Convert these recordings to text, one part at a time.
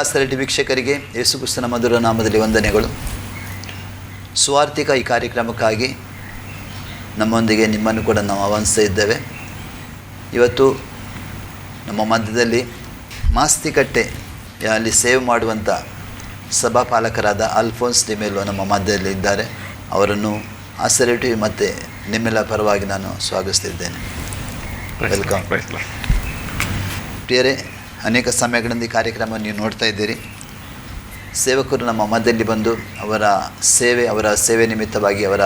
ಯಾಸರೆಟಿ ವೀಕ್ಷಕರಿಗೆ ಯೇಸುಕ್ರಿಸ್ತನ ಮಧುರ ನಾಮದಲ್ಲಿ ವಂದನೆಗಳು. ಸುವಾರ್ತಿಕ ಈ ಕಾರ್ಯಕ್ರಮಕ್ಕಾಗಿ ನಮ್ಮೊಂದಿಗೆ ನಿಮ್ಮನ್ನು ಕೂಡ ನಾವು ಆಹ್ವಾನಿಸ್ತಾ ಇದ್ದೇವೆ. ಇವತ್ತು ನಮ್ಮ ಮಧ್ಯದಲ್ಲಿ ಮಾಸ್ತಿಕಟ್ಟೆಯಲ್ಲಿ ಸೇವೆ ಮಾಡುವಂಥ ಸಭಾಪಾಲಕರಾದ ಅಲ್ಫೋನ್ಸ್ ಡಿಮೆಲ್ಲೋ ನಮ್ಮ ಮಧ್ಯದಲ್ಲಿ ಇದ್ದಾರೆ. ಅವರನ್ನು ಯಾಸರೆಟಿ ಮತ್ತು ನಿಮ್ಮೆಲ್ಲ ಪರವಾಗಿ ನಾನು ಸ್ವಾಗತಿಸ್ತಿದ್ದೇನೆ. ವೆಲ್ಕಮ್. ಪ್ರಿಯರೇ, ಅನೇಕ ಸಮಯಗಳಿಂದ ಈ ಕಾರ್ಯಕ್ರಮ ನೀವು ನೋಡ್ತಾ ಇದ್ದೀರಿ. ಸೇವಕರು ನಮ್ಮ ಮಧ್ಯದಲ್ಲಿ ಬಂದು ಅವರ ಸೇವೆ ನಿಮಿತ್ತವಾಗಿ ಅವರ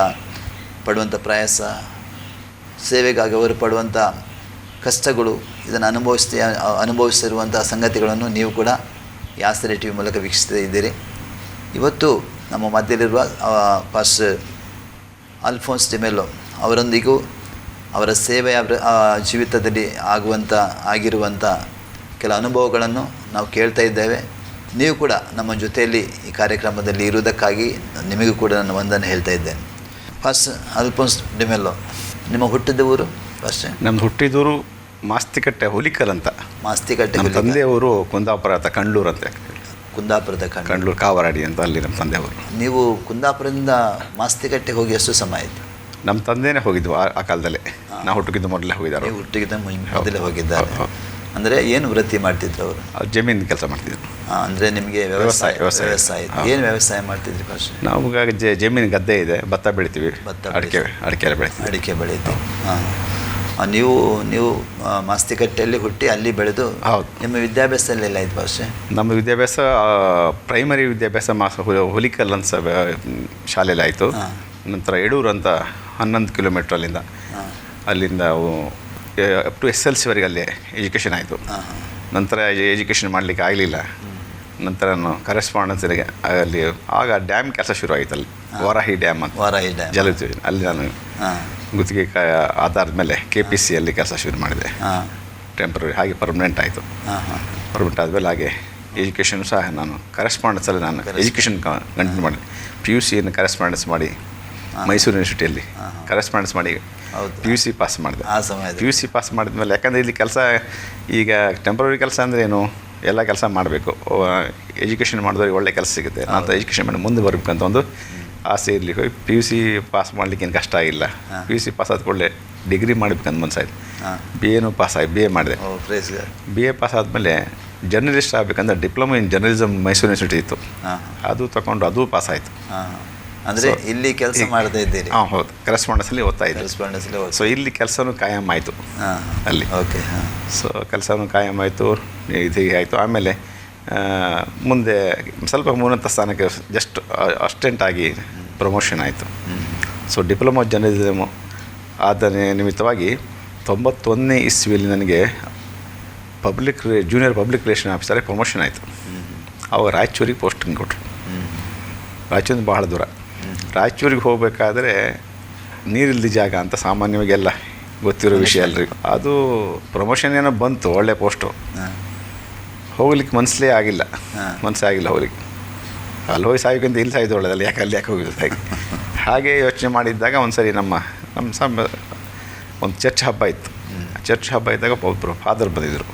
ಪಡುವಂಥ ಪ್ರಯಾಸ, ಸೇವೆಗಾಗಿ ಅವರು ಪಡುವಂಥ ಕಷ್ಟಗಳು, ಇದನ್ನು ಅನುಭವಿಸಿರುವಂಥ ಸಂಗತಿಗಳನ್ನು ನೀವು ಕೂಡ ಯಾಸರೆ ಟಿ ವಿ ಮೂಲಕ ವೀಕ್ಷಿಸ್ತಾ ಇದ್ದೀರಿ. ಇವತ್ತು ನಮ್ಮ ಮಧ್ಯದಲ್ಲಿರುವ ಪಾಸ್ಟರ್ ಅಲ್ಫೋನ್ಸ್ ಡಿಮೆಲ್ಲೋ ಅವರೊಂದಿಗೂ ಅವರ ಸೇವೆಯ ಜೀವಿತದಲ್ಲಿ ಆಗಿರುವಂಥ ಕೆಲ ಅನುಭವಗಳನ್ನು ನಾವು ಕೇಳ್ತಾ ಇದ್ದೇವೆ. ನೀವು ಕೂಡ ನಮ್ಮ ಜೊತೆಯಲ್ಲಿ ಈ ಕಾರ್ಯಕ್ರಮದಲ್ಲಿ ಇರುವುದಕ್ಕಾಗಿ ನಿಮಗೂ ಕೂಡ ನಾನು ವಂದನೆ ಹೇಳ್ತಾ ಇದ್ದೇನೆ. ಫಸ್ಟ್ ಅಲ್ಫೋನ್ಸ್ ಡಿಮೆಲ್ಲೋ, ನಿಮ್ಮ ಹುಟ್ಟಿದ ಊರು? ಫಸ್ಟ್ ನಮ್ಮದು ಹುಟ್ಟಿದೂರು ಮಾಸ್ತಿಕಟ್ಟೆ ಹುಲಿಕಲ್ ಅಂತ. ಮಾಸ್ತಿಕಟ್ಟೆ. ನಮ್ಮ ತಂದೆಯವರು ಕುಂದಾಪುರ ಅಂತ ಕಂಡ್ಲೂರು ಅಂತ. ಕುಂದಾಪುರದ ಕಂಡ್ಲೂರು ಕಾವರಾಡಿ ಅಂತ, ಅಲ್ಲಿ ನಮ್ಮ ತಂದೆಯವರು. ನೀವು ಕುಂದಾಪುರದಿಂದ ಮಾಸ್ತಿಕಟ್ಟೆ ಹೋಗಿ ಎಷ್ಟು ಸಮಯ ಆಯಿತು? ನಮ್ಮ ತಂದೆಯೇ ಹೋಗಿದ್ವು ಆ ಕಾಲದಲ್ಲೇ. ನಾವು ಹುಟ್ಟಿಗಿದ್ದ ಮೊದಲೇ ಹೋಗಿದ್ದಾರೆ. ನೀವು ಹುಟ್ಟಿಗಿದ್ದ ಮೊದಲೇ ಹೋಗಿದ್ದಾರೆ. ಅಂದರೆ ಏನು ವೃತ್ತಿ ಮಾಡ್ತಿದ್ರು ಅವರು? ಜಮೀನು ಕೆಲಸ ಮಾಡ್ತಿದ್ರು. ಅಂದರೆ ನಿಮಗೆ ವ್ಯವಸಾಯ ಏನು ವ್ಯವಸಾಯ ಮಾಡ್ತಿದ್ರಿ ಫಸ್ಟ್? ನಾವು ಜಮೀನು ಗದ್ದೆ ಇದೆ, ಭತ್ತ ಬೆಳಿತೀವಿ, ಅಡಿಕೆ ಬೆಳಿತೀವಿ. ಅಡಿಕೆ ಬೆಳೀತೀವಿ. ನೀವು ಮಾಸ್ತಿಕಟ್ಟೆಯಲ್ಲಿ ಹುಟ್ಟಿ ಅಲ್ಲಿ ಬೆಳೆದು. ಹೌದು. ನಿಮ್ಮ ವಿದ್ಯಾಭ್ಯಾಸ ಎಲ್ಲ ಆಯ್ತು ಫಸ್ಟ್? ನಮ್ಮ ವಿದ್ಯಾಭ್ಯಾಸ ಪ್ರೈಮರಿ ವಿದ್ಯಾಭ್ಯಾಸ ಹುಲಿಕಲ್ ಅಂತ ಶಾಲೆಯಲ್ಲಿ ಆಯಿತು. ನಂತರ ಯಡೂರು ಅಂತ 11 ಕಿಲೋಮೀಟ್ರ್ ಅಲ್ಲಿಂದ ಅಪ್ ಟು SLC ಅಲ್ಲಿ ಎಜುಕೇಷನ್ ಆಯಿತು. ನಂತರ ಎಜುಕೇಷನ್ ಮಾಡಲಿಕ್ಕೆ ಆಗಲಿಲ್ಲ. ನಂತರ ನಾನು ಕರೆಸ್ಪಾಂಡೆನ್ಸ್ಗೆ ಅಲ್ಲಿ ಆಗ ಡ್ಯಾಮ್ ಕೆಲಸ ಶುರು ಆಯಿತು. ಅಲ್ಲಿ ವಾರಾಹಿ ಡ್ಯಾಮ್ ಅಂತ ಜಲವಿದ್ಯುತ್, ಅಲ್ಲಿ ನಾನು ಗುತ್ತಿಗೆ ಆಧಾರದ ಮೇಲೆ KPC ಅಲ್ಲಿ ಕೆಲಸ ಶುರು ಮಾಡಿದೆ. ಟೆಂಪ್ರರಿ, ಹಾಗೆ ಪರ್ಮನೆಂಟ್ ಆಯಿತು. ಪರ್ಮನೆಂಟ್ ಆದಮೇಲೆ ಹಾಗೆ ಎಜುಕೇಷನ್ ಸಹ ನಾನು ಕರೆಸ್ಪಾಂಡೆನ್ಸಲ್ಲಿ ನಾನು ಎಜುಕೇಷನ್ ಕಂಟಿನ್ಯೂ ಮಾಡಿದೆ. PUC ಕರೆಸ್ಪಾಂಡೆನ್ಸ್ ಮಾಡಿ ಮೈಸೂರು ಯೂನಿವರ್ಸಿಟಿಯಲ್ಲಿ ಕರೆಸ್ಪಾಂಡೆನ್ಸ್ ಮಾಡಿ PUC ಪಾಸ್ ಮಾಡಿದೆ. PUC ಪಾಸ್ ಮಾಡಿದ್ಮೇಲೆ, ಯಾಕಂದರೆ ಇಲ್ಲಿ ಕೆಲಸ ಈಗ ಟೆಂಪ್ರರಿ ಕೆಲಸ ಅಂದರೆ ಏನು, ಎಲ್ಲ ಕೆಲಸ ಮಾಡಬೇಕು. ಎಜುಕೇಷನ್ ಮಾಡಿದವ್ರಿಗೆ ಒಳ್ಳೆ ಕೆಲಸ ಸಿಗುತ್ತೆ. ನಾನು ಎಜುಕೇಷನ್ ಮಾಡಿ ಮುಂದೆ ಬರಬೇಕಂತ ಒಂದು ಆಸೆ ಇರಲಿ ಹೋಗಿ PUC ಪಾಸ್ ಮಾಡಲಿಕ್ಕೆ ಏನು ಕಷ್ಟ ಆಗಿಲ್ಲ. PUC ಪಾಸ್ ಆದ ಕೂಡಲೇ ಡಿಗ್ರಿ ಮಾಡಬೇಕಂತ ಮನಸ್ಸಾಯ್ತು. BA ಪಾಸ್ ಆಗಿ BA ಮಾಡಿದೆ. BA ಪಾಸ್ ಆದಮೇಲೆ ಜರ್ನಲಿಸ್ಟ್ ಆಗಬೇಕಂದ್ರೆ diploma in journalism Mysuru university ಇತ್ತು. ಅದು ತಗೊಂಡು ಅದು ಪಾಸ್ ಆಯಿತು. ಅಂದರೆ ಇಲ್ಲಿ ಕೆಲಸ ಮಾಡ್ತಾ ಇದ್ದೀರಿ? ಹೌದು, ಕರೆಸ್ಪಾಂಡೆನ್ಸಲ್ಲಿ ಓದ್ತಾ ಇದ್ದೆ. ಸೊ ಇಲ್ಲಿ ಕೆಲಸನೂ ಕಾಯಂ ಆಯಿತು ಅಲ್ಲಿ. ಓಕೆ. ಸೊ ಕೆಲಸನೂ ಕಾಯಂ ಆಯಿತು, ಇದು ಆಯಿತು. ಆಮೇಲೆ ಮುಂದೆ ಸ್ವಲ್ಪ ಉನ್ನತ ಸ್ಥಾನಕ್ಕೆ ಜಸ್ಟ್ ಅಸಿಸ್ಟೆಂಟ್ ಆಗಿ ಪ್ರಮೋಷನ್ ಆಯಿತು. ಸೊ ಡಿಪ್ಲೊಮಾ ಜರ್ನಲಿಸಮ್ ಆದ ನಿಮಿತ್ತವಾಗಿ 91ನೇ ಇಸ್ವಿಯಲ್ಲಿ ನನಗೆ ಜೂನಿಯರ್ ಪಬ್ಲಿಕ್ ರಿಲೇಷನ್ ಆಫೀಸರಿಗೆ ಪ್ರಮೋಷನ್ ಆಯಿತು. ಅವಾಗ ರಾಯಚೂರಿಗೆ ಪೋಸ್ಟಿಂಗ್ ಕೊಟ್ಟರು. ರಾಯಚೂರಿಂದ ಬಹಳ ದೂರ. ರಾಯಚೂರಿಗೆ ಹೋಗಬೇಕಾದ್ರೆ ನೀರಿಲ್ದ ಜಾಗ ಅಂತ ಸಾಮಾನ್ಯವಾಗಿ ಎಲ್ಲ ಗೊತ್ತಿರೋ ವಿಷಯ ಅಲ್ರಿ. ಅದು ಪ್ರಮೋಷನ್ ಏನೋ ಬಂತು, ಒಳ್ಳೆ ಪೋಸ್ಟು. ಹೋಗ್ಲಿಕ್ಕೆ ಮನಸ್ಸೇ ಆಗಿಲ್ಲ ಹೋಗ್ಲಿಕ್ಕೆ. ಅಲ್ಲಿ ಹೋಗಿ ಸಾಯೋಕ್ಕಿಂತ ಇಲ್ಲಿ ಸಾಯ್ದು ಒಳ್ಳೆದಲ್ಲ, ಯಾಕೆ ಹೋಗಿದ್ದು ಹಾಗೆ ಯೋಚನೆ ಮಾಡಿದ್ದಾಗ ಒಂದು ಸರಿ ನಮ್ಮ ಒಂದು ಚರ್ಚ್ ಹಬ್ಬ ಇತ್ತು. ಚರ್ಚ್ ಹಬ್ಬ ಇದ್ದಾಗ ಒಬ್ಬರು ಫಾದರ್ ಬಂದಿದ್ದರು,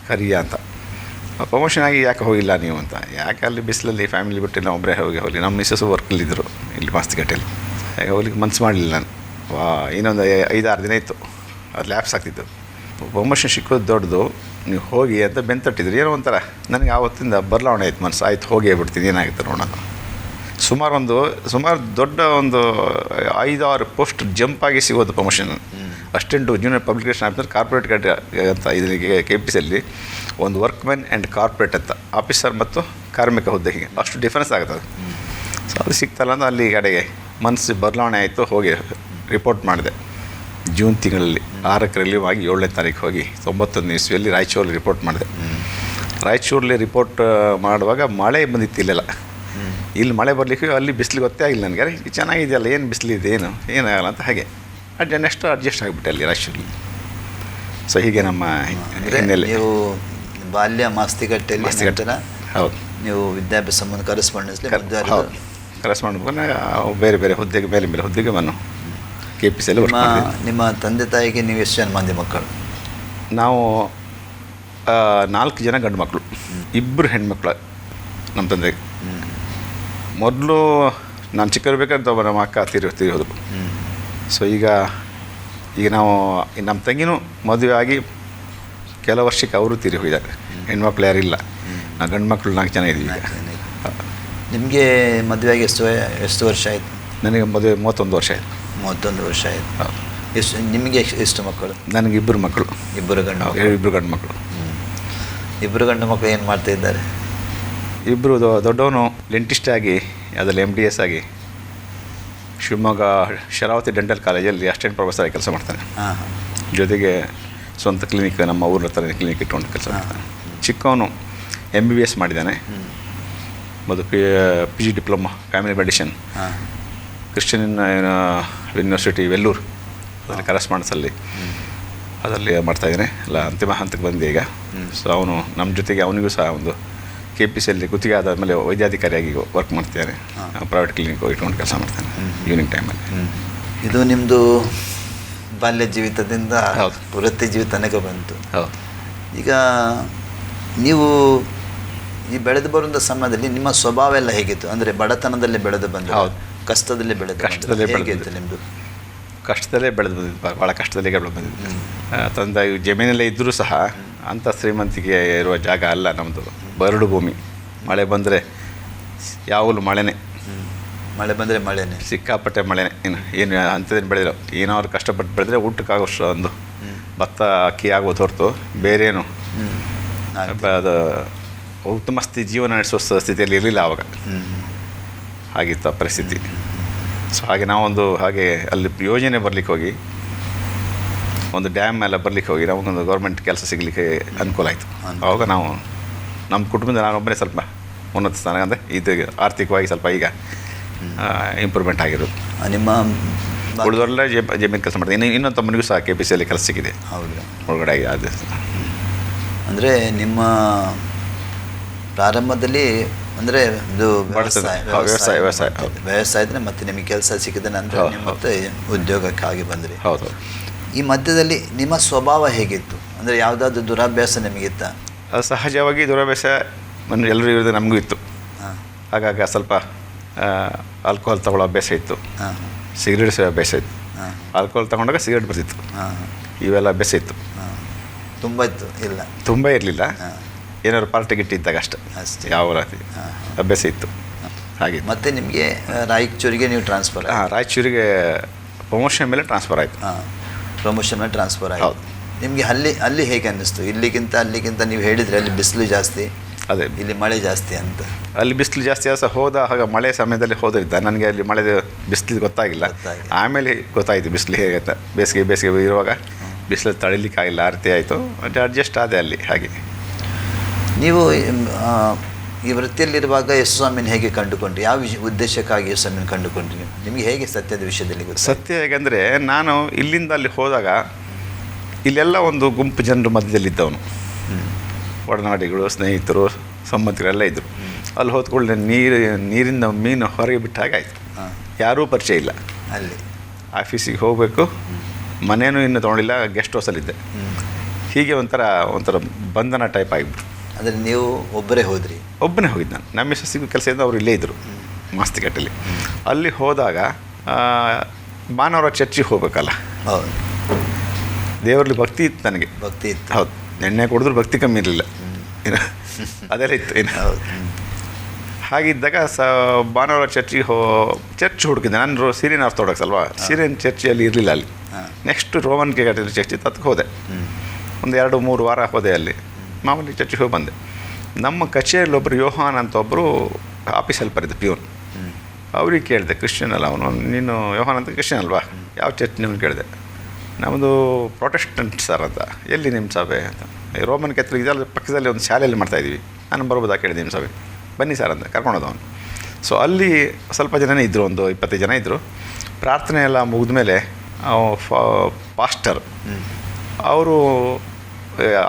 ಕರಿಯ ಅಂತ. ಪ್ರಮೋಷನ್ ಆಗಿ ಯಾಕೆ ಹೋಗಿಲ್ಲ ನೀವು ಅಂತ. ಯಾಕೆ ಅಲ್ಲಿ ಬಿಸಿಲಲ್ಲಿ ಫ್ಯಾಮಿಲಿ ಬಿಟ್ಟು ನಾವು ಒಬ್ಬರೇ ಹೋಗಿ ನಮ್ಮ ಮಿಸ್ಸಸ್ಸು ವರ್ಕಲ್ಲಿದ್ದರು ಇಲ್ಲಿ ಮಾಸ್ತಿಕಟ್ಟೆಯಲ್ಲಿ. ಹಾಗೆ ಹೋಗ್ಲಿಕ್ಕೆ ಮನಸ್ಸು ಮಾಡಲಿಲ್ಲ ನಾನು. ಇನ್ನೊಂದು 5-6 ದಿನ ಇತ್ತು, ಅದು ಲ್ಯಾಪ್ಸ್ ಆಗ್ತಿತ್ತು. ಪ್ರಮೋಷನ್ ಸಿಕ್ಕೋದು ದೊಡ್ಡದು, ನೀವು ಹೋಗಿ ಅಂತ ಬೆಂತಟ್ಟಿದ್ರು. ಏನೋ ಒಂಥರ ನನಗೆ ಆವತ್ತಿಂದ ಬದಲಾವಣೆ ಆಯ್ತು ಮನಸ್ಸು. ಆಯ್ತು, ಹೋಗೇ ಬಿಡ್ತೀನಿ, ಏನಾಗುತ್ತೆ ನೋಡೋಣ. ಸುಮಾರು ದೊಡ್ಡ ಒಂದು 5-6 ಪೋಸ್ಟ್ ಜಂಪ್ ಆಗಿ ಸಿಗೋದು promotion. Assistant junior publication officer corporate ಅಂತ ಇದಕ್ಕೆ KPCಯಲ್ಲಿ ಒಂದು ವರ್ಕ್ಮೆನ್ ಆ್ಯಂಡ್ ಕಾರ್ಪೊರೇಟ್ ಅಂತ ಆಫೀಸರ್ ಮತ್ತು ಕಾರ್ಮಿಕ ಹುದ್ದೆಗೆ ಅಷ್ಟು ಡಿಫ್ರೆನ್ಸ್ ಆಗುತ್ತದೆ. ಸೊ ಅದು ಸಿಗ್ತಲ್ಲ ಅಂತ ಅಲ್ಲಿ ಕಡೆಗೆ ಮನಸ್ಸು ಬದಲಾವಣೆ ಆಯಿತು. ಹೋಗಿ ರಿಪೋರ್ಟ್ ಮಾಡಿದೆ. ಜೂನ್ ತಿಂಗಳಲ್ಲಿ 6ಕ್ಕೆ ರಿಲೀವ್ ಆಗಿ 7ನೇ ತಾರೀಕು ಹೋಗಿ 91ನೇ ಇಸ್ವಿಯಲ್ಲಿ ರಾಯಚೂರಲ್ಲಿ ರಿಪೋರ್ಟ್ ಮಾಡಿದೆ. ರಾಯಚೂರಲ್ಲಿ ರಿಪೋರ್ಟ್ ಮಾಡುವಾಗ ಮಳೆ ಬಂದಿತ್ತು ಇಲ್ಲೆಲ್ಲ. ಇಲ್ಲಿ ಮಳೆ ಬರಲಿಕ್ಕೆ ಅಲ್ಲಿ ಬಿಸಿಲಿಗೆ ಗೊತ್ತೇ ಆಗಿಲ್ಲ ನನಗೆ. ಇದು ಚೆನ್ನಾಗಿದೆಯಲ್ಲ, ಏನು ಬಿಸಿಲಿದೆ, ಏನಾಗಲ್ಲ ಅಂತ. ಹಾಗೆ ನೆಕ್ಸ್ಟ್ ಅಡ್ಜಸ್ಟ್ ಆಗಿಬಿಟ್ಟೆ ಅಲ್ಲಿ ರಾಯಚೂರಲ್ಲಿ. ಸೊ ಹೀಗೆ ನಮ್ಮ ಹಿನ್ನೆಲೆ. ನೀವು ಬಾಲ್ಯ ಮಾಸ್ತಿಕಟ್ಟೆಯಲ್ಲಿ? ಹೌದು. ನೀವು ವಿದ್ಯಾಭ್ಯಾಸ ಮುಂದೆ ಕರೆಸ್ಪಾಂಡೆನ್ಸ್ ಬೇರೆ ಹುದ್ದೆಗೆ ಮೇಲೆ ಹುದ್ದೆಗೆ ನಾನು KPCಯಲ್ಲಿ ವರ್ಕ್ ಮಾಡಿದೆ. ನಿಮ್ಮ ತಂದೆ ತಾಯಿಗೆ ನೀವು ಎಷ್ಟು ಜನ ಮಂದಿ ಮಕ್ಕಳು? ನಾವು 4 ಜನ ಗಂಡು ಮಕ್ಕಳು, 2 ಹೆಣ್ಮಕ್ಳು. ನಮ್ಮ ತಂದೆಗೆ. ಮೊದಲು ನಾನು ಚಿಕ್ಕವ್ರು ನಮ್ಮ ಅಕ್ಕ ಹೋದರು. ಸೊ ಈಗ ನಾವು ನಮ್ಮ ತಂಗಿನೂ ಮದುವೆ ಆಗಿ ಕೆಲವು ವರ್ಷಕ್ಕೆ ಅವರು ಹೋಗಿದ್ದಾರೆ. ಹೆಣ್ಮಕ್ಳು ಯಾರಿಲ್ಲ, ನಾವು ಗಂಡು ಮಕ್ಕಳು 4 ಜನ ಇದ್ದೀವಿ ಈಗ. ನಿಮಗೆ ಮದುವೆಯಾಗಿ ಎಷ್ಟು ವರ್ಷ ಆಯಿತು? ನನಗೆ ಮದುವೆ 31 ವರ್ಷ ಆಯಿತು. 31 ವರ್ಷ ಆಯಿತು. ಹೌದು. ನಿಮಗೆ ಎಷ್ಟು ಮಕ್ಕಳು? ನನಗೆ 2 ಮಕ್ಕಳು. 2 ಗಂಡು? 2 ಗಂಡು ಮಕ್ಕಳು. 2 ಗಂಡು ಮಕ್ಕಳು ಏನು ಮಾಡ್ತಾ ಇದ್ದಾರೆ? ಇಬ್ಬರು ದೊಡ್ಡವನು ಡೆಂಟಿಸ್ಟ್ ಆಗಿ ಅದರಲ್ಲಿ MDS ಆಗಿ ಶಿವಮೊಗ್ಗ ಶರಾವತಿ ಡೆಂಟಲ್ ಕಾಲೇಜಲ್ಲಿ ಅಸಿಸ್ಟೆಂಟ್ ಪ್ರೊಫೆಸರ್ ಆಗಿ ಕೆಲಸ ಮಾಡ್ತಾನೆ. ಜೊತೆಗೆ ಸ್ವಂತ ಕ್ಲಿನಿಕ್ ನಮ್ಮ ಊರ ಹತ್ರ ಕ್ಲಿನಿಕ್ ಇಟ್ಕೊಂಡು ಕೆಲಸ ಮಾಡ್ತಾನೆ. ಚಿಕ್ಕವನು MBBS ಮಾಡಿದ್ದಾನೆ. ಮತ್ತು PG diploma family medicine Christian university Vellore ಅದರಲ್ಲಿ ಕರೆಸ್ಪಾಂಡೆನ್ಸಲ್ಲಿ ಅದರಲ್ಲಿ ಮಾಡ್ತಾಯಿದ್ದಾನೆ. ಎಲ್ಲ ಅಂತಿಮ ಹಂತಕ್ಕೆ ಬಂದಿದೆ ಈಗ. ಸೊ ಅವನು ನಮ್ಮ ಜೊತೆಗೆ ಅವನಿಗೂ ಸಹ ಒಂದು KPCಯಲ್ಲಿ ಗುತ್ತಿಗೆ ಆದಮೇಲೆ ವೈದ್ಯಾಧಿಕಾರಿಯಾಗಿ ವರ್ಕ್ ಮಾಡ್ತಿದ್ದಾನೆ. ಪ್ರೈವೇಟ್ ಕ್ಲಿನಿಕ್ ಇಟ್ಕೊಂಡು ಕೆಲಸ ಮಾಡ್ತಾನೆ ಈವ್ನಿಂಗ್ ಟೈಮಲ್ಲಿ. ಇದು ನಿಮ್ಮದು ಬಾಲ್ಯ ಜೀವಿತದಿಂದ ಹೌದು, ವೃತ್ತಿ ಜೀವಿತನಿಗೆ ಬಂತು. ಹೌದು. ಈಗ ನೀವು ಈ ಬೆಳೆದು ಬರುವಂಥ ಸಮಯದಲ್ಲಿ ನಿಮ್ಮ ಸ್ವಭಾವ ಎಲ್ಲ ಹೇಗಿತ್ತು? ಅಂದರೆ ಬಡತನದಲ್ಲೇ ಬೆಳೆದು ಬಂದು? ಹೌದು. ಕಷ್ಟದಲ್ಲೇ ಬೆಳೆದು? ಕಷ್ಟದಲ್ಲೇ ಹೇಗಿತ್ತು ನಿಮ್ಮದು? ಕಷ್ಟದಲ್ಲೇ ಬೆಳೆದು ಬಂದಿದ್ದು, ಭಾಳ ಕಷ್ಟದಲ್ಲೇ ಬೆಳೆದು ಬಂದಿದ್ದು. ತಂದೆ ಜಮೀನಲ್ಲೇ ಇದ್ದರೂ ಸಹ ಅಂಥ ಶ್ರೀಮಂತಿಕೆ ಇರುವ ಜಾಗ ಅಲ್ಲ ನಮ್ಮದು. ಬರಡು ಭೂಮಿ. ಮಳೆ ಬಂದರೆ ಯಾವಾಗಲೂ ಮಳೆನೇ. ಮಳೆ ಬಂದರೆ ಮಳೆನೇ, ಸಿಕ್ಕಾಪಟ್ಟೆ ಮಳೆನೇ. ಏನು ಅಂಥದ್ದೇನು ಬೆಳೆದಿಲ್ಲ. ಏನಾದ್ರು ಕಷ್ಟಪಟ್ಟು ಬೆಳೆದ್ರೆ ಊಟಕ್ಕಾಗೋಷ್ಟು ಒಂದು ಭತ್ತ ಅಕ್ಕಿ ಆಗೋದು ಹೊರತು ಬೇರೇನು ಅದು ಉತ್ತಮ ಜೀವನ ನಡೆಸೋ ಸ್ಥಿತಿಯಲ್ಲಿ ಇರಲಿಲ್ಲ ಆವಾಗ. ಹಾಗಿತ್ತು ಆ ಪರಿಸ್ಥಿತಿ. ಸೊ ಹಾಗೆ ನಾವೊಂದು ಹಾಗೆ ಅಲ್ಲಿ ಯೋಜನೆ ಬರಲಿಕ್ಕೆ ಹೋಗಿ ಒಂದು ಡ್ಯಾಮ್ ಎಲ್ಲ ಬರಲಿಕ್ಕೆ ಹೋಗಿ ನಮಗೊಂದು ಗೌರ್ಮೆಂಟ್ ಕೆಲಸ ಸಿಗಲಿಕ್ಕೆ ಅನುಕೂಲ ಆಯಿತು. ಆವಾಗ ನಾವು ನಮ್ಮ ಕುಟುಂಬದ ನಾನೊಬ್ಬನೇ ಸ್ವಲ್ಪ ಉನ್ನತ ಸ್ಥಾನ ಅಂದರೆ ಇದು ಆರ್ಥಿಕವಾಗಿ ಸ್ವಲ್ಪ ಈಗ ಇಂಪ್ರೂವ್ಮೆಂಟ್ ಆಗಿರೋದು. ನಿಮ್ಮ ಉಳಿದವರೆಲ್ಲ ಜಮೀನು ಕೆಲಸ ಮಾಡ್ತೀನಿ. ಇನ್ನೊಂದು ತಮ್ಮನಿಗೂ ಸಹ KPCಯಲ್ಲಿ ಕೆಲಸ ಸಿಕ್ಕಿದೆ. ಹೌದು, ಒಳಗಡೆ ಆಗಿದೆ ಅದು. ಅಂದರೆ ನಿಮ್ಮ ಪ್ರಾರಂಭದಲ್ಲಿ ಅಂದರೆ ಇದು ವ್ಯವಸಾಯದ್ರೆ ಮತ್ತೆ ನಿಮಗೆ ಕೆಲಸ ಸಿಕ್ಕಿದೆ ನಂತರ ನಿಮ್ಮ ಮತ್ತೆ ಉದ್ಯೋಗಕ್ಕಾಗಿ ಬಂದ್ರಿ. ಹೌದು. ಈ ಮಧ್ಯದಲ್ಲಿ ನಿಮ್ಮ ಸ್ವಭಾವ ಹೇಗಿತ್ತು? ಅಂದರೆ ಯಾವುದಾದ್ರು ದುರಾಭ್ಯಾಸ ನಿಮಗಿತ್ತ? ಅದು ಸಹಜವಾಗಿ ದುರಾಭ್ಯಾಸ ಎಲ್ಲರೂ ಇರೋದು ನಮಗೂ ಇತ್ತು. ಹಾಗಾಗಿ ಸ್ವಲ್ಪ ಆಲ್ಕೋಹಾಲ್ ತಗೊಳ್ಳೋ ಅಭ್ಯಾಸ ಇತ್ತು. ಸಿಗರೇಟ್ ಸೇವೋ ಅಭ್ಯಾಸ ಇತ್ತು. ಆಲ್ಕೋಹಾಲ್ ತಗೊಂಡಾಗ ಸಿಗರೇಟ್ ಬರ್ತಿತ್ತು. ಇವೆಲ್ಲ ಅಭ್ಯಾಸ ಇತ್ತು. ತುಂಬ ಇತ್ತು? ಇಲ್ಲ, ತುಂಬ ಇರಲಿಲ್ಲ. ಏನಾದ್ರು ಪಾರ್ಟಿ ಗಿಟ್ಟಿ ಇದ್ದಾಗ ಅಷ್ಟೇ. ಯಾವ ರಾತ್ರಿ ಅಭ್ಯಾಸ ಇತ್ತು. ಹಾಗೆ ಮತ್ತೆ ನಿಮಗೆ ರಾಯಚೂರಿಗೆ ನೀವು ಟ್ರಾನ್ಸ್ಫರ್? ರಾಯಚೂರಿಗೆ ಪ್ರಮೋಷನ್ ಮೇಲೆ ಟ್ರಾನ್ಸ್ಫರ್ ಆಯಿತು. ಪ್ರಮೋಷನ್ ಮೇಲೆ ಟ್ರಾನ್ಸ್ಫರ್ ಆಯಿತು. ನಿಮಗೆ ಅಲ್ಲಿ ಹೇಗೆ ಅನ್ನಿಸ್ತು? ಅಲ್ಲಿಗಿಂತ ನೀವು ಹೇಳಿದರೆ ಅಲ್ಲಿ ಬಿಸಿಲು ಜಾಸ್ತಿ, ಅದೇ ಇಲ್ಲಿ ಮಳೆ ಜಾಸ್ತಿ ಅಂತ. ಅಲ್ಲಿ ಬಿಸಿಲು ಜಾಸ್ತಿ ಆಗ ಮಳೆ ಸಮಯದಲ್ಲಿ ಹೋದ್ರಿದ್ದ ನನಗೆ ಅಲ್ಲಿ ಮಳೆ ಬಿಸಿಲು ಗೊತ್ತಾಗಿಲ್ಲ. ಆಮೇಲೆ ಗೊತ್ತಾಯಿತು ಬಿಸಿಲು ಹೇಗೆ ಅಂತ. ಬೇಸಿಗೆ ಇರುವಾಗ ಬಿಸಿಲು ತಡಿಲಿಕ್ಕಾಗಿಲ್ಲ, ಆ ರೀತಿ ಆಯಿತು. ಅಡ್ಜಸ್ಟ್ ಆದೆ ಅಲ್ಲಿ. ಹಾಗೆ ನೀವು ಈ ವೃತ್ತಿಯಲ್ಲಿರುವಾಗ ಯೇಸುಸ್ವಾಮಿನ ಹೇಗೆ ಕಂಡುಕೊಂಡ್ರಿ? ಯಾವ ಉದ್ದೇಶಕ್ಕಾಗಿ ಯೇಸುಸ್ವಾಮಿನ ಕಂಡುಕೊಂಡ್ರಿ? ನಿಮಗೆ ಹೇಗೆ ಸತ್ಯದ ವಿಷಯದಲ್ಲಿ ಗೊತ್ತು? ಸತ್ಯ ಹೇಗೆಂದರೆ, ನಾನು ಇಲ್ಲಿಂದ ಅಲ್ಲಿ ಹೋದಾಗ ಇಲ್ಲೆಲ್ಲ ಒಂದು ಗುಂಪು ಜನರು ಮಧ್ಯದಲ್ಲಿದ್ದವನು. ಒಡನಾಡಿಗಳು, ಸ್ನೇಹಿತರು, ಸಂಬಂಧಿಕರೆಲ್ಲ ಇದ್ದರು. ಅಲ್ಲಿ ಹೋದ್ಕೊಳ್ಳೆ ನೀರಿಂದ ಮೀನು ಹೊರಗೆ ಬಿಟ್ಟ ಹಾಗೆ ಆಯಿತು. ಯಾರೂ ಪರಿಚಯ ಇಲ್ಲ ಅಲ್ಲಿ. ಆಫೀಸಿಗೆ ಹೋಗಬೇಕು, ಮನೇನೂ ಇನ್ನೂ ತೊಗೊಂಡಿಲ್ಲ, ಗೆಸ್ಟ್ ಹೌಸಲ್ಲಿದ್ದೆ. ಹೀಗೆ ಒಂಥರ ಬಂಧನ ಟೈಪ್ ಆಗಿಬಿಟ್ರು. ಅಂದರೆ ನೀವು ಒಬ್ಬರೇ ಹೋದ್ರಿ? ಒಬ್ಬನೇ ಹೋಗಿದ್ದು ನಾನು. ನಮ್ಮ ಮಿಸ್ಸಸ್ಸಿಗೂ ಕೆಲಸ ಇದ್ದು ಅವರು ಇಲ್ಲೇ ಇದ್ದರು ಮಾಸ್ತಿಘಟ್ಟಲ್ಲಿ. ಅಲ್ಲಿ ಹೋದಾಗ ಭಾನುವಾರ ಚರ್ಚಿಗೆ ಹೋಗ್ಬೇಕಲ್ಲ. ಹೌದು. ದೇವರಲ್ಲಿ ಭಕ್ತಿ ಇತ್ತು ನನಗೆ. ಭಕ್ತಿ ಇತ್ತು? ಹೌದು. ಎಣ್ಣೆ ಕುಡಿದ್ರು ಭಕ್ತಿ ಕಮ್ಮಿ ಇರಲಿಲ್ಲ. ಅದೆಲ್ಲ ಇತ್ತು ಏನು. ಹೌದು. ಹಾಗಿದ್ದಾಗ ಭಾನುವಾರ ಚರ್ಚ್ ಹುಡುಕಿದ್ದೆ. ನಾನು ಸಿರಿಯನ್ ಆರ್ಥೋಡಾಕ್ಸ್ ಅಲ್ವಾ, ಸಿರಿಯನ್ ಚರ್ಚಿಯಲ್ಲಿ ಇರಲಿಲ್ಲ ಅಲ್ಲಿ. ನೆಕ್ಸ್ಟ್ ರೋಮನ್ ಕ್ಯಾಥಲಿಕ್ ಚರ್ಚ್ ಇತ್ತು, ಅದಕ್ಕೆ ಹೋದೆ. ಒಂದು 2-3 ವಾರ ಹೋದೆ ಅಲ್ಲಿ. ಮಾಮೂಲಿ ಚರ್ಚಿಗೆ ಹೋಗಿ ಬಂದೆ. ನಮ್ಮ ಕಚೇರಿಯಲ್ಲಿ ಒಬ್ಬರು ಯೋಹಾನ್ ಅಂತ ಒಬ್ಬರು ಆಫೀಸ್ ಹೆಲ್ಪರ್ ಇದ್ದ, ಪ್ಯೂನ್. ಅವ್ರಿಗೆ ಕೇಳಿದೆ, ಕ್ರಿಶ್ಚಿಯನ್ ಅಲ್ಲ ಅವನು, ನೀನು ಯೋಹಾನ್ ಅಂತ ಕ್ರಿಶ್ಚಿಯನ್ ಅಲ್ವಾ, ಯಾವ ಚರ್ಚ್ ನೀವು ಕೇಳಿದೆ. ನಮ್ಮದು ಪ್ರೊಟೆಸ್ಟೆಂಟ್ ಸರ್ ಅಂತ. ಎಲ್ಲಿ ನಿಮ್ಮ ಸಭೆ ಅಂತ. ರೋಮನ್ ಕ್ಯಾಥಲಿಕ್ ಇದೆಲ್ಲ ಪಕ್ಕದಲ್ಲಿ ಒಂದು ಶಾಲೆಯಲ್ಲಿ ಮಾಡ್ತಾಯಿದ್ವಿ, ನಾನು ಬರ್ಬೋದಾ ಕೇಳಿದೆ ನಿಮ್ಮ ಸಭೆ. ಬನ್ನಿ ಸರ್ ಅಂತ ಕರ್ಕೊಂಡೋದವನು. ಸೊ ಅಲ್ಲಿ ಸ್ವಲ್ಪ ಜನನೇ ಇದ್ದರು, ಒಂದು 25 ಜನ ಇದ್ದರು. ಪ್ರಾರ್ಥನೆ ಎಲ್ಲ ಮುಗಿದ ಮೇಲೆ ಪಾಸ್ಟರ್ ಅವರು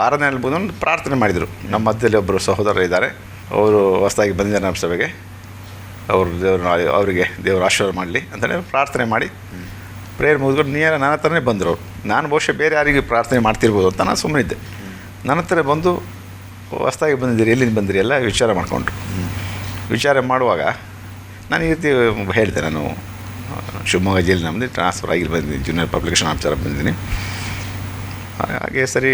6ನೇ ಬಂದು ಪ್ರಾರ್ಥನೆ ಮಾಡಿದರು. ನಮ್ಮ ಮಧ್ಯದಲ್ಲಿ ಒಬ್ಬರು ಸಹೋದರರು ಇದ್ದಾರೆ, ಅವರು ಹೊಸದಾಗಿ ಬಂದಿದ್ದಾರೆ ನಮ್ಮ ಸಭೆಗೆ, ಅವರು ಅವರಿಗೆ ದೇವರು ಆಶೀರ್ವಾದ ಮಾಡಲಿ ಅಂತಲೇ ಪ್ರಾರ್ಥನೆ ಮಾಡಿ ಪ್ರೇಯರ್ ಮುಗಿದ್ಕೊಂಡು ನನ್ನ ಹತ್ರನೇ ಬಂದರು ಅವರು. ನಾನು ಬಹುಶಃ ಬೇರೆ ಯಾರಿಗೆ ಪ್ರಾರ್ಥನೆ ಮಾಡ್ತಿರ್ಬೋದು ಅಂತ ನಾನು ಸುಮ್ಮನಿದ್ದೆ. ನನ್ನ ಹತ್ರ ಬಂದು ಹೊಸದಾಗಿ ಬಂದಿದ್ದೀರಿ, ಎಲ್ಲಿಂದ ಬಂದಿರಿ ಎಲ್ಲ ವಿಚಾರ ಮಾಡಿಕೊಂಡ್ರು. ವಿಚಾರ ಮಾಡುವಾಗ ನಾನು ಈ ರೀತಿ ಹೇಳಿದೆ, ನಾನು ಶಿವಮೊಗ್ಗ ಜಿಲ್ಲೆ ನಮ್ಮದು ಟ್ರಾನ್ಸ್ಫರ್ ಆಗಿ ಬಂದಿದ್ದೀನಿ, ಜೂನಿಯರ್ ಪಬ್ಲಿಕೇಶನ್ ಆಫೀಸರ್ ಬಂದಿದ್ದೀನಿ. ಹಾಗೆ ಸರಿ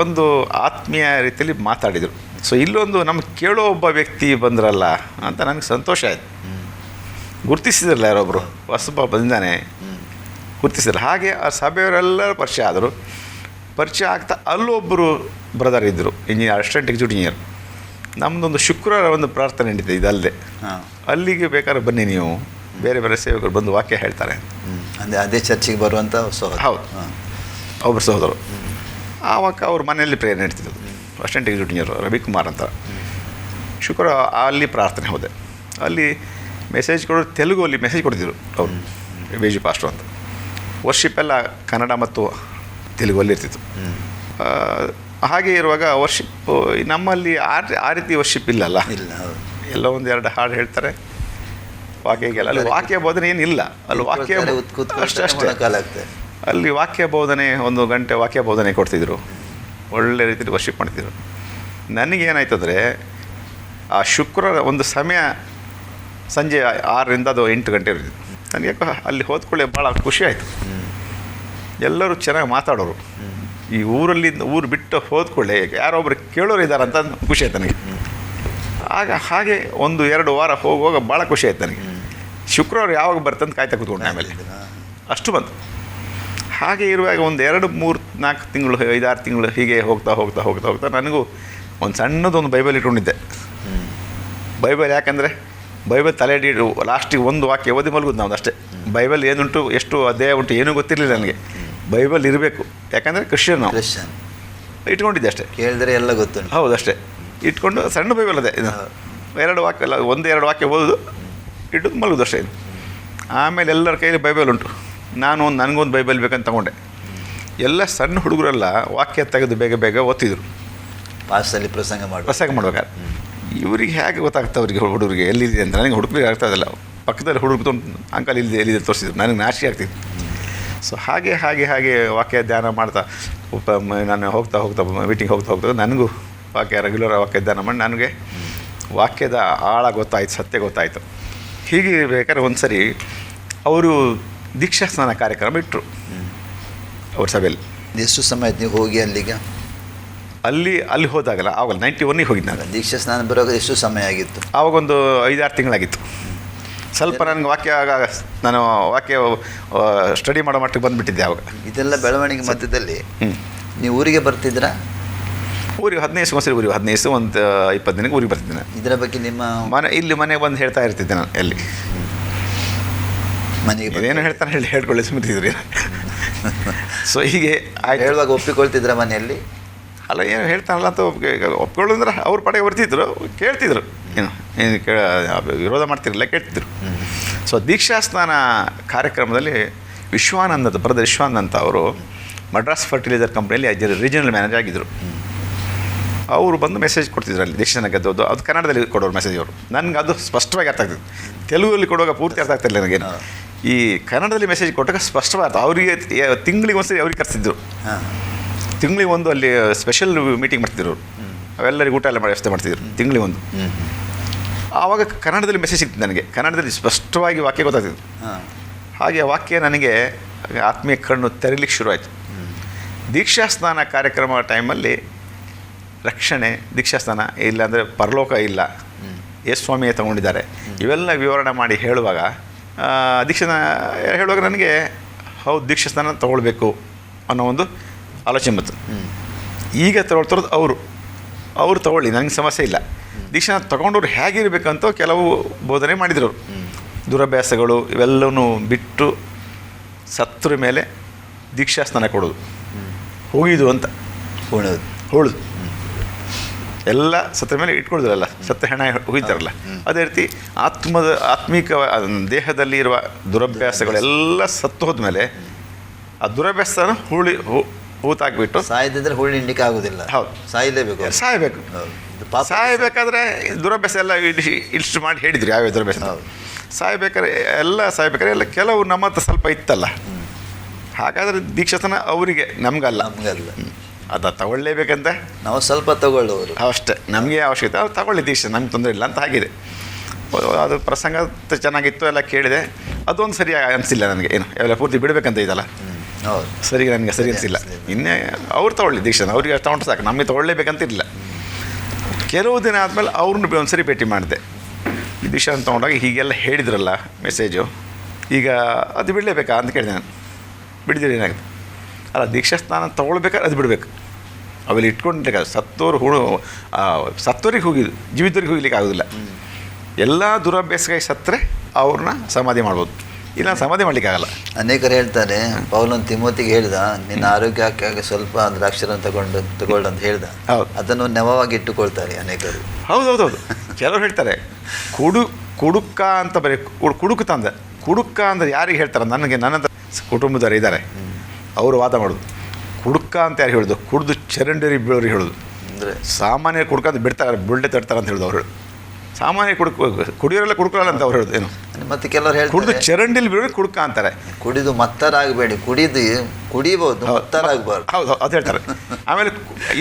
ಒಂದು ಆತ್ಮೀಯ ರೀತಿಯಲ್ಲಿ ಮಾತಾಡಿದರು. ಸೊ ಇಲ್ಲೊಂದು ನಮ್ಗೆ ಕೇಳೋ ಒಬ್ಬ ವ್ಯಕ್ತಿ ಬಂದ್ರಲ್ಲ ಅಂತ ನನಗೆ ಸಂತೋಷ ಆಯಿತು. ಗುರ್ತಿಸಿದ್ರಲ್ಲ ಯಾರೊಬ್ಬರು ಹೊಸಬ ಬಂದಿದ್ದಾನೆ, ಗುರ್ತಿಸಿದ್ರು. ಹಾಗೆ ಆ ಸಭೆಯವರೆಲ್ಲರೂ ಪರಿಚಯ ಆದರು. ಪರಿಚಯ ಆಗ್ತಾ ಅಲ್ಲೊಬ್ಬರು ಬ್ರದರ್ ಇದ್ದರು, ಇಂಜಿನಿಯರ್, ಅಸಿಸ್ಟೆಂಟ್ ಎಕ್ಸಿಕ್ಯೂಟಿವ್ ಇಂಜಿನಿಯರ್. ನಮ್ಮದೊಂದು ಶುಕ್ರವಾರ ಒಂದು ಪ್ರಾರ್ಥನೆ ನಡೀತಿದೆ ಇದಲ್ಲದೆ, ಅಲ್ಲಿಗೆ ಬೇಕಾದ್ರೆ ಬನ್ನಿ ನೀವು, ಬೇರೆ ಬೇರೆ ಸೇವಕರು ಬಂದು ವಾಕ್ಯ ಹೇಳ್ತಾರೆ. ಅಂದರೆ ಅದೇ ಚರ್ಚಿಗೆ ಬರುವಂಥ ಹೌದು, ಒಬ್ಬರು ಸಹೋದರು. ಆವಾಗ ಅವ್ರ ಮನೆಯಲ್ಲಿ ಪ್ರೇಯರ್ ನಡೀತಿದ್ದು, ಅಸಿಸ್ಟೆಂಟ್ ಎಕ್ಸಿಕ್ಯೂಟಿವ್ ಇಂಜಿನಿಯರ್ ರವಿಕುಮಾರ್ ಅಂತ. ಶುಕ್ರವಾರ ಅಲ್ಲಿ ಪ್ರಾರ್ಥನೆ ಹೋದೆ. ಅಲ್ಲಿ ಮೆಸೇಜ್ ಕೊಡೋರು ತೆಲುಗಲ್ಲಿ ಮೆಸೇಜ್ ಕೊಡ್ತಿದ್ರು ಅವರು, ಬೇಜು ಪಾಸ್ಟ್ರು ಅಂತ. ವರ್ಷಿಪ್ ಎಲ್ಲ ಕನ್ನಡ ಮತ್ತು ತೆಲುಗಲ್ಲಿ ಇರ್ತಿತ್ತು. ಹಾಗೆ ಇರುವಾಗ ವರ್ಷಿಪ್ ನಮ್ಮಲ್ಲಿ ಆ ರೀತಿ ವರ್ಷಿಪ್ ಇಲ್ಲಲ್ಲ, ಎಲ್ಲ ಒಂದು ಎರಡು ಹಾಡು ಹೇಳ್ತಾರೆ, ವಾಕ್ಯಗೆಲ್ಲ. ಅಲ್ಲಿ ವಾಕ್ಯ ಬೋಧನೆ ಏನಿಲ್ಲ, ಅಲ್ಲಿ ವಾಕ್ಯ ಅಷ್ಟೇ. ಅಲ್ಲಿ ವಾಕ್ಯ ಬೋಧನೆ 1 ಗಂಟೆ ವಾಕ್ಯ ಬೋಧನೆ ಕೊಡ್ತಿದ್ರು, ಒಳ್ಳೆ ರೀತಿಯಲ್ಲಿ ವರ್ಷಿಪ್ ಮಾಡ್ತಿದ್ರು. ನನಗೇನಾಯ್ತು ಅಂದರೆ, ಆ ಶುಕ್ರವಾರ ಒಂದು ಸಮಯ ಸಂಜೆ 6ರಿಂದ ಅದು 8 ಗಂಟೆ ಇರ್ತಿತ್ತು. ನನಗೆ ಯಾಕೋ ಅಲ್ಲಿ ಹೋದ್ಕೊಳ್ಳೆ ಭಾಳ ಖುಷಿ ಆಯಿತು. ಎಲ್ಲರೂ ಚೆನ್ನಾಗಿ ಮಾತಾಡೋರು. ಈ ಊರು ಬಿಟ್ಟು ಹೋದ್ಕೊಳ್ಳೆ ಯಾರೊಬ್ಬರು ಕೇಳೋರು ಇದ್ದಾರಂತ ಖುಷಿ ಆಯ್ತು ನನಗೆ. ಹಾಗೆ 1-2 ವಾರ ಹೋಗುವಾಗ ಭಾಳ ಖುಷಿ ಆಯ್ತು ನನಗೆ. ಶುಕ್ರವಾರ ಯಾವಾಗ ಬರ್ತಂತ ಕಾಯ್ತಾ ಕೂತ್ಕೊಂಡೆ. ಆಮೇಲೆ ಅಷ್ಟು ಬಂತು. ಹಾಗೆ ಇರುವಾಗ 1 2-3-4 ತಿಂಗಳು, 5-6 ತಿಂಗಳು ಹೀಗೆ ಹೋಗ್ತಾ ನನಗೂ ಒಂದು ಸಣ್ಣದೊಂದು ಬೈಬಲ್ ಇಟ್ಕೊಂಡಿದ್ದೆ. ಬೈಬಲ್ ಯಾಕಂದರೆ ಬೈಬಲ್ ತಲೆ ಲಾಸ್ಟಿಗೆ ಒಂದು ವಾಕ್ಯ ಓದಿ ಮಲಗೋದು ನಾವು ಅಷ್ಟೇ. ಬೈಬಲ್ ಏನುಂಟು, ಎಷ್ಟು ಅಧ್ಯಾಯ ಉಂಟು ಏನೂ ಗೊತ್ತಿರಲಿಲ್ಲ ನನಗೆ. ಬೈಬಲ್ ಇರಬೇಕು, ಯಾಕಂದರೆ ಕ್ರಿಶ್ಚಿಯನ್ ನಾವು ಇಟ್ಕೊಂಡಿದ್ದೆ ಅಷ್ಟೇ. ಕೇಳಿದ್ರೆ ಎಲ್ಲ ಗೊತ್ತುಂಟು. ಹೌದು, ಅಷ್ಟೇ ಇಟ್ಕೊಂಡು ಸಣ್ಣ ಬೈಬಲ್ ಅದೇ, 2 ವಾಕ್ಯ ಅಲ್ಲ, 1-2 ವಾಕ್ಯ ಓದೋದು, ಇಟ್ಟೋದು ಮಲಗೋದು ಅಷ್ಟೇ. ಆಮೇಲೆ ಎಲ್ಲರ ಕೈಯಲ್ಲಿ ಬೈಬಲ್ ಉಂಟು. ನನಗೊಂದು ಬೈಬಲ್ ಬೇಕಂತ ತೊಗೊಂಡೆ. ಎಲ್ಲ ಸಣ್ಣ ಹುಡುಗರೆಲ್ಲ ವಾಕ್ಯ ತೆಗೆದು ಬೇಗ ಓದ್ತಿದ್ರು ಪಾಸ್ಟಲ್ಲಿ ಪ್ರಸಂಗ ಮಾಡ್ಬೇಕಾದ್ರೆ. ಇವ್ರಿಗೆ ಹೇಗೆ ಗೊತ್ತಾಗ್ತವೆ ಅವ್ರಿಗೆ, ಹುಡುಗರಿಗೆ ಎಲ್ಲಿದೆ ಅಂತ. ನನಗೆ ಹುಡುಗರಿಗೆ ಆಗ್ತಾಯಿಲ್ಲ. ಪಕ್ಕದಲ್ಲಿ ಹುಡುಗರು ಅಂಕಲ್ ಎಲ್ಲಿದೆ ತೋರಿಸಿದ್ರು, ನನಗೆ ನಾಚಿಕೆ ಆಗ್ತಿತ್ತು. ಸೊ ಹಾಗೆ ವಾಕ್ಯ ಧ್ಯಾನ ಮಾಡ್ತಾ ನಾನು ಹೋಗ್ತಾ ಮೀಟಿಂಗ್ ಹೋಗ್ತಾ ನನಗೂ ರೆಗ್ಯುಲರ್ ವಾಕ್ಯ ಧ್ಯಾನ ಮಾಡಿ ನನಗೆ ವಾಕ್ಯದ ಆಳ ಗೊತ್ತಾಯಿತು, ಸತ್ಯ ಗೊತ್ತಾಯಿತು. ಹೀಗೆ ಬೇಕಾದ್ರೆ ಒಂದು ಸರಿ ಅವರು ದೀಕ್ಷಾ ಸ್ನಾನ ಕಾರ್ಯಕ್ರಮ ಇಟ್ಟರು ಅವ್ರ ಸಭೆಯಲ್ಲಿ. ಎಷ್ಟು ಸಮಯ ನೀವು ಹೋಗಿ ಅಲ್ಲಿಗೆ? ಅಲ್ಲಿ ಹೋದಾಗಲ್ಲ, ಆವಾಗ 91ಗೆ ಹೋಗಿದ್ದು ನಾನು. ದೀಕ್ಷಾ ಸ್ನಾನ ಬರುವಾಗ ಎಷ್ಟು ಸಮಯ ಆಗಿತ್ತು? ಆವಾಗೊಂದು 5-6 ತಿಂಗಳಾಗಿತ್ತು. ಸ್ವಲ್ಪ ನನಗೆ ನಾನು ವಾಕ್ಯ ಸ್ಟಡಿ ಮಾಡೋ ಮಟ್ಟಿಗೆ ಬಂದುಬಿಟ್ಟಿದ್ದೆ ಆವಾಗ. ಇದೆಲ್ಲ ಬೆಳವಣಿಗೆ ಮಧ್ಯದಲ್ಲಿ ನೀವು ಊರಿಗೆ ಬರ್ತಿದ್ರಾ? ಊರಿಗೆ 15 ದಿವಸಕ್ಕೆ ಊರಿಗೆ 15 ಒಂದು 20 ದಿನಕ್ಕೆ ಊರಿಗೆ ಬರ್ತಿದ್ದೆ ನಾನು. ಇದರ ಬಗ್ಗೆ ನಿಮ್ಮ ಮನೆಗೆ ಬಂದು ಹೇಳ್ತಾ ಇರ್ತಿದ್ದೆ ನಾನು. ಎಲ್ಲಿ ಮನೆಗೆ ಏನು ಹೇಳ್ಕೊಳ್ಳಿ ಸುಮ್ಮನಿದ್ರಿ. ಸೊ ಹೀಗೆ ಹೇಳುವಾಗ ಒಪ್ಪಿಕೊಳ್ತಿದ್ರ ಮನೆಯಲ್ಲಿ? ಅಲ್ಲ, ಏನು ಹೇಳ್ತಾನಲ್ಲ ಅಂತ ಒಪ್ಕೊಳ್ಳೋದ್ರೆ ಅವ್ರ ಪಡೆಗೆ ಬರ್ತಿದ್ರು, ಕೇಳ್ತಿದ್ರು, ಏನು ವಿರೋಧ ಮಾಡ್ತಿರಲಿಲ್ಲ, ಕೇಳ್ತಿದ್ರು. ಸೊ ದೀಕ್ಷಾ ಸ್ನಾನ ಕಾರ್ಯಕ್ರಮದಲ್ಲಿ ಬ್ರದರ್ ವಿಶ್ವಾನಂದ ಅವರು ಮಡ್ರಾಸ್ ಫರ್ಟಿಲೈಸರ್ ಕಂಪ್ನಿಯಲ್ಲಿ ರೀಜನಲ್ ಮ್ಯಾನೇಜರ್ ಆಗಿದ್ದರು. ಅವರು ಬಂದು ಮೆಸೇಜ್ ಕೊಡ್ತಿದ್ರು ಅಲ್ಲಿ ದೀಕ್ಷಾನ ಗೆದ್ದೋದು. ಅದು ಕನ್ನಡದಲ್ಲಿ ಕೊಡೋರು ಮೆಸೇಜ್ ಅವರು. ನನಗೆ ಅದು ಸ್ಪಷ್ಟವಾಗಿ ಅರ್ಥ ಆಗ್ತಿತ್ತು. ತೆಲುಗಲ್ಲಿ ಕೊಡುವಾಗ ಪೂರ್ತಿ ಅರ್ಥ ಆಗ್ತಿಲ್ಲ ನನಗೇನು. ಈ ಕನ್ನಡದಲ್ಲಿ ಮೆಸೇಜ್ ಕೊಟ್ಟಾಗ ಸ್ಪಷ್ಟವಾದ. ಅವರಿಗೆ ತಿಂಗಳಿಗೆ ಒಂದ್ಸರಿ ಅವ್ರಿಗೆ ಕರೆಸಿದ್ರು. ತಿಂಗಳಿಗೆ ಒಂದು ಅಲ್ಲಿ ಸ್ಪೆಷಲ್ ಮೀಟಿಂಗ್ ಮಾಡ್ತಿದ್ರು. ಅವೆಲ್ಲರಿಗೆ ಊಟ ಎಲ್ಲ ಮಾಡಿ ವ್ಯವಸ್ಥೆ ಮಾಡ್ತಿದ್ರು ತಿಂಗಳಿಗೆ ಒಂದು. ಆವಾಗ ಕನ್ನಡದಲ್ಲಿ ಮೆಸೇಜ್ ಸಿಗ್ತಿತ್ತು ನನಗೆ. ಕನ್ನಡದಲ್ಲಿ ಸ್ಪಷ್ಟವಾಗಿ ವಾಕ್ಯ ಗೊತ್ತಾಗ್ತಿತ್ತು. ಹಾಗೆ ವಾಕ್ಯ ನನಗೆ ಆತ್ಮೀಯ ಕಣ್ಣು ತೆರೀಲಿಕ್ಕೆ ಶುರುವಾಯಿತು. ದೀಕ್ಷಾ ಸ್ನಾನ ಕಾರ್ಯಕ್ರಮ ಟೈಮಲ್ಲಿ ರಕ್ಷಣೆ, ದೀಕ್ಷಾ ಸ್ನಾನ ಇಲ್ಲಾಂದರೆ ಪರಲೋಕ ಇಲ್ಲ, ಯೇಸು ಸ್ವಾಮಿಯೇ ತೊಗೊಂಡಿದ್ದಾರೆ, ಇವೆಲ್ಲ ವಿವರಣೆ ಮಾಡಿ ಹೇಳುವಾಗ ಹೇಳುವಾಗ ನನಗೆ ಹೌದು ದೀಕ್ಷಾ ಸ್ನಾನ ತೊಗೊಳ್ಬೇಕು ಅನ್ನೋ ಒಂದು ಆಲೋಚನೆ ಬಂತು. ಈಗ ತೊಗೊಳ್ತಿರೋದು ಅವರು ತೊಗೊಳ್ಳಿ, ನನಗೆ ಸಮಸ್ಯೆ ಇಲ್ಲ. ದೀಕ್ಷಾ ತೊಗೊಂಡವ್ರು ಹೇಗಿರಬೇಕಂತ ಕೆಲವು ಬೋಧನೆ ಮಾಡಿದರು. ದುರಭ್ಯಾಸಗಳು ಇವೆಲ್ಲವೂ ಬಿಟ್ಟು ಸತ್ತರ ಮೇಲೆ ದೀಕ್ಷಾ ಸ್ನಾನ ಕೊಡೋದು, ಹೋಗಿದ್ದು ಅಂತ ಹೋಳುದು ಎಲ್ಲ ಸತ್ತ ಮೇಲೆ ಇಟ್ಕೊಳ್ದಿರಲ್ಲ, ಸತ್ತ ಹೆಣ ಹೋಗಿದ್ದಾರಲ್ಲ. ಅದೇ ರೀತಿ ಆತ್ಮಿಕ ದೇಹದಲ್ಲಿ ಇರುವ ದುರಭ್ಯಾಸಗಳೆಲ್ಲ ಸತ್ತು ಹೋದ್ಮೇಲೆ ಆ ದುರಭ್ಯಾಸನ ಹೂತಾಕ್ಬಿಟ್ಟು ಸಾಯ್ದಿದ್ರೆ ಹುಳಿ ಹಿಂಡಿಕೆ ಆಗೋದಿಲ್ಲ. ಹೌದು, ಸಾಯಬೇಕು. ಸಾಯಬೇಕಾದ್ರೆ ದುರಭ್ಯಾಸ ಎಲ್ಲ ಇಷ್ಟು ಮಾಡಿ ಹೇಳಿದ್ರು ಯಾವ್ಯಾವ ದುರಭ್ಯಾಸ. ಸಾಯ್ಬೇಕಾದ್ರೆ ಎಲ್ಲ ಕೆಲವು ನಮ್ಮ ಹತ್ರ ಸ್ವಲ್ಪ ಇತ್ತಲ್ಲ. ಹಾಗಾದರೆ ದೀಕ್ಷಾತನ ಅವರಿಗೆ, ನಮಗಲ್ಲ. ಅದು ತಗೊಳ್ಳೇಬೇಕಂತ ನಾವು ಸ್ವಲ್ಪ ತಗೊಳ್ಳೋರು. ಅಷ್ಟೇ, ನಮಗೆ ಅವಶ್ಯಕತೆ ಅವ್ರು ತಗೊಳ್ಳಿ ದೀಕ್ಷೆ, ನಮ್ಗೆ ತೊಂದರೆ ಇಲ್ಲ ಅಂತ ಆಗಿದೆ. ಅದು ಪ್ರಸಂಗ ಚೆನ್ನಾಗಿತ್ತು, ಎಲ್ಲ ಕೇಳಿದೆ. ಅದೊಂದು ಸರಿ ಅನಿಸಿಲ್ಲ ನನಗೆ, ಏನು ಎಲ್ಲ ಪೂರ್ತಿ ಬಿಡಬೇಕಂತ ಇದಲ್ಲ, ಹೌದು, ಸರಿ ನನಗೆ ಸರಿ ಅನಿಸಿಲ್ಲ. ಇನ್ನೇ ಅವ್ರು ತಗೊಳ್ಳಿ ದೀಕ್ಷೆ, ಅವ್ರಿಗೆ ತೊಗೊಂಡ್ರೆ ಸಾಕು, ನಮಗೆ ತೊಗೊಳ್ಳೇಬೇಕಂತ ಇರಲಿಲ್ಲ. ಕೆಲವು ದಿನ ಆದಮೇಲೆ ಅವ್ರನ್ನ ಒಂದು ಸರಿ ಭೇಟಿ ಮಾಡಿದೆ. ಈ ದೀಕ್ಷೆ ಅಂತ ತೊಗೊಂಡಾಗ ಹೀಗೆಲ್ಲ ಹೇಳಿದ್ರಲ್ಲ ಮೆಸೇಜು, ಈಗ ಅದು ಬಿಡಲೇಬೇಕಾ ಅಂತ ಕೇಳಿದೆ ನಾನು. ಬಿಡಿದ್ರೆ ಏನಾಗುತ್ತೆ? ಅಲ್ಲ, ದೀಕ್ಷಾ ಸ್ನಾನ ತೊಗೊಳ್ಬೇಕಾದ್ರೆ ಅದು ಬಿಡಬೇಕು, ಅವೆಲ್ಲ ಇಟ್ಕೊಂಡಿರ್ಲಿಕ್ಕೆ ಸತ್ತೋರಿಗೆ ಹೋಗಿದ್ದು, ಜೀವಿತರಿಗೆ ಹೋಗ್ಲಿಕ್ಕೆ ಆಗೋದಿಲ್ಲ. ಎಲ್ಲ ದುರಭ್ಯಾಸವಾಗಿ ಸತ್ತರೆ ಅವ್ರನ್ನ ಸಮಾಧಿ ಮಾಡ್ಬೋದು, ಇಲ್ಲ ಸಮಾಧಿ ಮಾಡಲಿಕ್ಕಾಗಲ್ಲ. ಅನೇಕರು ಹೇಳ್ತಾರೆ, ಪೌಲನ್ ತಿಮೋತಿಗೆ ಹೇಳ್ದ, ನಿನ್ನ ಆರೋಗ್ಯಕ್ಕಾಗಿ ಸ್ವಲ್ಪ ದ್ರಾಕ್ಷಾರಸ ತಗೊಳ್ಳು ಅಂತ ಹೇಳ್ದ. ಹೌದು, ಅದನ್ನು ನೆವವಾಗಿ ಇಟ್ಟುಕೊಳ್ತಾರೆ ಅನೇಕರು. ಹೌದೌದೌದು. ಕೆಲವರು ಹೇಳ್ತಾರೆ ಕುಡುಕ ಅಂತ ಬರೀ ಕುಡುಕ ತಂದೆ. ಕುಡುಕ ಅಂದರೆ ಯಾರಿಗೆ ಹೇಳ್ತಾರೆ? ನನಗೆ ನನ್ನ ಕುಟುಂಬದವರು ಇದ್ದಾರೆ, ಅವರು ವಾದ ಮಾಡೋದು. ಕುಡುಕ ಅಂತ ಯಾರು ಹೇಳೋದು? ಕುಡಿದು ಚರಂಡರಿ ಬೀಳೋರಿಗೆ ಹೇಳೋದು. ಅಂದರೆ ಸಾಮಾನ್ಯ ಕುಡ್ಕ ಅಂತ ಬಿಡ್ತಾರೆ, ಬುಳ್ಳೆ ತಡ್ತಾರೆ ಅಂತ ಹೇಳೋದು ಅವ್ರು ಹೇಳೋದು. ಸಾಮಾನ್ಯ ಕುಡಿಯೋರೆಲ್ಲ ಕುಡ್ಕೊಳ್ಳಲ್ಲ ಅಂತ ಅವ್ರು ಹೇಳೋದು. ಏನು ಮತ್ತೆ ಕೆಲವರು ಹೇಳ್ತಾರೆ, ಕುಡಿದು ಚರಂಡಿಲಿ ಬೀಳೋರಿಗೆ ಕುಡುಕ ಅಂತಾರೆ. ಕುಡಿದು ಮತ್ತರಾಗಬೇಡಿ, ಕುಡಿಬೋದು, ಮತ್ತರಾಗಬಾರ್ದು. ಹೌದು, ಅದು ಹೇಳ್ತಾರೆ. ಆಮೇಲೆ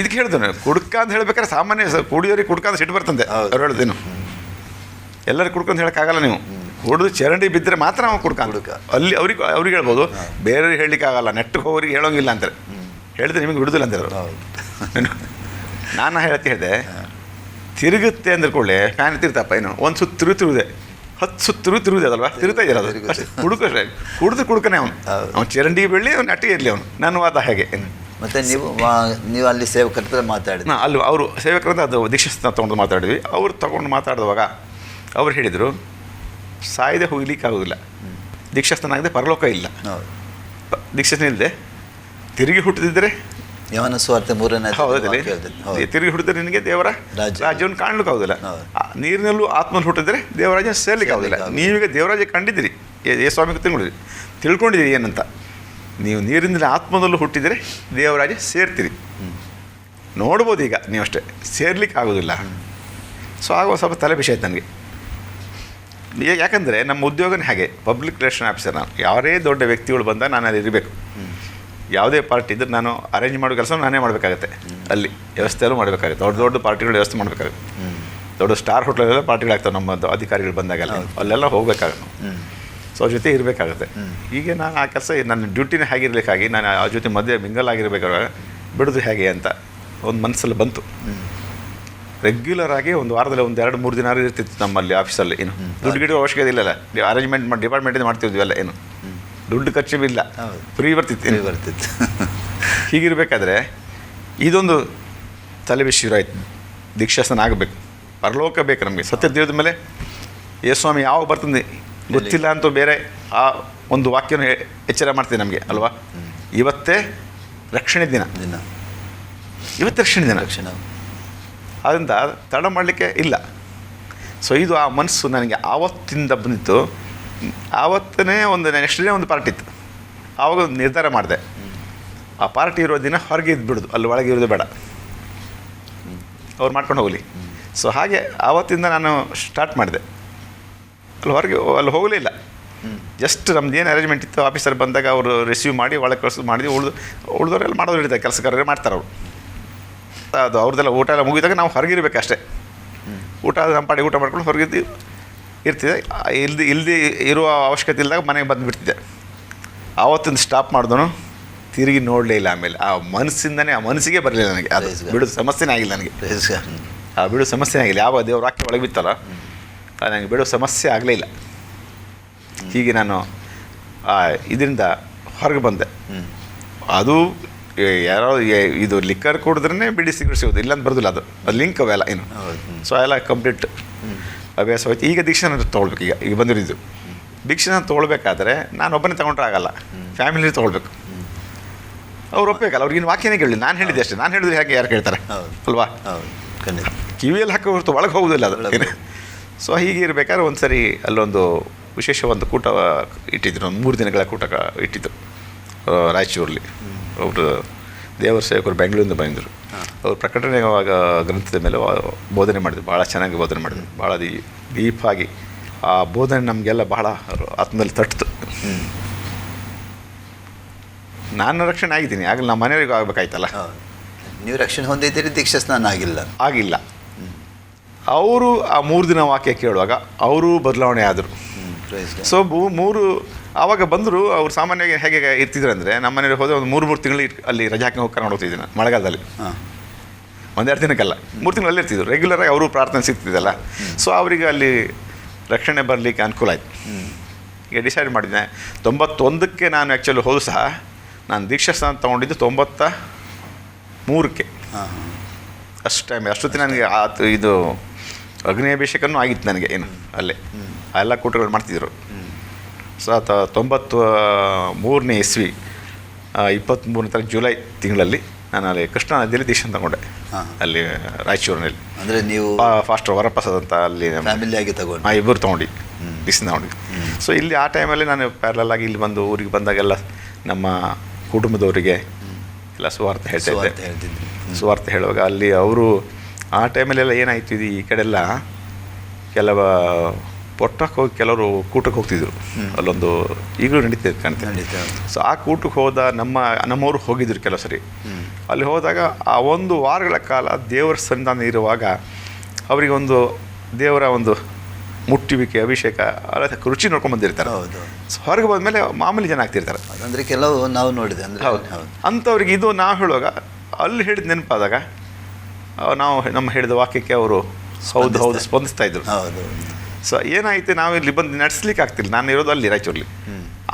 ಇದಕ್ಕೆ ಹೇಳಿದ್ರು, ಕುಡುಕ ಅಂತ ಹೇಳ್ಬೇಕಾದ್ರೆ ಸಾಮಾನ್ಯ ಕುಡಿಯೋರಿಗೆ ಕುಡ್ಕ ಅಂತ ಸಿಟ್ಟು ಬರ್ತಂದೆ ಅವ್ರು ಹೇಳೋದೇನು. ಎಲ್ಲರಿಗೆ ಕುಡ್ಕ ಅಂತ ಹೇಳೋಕ್ಕಾಗಲ್ಲ. ನೀವು ಕುಡಿದು ಚರಂಡಿ ಬಿದ್ದರೆ ಮಾತ್ರ ನಾವು ಕುಡ್ಕ. ಅಲ್ಲಿ ಅವ್ರಿಗೆ ಹೇಳ್ಬೋದು, ಬೇರೆಯವ್ರಿಗೆ ಹೇಳಲಿಕ್ಕಾಗಲ್ಲ, ನೆಟ್ಟಿಗೆ ಹೋಗೋರಿಗೆ ಹೇಳೋಂಗಿಲ್ಲ ಅಂತಾರೆ. ಹೇಳಿದ್ರೆ ನಿಮಗೆ ಬಿಡುದಿಲ್ಲ ಅಂತಾರೆ. ನಾನು ಹೇಳಿದೆ, ತಿರುಗುತ್ತೆ ಅಂದ್ರೆ ಕೊಳ್ಳೆ ಫ್ಯಾನ್ ತಿರುತ್ತಪ್ಪ, ಏನು ಒಂದು ಸುತ್ತು ತಿರುವುದೇ, 10 ಸುತ್ತು ತಿರುವುದೇ ಅದಲ್ವಾ, ತಿರುತ್ತಾ ಇದ್ದಾರೆ. ಅದು ಅಷ್ಟೇ, ಕುಡುಕನೇ ಅವ್ನು ಚರಂಡಿ ಬೆಳ್ಳಿ ಅವ್ನು ನೆಟ್ಟಿಗೆ ಇರಲಿ ಅವನು. ನನ್ನ ವಾದ ಹೇಗೆ. ಮತ್ತು ನೀವು ಅಲ್ಲಿ ಸೇವಕರ ಹತ್ರ ಮಾತಾಡಿದ್ರಿ? ಅಲ್ಲಿ ಅವರು ಸೇವಕರಿಂದ ಅದು ದೀಕ್ಷಾಸ್ಥ ತೊಗೊಂಡು ಮಾತಾಡಿದ್ವಿ. ಅವ್ರು ತೊಗೊಂಡು ಮಾತಾಡಿದವಾಗ ಅವ್ರು ಹೇಳಿದರು, ಸಾಯದೆ ಹೋಗ್ಲಿಕ್ಕೆ ಆಗೋದಿಲ್ಲ, ದೀಕ್ಷಾಸ್ಥಾನ ಆಗದೆ ಪರಲೋಕ ಇಲ್ಲ. ದೀಕ್ಷಾಸ್ಥಾನ ಇಲ್ಲದೆ ತಿರುಗಿ ಹುಟ್ಟಿದ್ರೆ ಯವನ ಸುವಾರ್ತೆ 3ನೇ ತಿರುಗಿ ಹುಟ್ಟಿದ್ರೆ ನಿನಗೆ ದೇವರ ರಾಜ್ಯವನ್ನು ಕಾಣ್ಲಿಕ್ಕೆ ಆಗೋದಿಲ್ಲ. ನೀರಿನಲ್ಲೂ ಆತ್ಮಲ್ಲಿ ಹುಟ್ಟಿದ್ರೆ ದೇವರಾಜ್ಯ ಸೇರ್ಲಿಕ್ಕೆ ಆಗೋದಿಲ್ಲ. ನೀವೀಗ ದೇವರಾಜ್ಯ ಕಂಡಿದ್ದೀರಿ, ಸ್ವಾಮಿ ತಿಳ್ಕೊಂಡಿದ್ದೀರಿ ಏನಂತ. ನೀವು ನೀರಿನಲ್ಲಿ ಆತ್ಮದಲ್ಲೂ ಹುಟ್ಟಿದರೆ ದೇವರಾಜ್ಯ ಸೇರ್ತೀರಿ. ನೋಡ್ಬೋದು ಈಗ ನೀವು ಅಷ್ಟೇ, ಸೇರ್ಲಿಕ್ಕೆ ಆಗೋದಿಲ್ಲ. ಸೊ ಆಗ ಸ್ವಲ್ಪ ತಲೆ ಬಿಸಿ ಆಯ್ತು ನನಗೆ. ಯಾಕಂದರೆ ನಮ್ಮ ಉದ್ಯೋಗನೇ ಹಾಗೆ, ಪಬ್ಲಿಕ್ ರಿಲೇಷನ್ ಆಫೀಸರ್. ನಾನು ಯಾರೇ ದೊಡ್ಡ ವ್ಯಕ್ತಿಗಳು ಬಂದಾಗ ನಾನು ಅಲ್ಲಿ ಇರಬೇಕು. ಯಾವುದೇ ಪಾರ್ಟಿ ಇದ್ದರೆ ನಾನು ಅರೇಂಜ್ ಮಾಡೋ ಕೆಲಸ ನಾನೇ ಮಾಡಬೇಕಾಗತ್ತೆ. ಅಲ್ಲಿ ವ್ಯವಸ್ಥೆಯಲ್ಲೂ ಮಾಡಬೇಕಾಗುತ್ತೆ. ದೊಡ್ಡ ದೊಡ್ಡ ಪಾರ್ಟಿಗಳು ವ್ಯವಸ್ಥೆ ಮಾಡಬೇಕಾಗುತ್ತೆ. ದೊಡ್ಡ ಸ್ಟಾರ್ ಹೋಟ್ಲೆಲ್ಲ ಪಾರ್ಟಿಗಳಾಗ್ತವೆ ನಮ್ಮ ಅಧಿಕಾರಿಗಳು ಬಂದಾಗೆಲ್ಲ, ಅಲ್ಲೆಲ್ಲ ಹೋಗಬೇಕಾಗುತ್ತೆ. ಸೊ ಅವ್ರ ಜೊತೆ ಇರಬೇಕಾಗುತ್ತೆ. ಹೀಗೆ ನಾನು ಆ ಕೆಲಸ ನನ್ನ ಡ್ಯೂಟಿನೇ ಹೇಗಿರ್ಲಿಕ್ಕಾಗಿ ನಾನು ಆ ಜೊತೆ ಮಧ್ಯೆ ಮಿಂಗಲ್ ಆಗಿರಬೇಕಾದ್ರೆ ಬಿಡೋದು ಹೇಗೆ ಅಂತ ಒಂದು ಮನಸ್ಸಲ್ಲಿ ಬಂತು. ರೆಗ್ಯುಲರ್ ಆಗಿ ಒಂದು ವಾರದಲ್ಲಿ 1-2-3 ದಿನ ಇರ್ತಿತ್ತು ನಮ್ಮಲ್ಲಿ ಆಫೀಸಲ್ಲಿ. ಏನು ದುಡ್ಡು ಗಿಡ ಅವಶ್ಯಕತೆ ಇಲ್ಲಲ್ಲ, ಅರೇಂಜ್ಮೆಂಟ್ ಮಾಡಿ ಡಿಪಾರ್ಟ್ಮೆಂಟಿಂದ ಮಾಡ್ತಿದ್ವಿ ಎಲ್ಲ. ಏನು ದುಡ್ಡು ಖರ್ಚು ಇಲ್ಲ, ಫ್ರೀ ಬರ್ತಿತ್ತು. ಹೀಗಿರಬೇಕಾದ್ರೆ ಇದೊಂದು ತಲೆ ಬಿಸಿ ಶುರು ಆಯ್ತು. ದೀಕ್ಷಾಸ್ಥಾನ ಆಗಬೇಕು, ಪರಲೋಕ ಬೇಕು ನಮಗೆ. ಸತ್ಯ ತಿಳಿದ ಮೇಲೆ ಯೇಸ್ವಾಮಿ ಯಾವಾಗ ಬರ್ತಂದೆ ಗೊತ್ತಿಲ್ಲ ಅಂತೂ ಬೇರೆ ಆ ಒಂದು ವಾಕ್ಯನ ಎಚ್ಚರ ಮಾಡ್ತೀವಿ ನಮಗೆ ಅಲ್ವಾ. ಇವತ್ತೇ ರಕ್ಷಣೆ ದಿನ, ಇವತ್ತು ರಕ್ಷಣೆ ದಿನ. ಅದರಿಂದ ತಡ ಮಾಡಲಿಕ್ಕೆ ಇಲ್ಲ. ಸೊ ಇದು ಆ ಮನಸ್ಸು ನನಗೆ ಆವತ್ತಿಂದ ಬಂದಿತ್ತು. ಆವತ್ತನೇ ನೆಕ್ಸ್ಟ್ ಡೇ ಒಂದು ಪಾರ್ಟಿ ಇತ್ತು. ಆವಾಗ ಒಂದು ನಿರ್ಧಾರ ಮಾಡಿದೆ, ಆ ಪಾರ್ಟಿ ಇರೋ ದಿನ ಹೊರಗೆ ಇದ್ಬಿಡೋದು, ಅಲ್ಲಿ ಒಳಗೆ ಇರೋದು ಬೇಡ, ಅವ್ರು ಮಾಡ್ಕೊಂಡು ಹೋಗಲಿ. ಸೊ ಹಾಗೆ ಆವತ್ತಿಂದ ನಾನು ಸ್ಟಾರ್ಟ್ ಮಾಡಿದೆ. ಅಲ್ಲಿ ಹೋಗಲೇ ಇಲ್ಲ. ಜಸ್ಟ್ ನಮ್ದು ಏನು ಅರೇಂಜ್ಮೆಂಟ್ ಇತ್ತು, ಆಫೀಸರ್ ಬಂದಾಗ ಅವರು ರಿಸೀವ್ ಮಾಡಿ ಒಳಗೆ ಕಳ್ಸೋದು ಮಾಡಿದ್ವಿ. ಉಳಿದವರೆಲ್ಲ ಮಾಡೋರು ಇರ್ತಾರೆ, ಕೆಲಸಗಾರರೇ ಮಾಡ್ತಾರೆ ಅವರು. ಅದು ಅವ್ರದ್ದೆಲ್ಲ ಊಟ ಎಲ್ಲ ಮುಗಿದಾಗ ನಾವು ಹೊರಗಿರ್ಬೇಕು ಅಷ್ಟೇ. ಊಟ ನಮ್ಮ ಪಾಡಿಗೆ ಊಟ ಮಾಡ್ಕೊಂಡು ಹೊರಗಿದ್ದು ಇರ್ತಿದ್ದೆ. ಇಲ್ಲದೆ ಇರುವ ಅವಶ್ಯಕತೆ ಇಲ್ಲದಾಗ ಮನೆಗೆ ಬಂದುಬಿಡ್ತಿದ್ದೆ. ಆವತ್ತಿಂದ ಸ್ಟಾಪ್ ಮಾಡಿದನು, ತಿರುಗಿ ನೋಡಲೇ ಇಲ್ಲ. ಆಮೇಲೆ ಆ ಮನಸ್ಸಿಗೆ ಬರಲಿಲ್ಲ ನನಗೆ. ಅದು ಬಿಡೋದು ಸಮಸ್ಯೆನೇ ಆಗಿಲ್ಲ ನನಗೆ. ಆ ಬಿಡೋ ಸಮಸ್ಯೆನೇ ಆಗಿಲ್ಲ. ಯಾವ ದೇವ್ರ ವಾಕ್ಯ ಒಳಗೆ ಬಿತ್ತಲ್ಲ, ನನಗೆ ಬಿಡೋ ಸಮಸ್ಯೆ ಆಗಲೇ ಇಲ್ಲ. ಹೀಗೆ ನಾನು ಇದರಿಂದ ಹೊರಗೆ ಬಂದೆ. ಅದು ಯಾರೋ ಇದು ಲಿಕ್ಕರ್ ಕುಡಿದ್ರೇ ಬಿಡಿ ಸಿಗರೇಟ್ ಸಿಗೋದು, ಇಲ್ಲಾಂತ ಬರೋದಿಲ್ಲ. ಅದು ಲಿಂಕ್ ಅವೆಲ್ಲ ಏನು. ಸೊ ಎಲ್ಲ ಕಂಪ್ಲೀಟ್ ಅಭ್ಯಾಸ ಹೋಯ್ತು. ಈಗ ದೀಕ್ಷಾನ ತೊಗೊಳ್ಬೇಕು. ಈಗ ಬಂದಿರೋದು ದೀಕ್ಷಾನ ತೊಗೊಳ್ಬೇಕಾದ್ರೆ ನಾನು ಒಬ್ಬನೇ ತೊಗೊಂಡ್ರೆ ಆಗಲ್ಲ, ಫ್ಯಾಮಿಲಿ ತೊಗೊಳ್ಬೇಕು. ಅವ್ರು ಒಪ್ಪಬೇಕಲ್ಲ, ಅವ್ರಿಗಿನ್ನು ವಾಕ್ಯನೇ ಕೇಳಲಿ. ನಾನು ಹೇಳಿದ್ದೆ ಅಷ್ಟೇ, ನಾನು ಹೇಳಿದ್ರೆ ಹೇಗೆ ಯಾರು ಕೇಳ್ತಾರೆ ಅಲ್ವಾ. ಕಿವಿಯಲ್ಲಿ ಹಾಕೋ ಹೊರತು ಒಳಗೆ ಹೋಗೋದಿಲ್ಲ ಅದು. ಸೊ ಹೀಗೆ ಇರಬೇಕಾದ್ರೆ ಒಂದು ಸರಿ ಅಲ್ಲೊಂದು ವಿಶೇಷ ಒಂದು ಕೂಟ ಇಟ್ಟಿದ್ರು, ಒಂದು 3 ದಿನಗಳ ಕೂಟ ಇಟ್ಟಿದ್ರು ರಾಯಚೂರಲ್ಲಿ. ಅವರು ದೇವರ ಸೇವಕರು ಬೆಂಗಳೂರಿಂದ ಬಂದರು. ಅವರು ಪ್ರಕಟಣೆಯಾಗ ಗ್ರಂಥದ ಮೇಲೆ ಬೋಧನೆ ಮಾಡಿದ್ರು. ಭಾಳ ಚೆನ್ನಾಗಿ ಬೋಧನೆ ಮಾಡಿದ್ರು, ಭಾಳ ಡೀಪಾಗಿ. ಆ ಬೋಧನೆ ನಮಗೆಲ್ಲ ಬಹಳ ಆತ್ಮದಲ್ಲಿ ತಟ್ಟಿತು. ನಾನು ರಕ್ಷಣೆ ಆಗಿದ್ದೀನಿ, ಆಗಲಿ ನಮ್ಮ ಮನೆಯವರಿಗೂ ಆಗಬೇಕಾಯ್ತಲ್ಲ. ನೀವು ರಕ್ಷಣೆ ಹೊಂದಿದ್ದೀರಿ, ದೀಕ್ಷಾ ಸ್ನಾನ ಆಗಿಲ್ಲ. ಅವರು ಆ 3 ದಿನ ವಾಕ್ಯ ಕೇಳುವಾಗ ಅವರು ಬದಲಾವಣೆ ಆದರು. ಸೊ 3 ಆವಾಗ ಬಂದರು. ಅವ್ರು ಸಾಮಾನ್ಯವಾಗಿ ಹೇಗೆ ಇರ್ತಿದ್ರು ಅಂದರೆ, ನಮ್ಮ ಮನೇಲಿ ಹೋದರೆ ಒಂದು 3 ತಿಂಗಳು ಅಲ್ಲಿ ರಜೆ ಹಾಕಿ ಹೋಗಿ ಕರ್ಕೊಂಡು ಹೋಗ್ತಿದ್ದೆ ನಾನು ಮಳೆಗಾಲದಲ್ಲಿ. 1-2 ದಿನಕ್ಕಲ್ಲ, 3 ತಿಂಗಳು ಅಲ್ಲಿ ಇರ್ತಿದ್ರು. ರೆಗ್ಯುಲರಾಗಿ ಅವರು ಪ್ರಾರ್ಥನೆ ಸಿಗ್ತಿದ್ದಲ್ಲ. ಸೊ ಅವರಿಗೆ ಅಲ್ಲಿ ರಕ್ಷಣೆ ಬರಲಿಕ್ಕೆ ಅನುಕೂಲ ಆಯಿತು. ಈಗ ಡಿಸೈಡ್ ಮಾಡಿದ್ದೆ 91ಕ್ಕೆ ನಾನು ಆ್ಯಕ್ಚುಲಿ ಹೋದು ಸಹ ನಾನು ದೀಕ್ಷಾ ಸ್ಥಾನ ತೊಗೊಂಡಿದ್ದು 93ಕ್ಕೆ. ಅಷ್ಟು ಟೈಮ್ ಅಷ್ಟೊತ್ತಿಗೆ ನನಗೆ ಇದು ಅಗ್ನಿ ಅಭಿಷೇಕನೂ ಆಗಿತ್ತು ನನಗೆ. ಏನು ಅಲ್ಲೇ ಎಲ್ಲ ಕೂಟಗಳು ಮಾಡ್ತಿದ್ರು. ಸೊ 93ನೇ ಇಸ್ವಿ 23ನೇ ತಾರೀಕು ಜುಲೈ ತಿಂಗಳಲ್ಲಿ ನಾನು ಅಲ್ಲಿ ಕೃಷ್ಣಾ ನದಿಯಲ್ಲಿ ದೀಕ್ಷೆ ತಗೊಂಡೆ, ಅಲ್ಲಿ ರಾಯಚೂರಿನಲ್ಲಿ. ಅಂದರೆ ನೀವು ಫಾಸ್ಟರ್ ವರಪ್ರಸಾದ್ ಅಂತ ಅಲ್ಲಿ ಫ್ಯಾಮಿಲಿಯಾಗಿ ತಗೊಂಡು ಇಬ್ಬರು ತೊಗೊಂಡು ದೀಕ್ಷೆ ತಗೊಂಡಿದ್ದು. ಸೊ ಇಲ್ಲಿ ಆ ಟೈಮಲ್ಲಿ ನಾನು ಪ್ಯಾರಲಲ್ ಆಗಿ ಇಲ್ಲಿ ಬಂದು ಊರಿಗೆ ಬಂದಾಗೆಲ್ಲ ನಮ್ಮ ಕುಟುಂಬದವರಿಗೆ ಎಲ್ಲ ಸುವಾರ್ತೆ ಹೇಳ್ತಿದ್ದೆ. ಸುವಾರ್ತೆ ಹೇಳುವಾಗ ಅಲ್ಲಿ ಅವರು ಆ ಟೈಮಲ್ಲೆಲ್ಲ ಏನಾಯಿತು, ಇದು ಈ ಕಡೆಲ್ಲ ಕೆಲವು ಪೊಟ್ಟಕ್ಕೆ ಹೋಗಿ ಕೆಲವರು ಕೂಟಕ್ಕೆ ಹೋಗ್ತಿದ್ರು. ಅಲ್ಲೊಂದು ಈಗಲೂ ನಡೀತಿದೆ ಕಾಣ್ತದೆ. ಸೊ ಆ ಕೂಟಕ್ಕೆ ಹೋದ ನಮ್ಮವರು ಹೋಗಿದ್ರು ಕೆಲವು ಸರಿ. ಅಲ್ಲಿ ಹೋದಾಗ ಆ 1 ವಾರಗಳ ಕಾಲ ದೇವರ ಸನ್ನಿಧಾನ ಇರುವಾಗ ಅವರಿಗೆ ಒಂದು ದೇವರ ಒಂದು ಮುಟ್ಟುವಿಕೆ, ಅಭಿಷೇಕ ರುಚಿ ನೋಡ್ಕೊಂಡು ಬಂದಿರ್ತಾರೆ. ಹೌದು. ಸೊ ಹೊರಗೆ ಬಂದಮೇಲೆ ಮಾಮೂಲಿ ಜನ ಆಗ್ತಿರ್ತಾರೆ. ಅಂದರೆ ಕೆಲವು ನಾವು ನೋಡಿದೆ ಅಂದರೆ ಹೌದು. ಅಂಥವ್ರಿಗೆ ಇದು ನಾವು ಹೇಳುವಾಗ ಅಲ್ಲಿ ಹೇಳಿದ ನೆನಪಾದಾಗ ನಾವು ನಮ್ಮ ಹೇಳಿದ ವಾಕ್ಯಕ್ಕೆ ಅವರು ಹೌದು ಸ್ಪಂದಿಸ್ತಾ ಇದ್ರು. ಹೌದು. ಸೊ ಏನಾಯಿತು, ನಾವು ಇಲ್ಲಿ ಬಂದು ನಡೆಸ್ಲಿಕ್ಕೆ ಆಗ್ತಿಲ್ಲ. ನಾನು ಇರೋದು ಅಲ್ಲಿ ರಾಯಚೂರಲ್ಲಿ.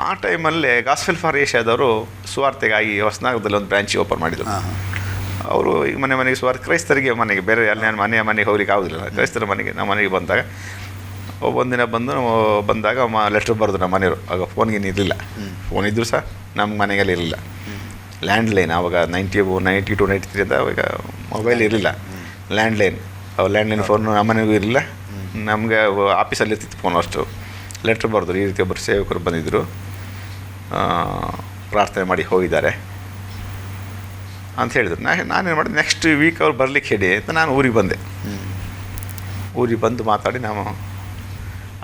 ಆ ಟೈಮಲ್ಲೇ ಗಾಸ್ಪೆಲ್ ಫಾರ್ ಏಷ್ಯಾದವರು ಸುವಾರ್ತೆಗಾಗಿ ಹೊಸನಗರದಲ್ಲಿ ಒಂದು ಬ್ರಾಂಚ್ ಓಪನ್ ಮಾಡಿದರು. ಅವರು ಈಗ ಮನೆಗೆ ಸುವಾರ್ತೆ ಕ್ರೈಸ್ತರಿಗೆ ಮನೆಗೆ, ಬೇರೆ ಅಲ್ಲಿ ಮನೆಗೆ ಹೋಗ್ಲಿಕ್ಕೆ ಆಗೋದಿಲ್ಲ. ಕ್ರೈಸ್ತರ ಮನೆಗೆ ನಮ್ಮ ಮನೆಗೆ ಬಂದಾಗ ಒಂದಿನ ಬಂದಾಗ ಲೆಟ್ರ್ ಬರೆದು ನಮ್ಮ ಮನೆಯವರು. ಆಗ ಫೋನ್ಗೇನು ಇರಲಿಲ್ಲ. ಫೋನ್ ಇದ್ದರೂ ಸಹ ನಮ್ಮ ಮನೆಗೆಲ್ಲ ಇರಲಿಲ್ಲ. ಲ್ಯಾಂಡ್ಲೈನ್ ಆವಾಗ 92, 93 ಅಂತ ಅವಾಗ ಮೊಬೈಲ್ ಇರಲಿಲ್ಲ. ಲ್ಯಾಂಡ್ಲೈನ್ ಫೋನ್ ನಮ್ಮ ಮನೆಗೂ ಇರಲಿಲ್ಲ. ನಮಗೆ ಆಫೀಸಲ್ಲಿ ಇರ್ತಿತ್ತು ಫೋನ್. ಅಷ್ಟು ಲೆಟ್ರ್ ಬರೆದ್ರು, ಈ ರೀತಿ ಒಬ್ಬರು ಸೇವಕರು ಬಂದಿದ್ದರು, ಪ್ರಾರ್ಥನೆ ಮಾಡಿ ಹೋಗಿದ್ದಾರೆ ಅಂತ ಹೇಳಿದ್ರು. ನಾನೇನು ಮಾಡಿದೆ, ನೆಕ್ಸ್ಟ್ ವೀಕ್ ಅವ್ರು ಬರಲಿಕ್ಕೆ ಹೇಳಿ ಅಂತ ನಾನು ಊರಿಗೆ ಬಂದೆ. ಊರಿಗೆ ಬಂದು ಮಾತಾಡಿ ನಾವು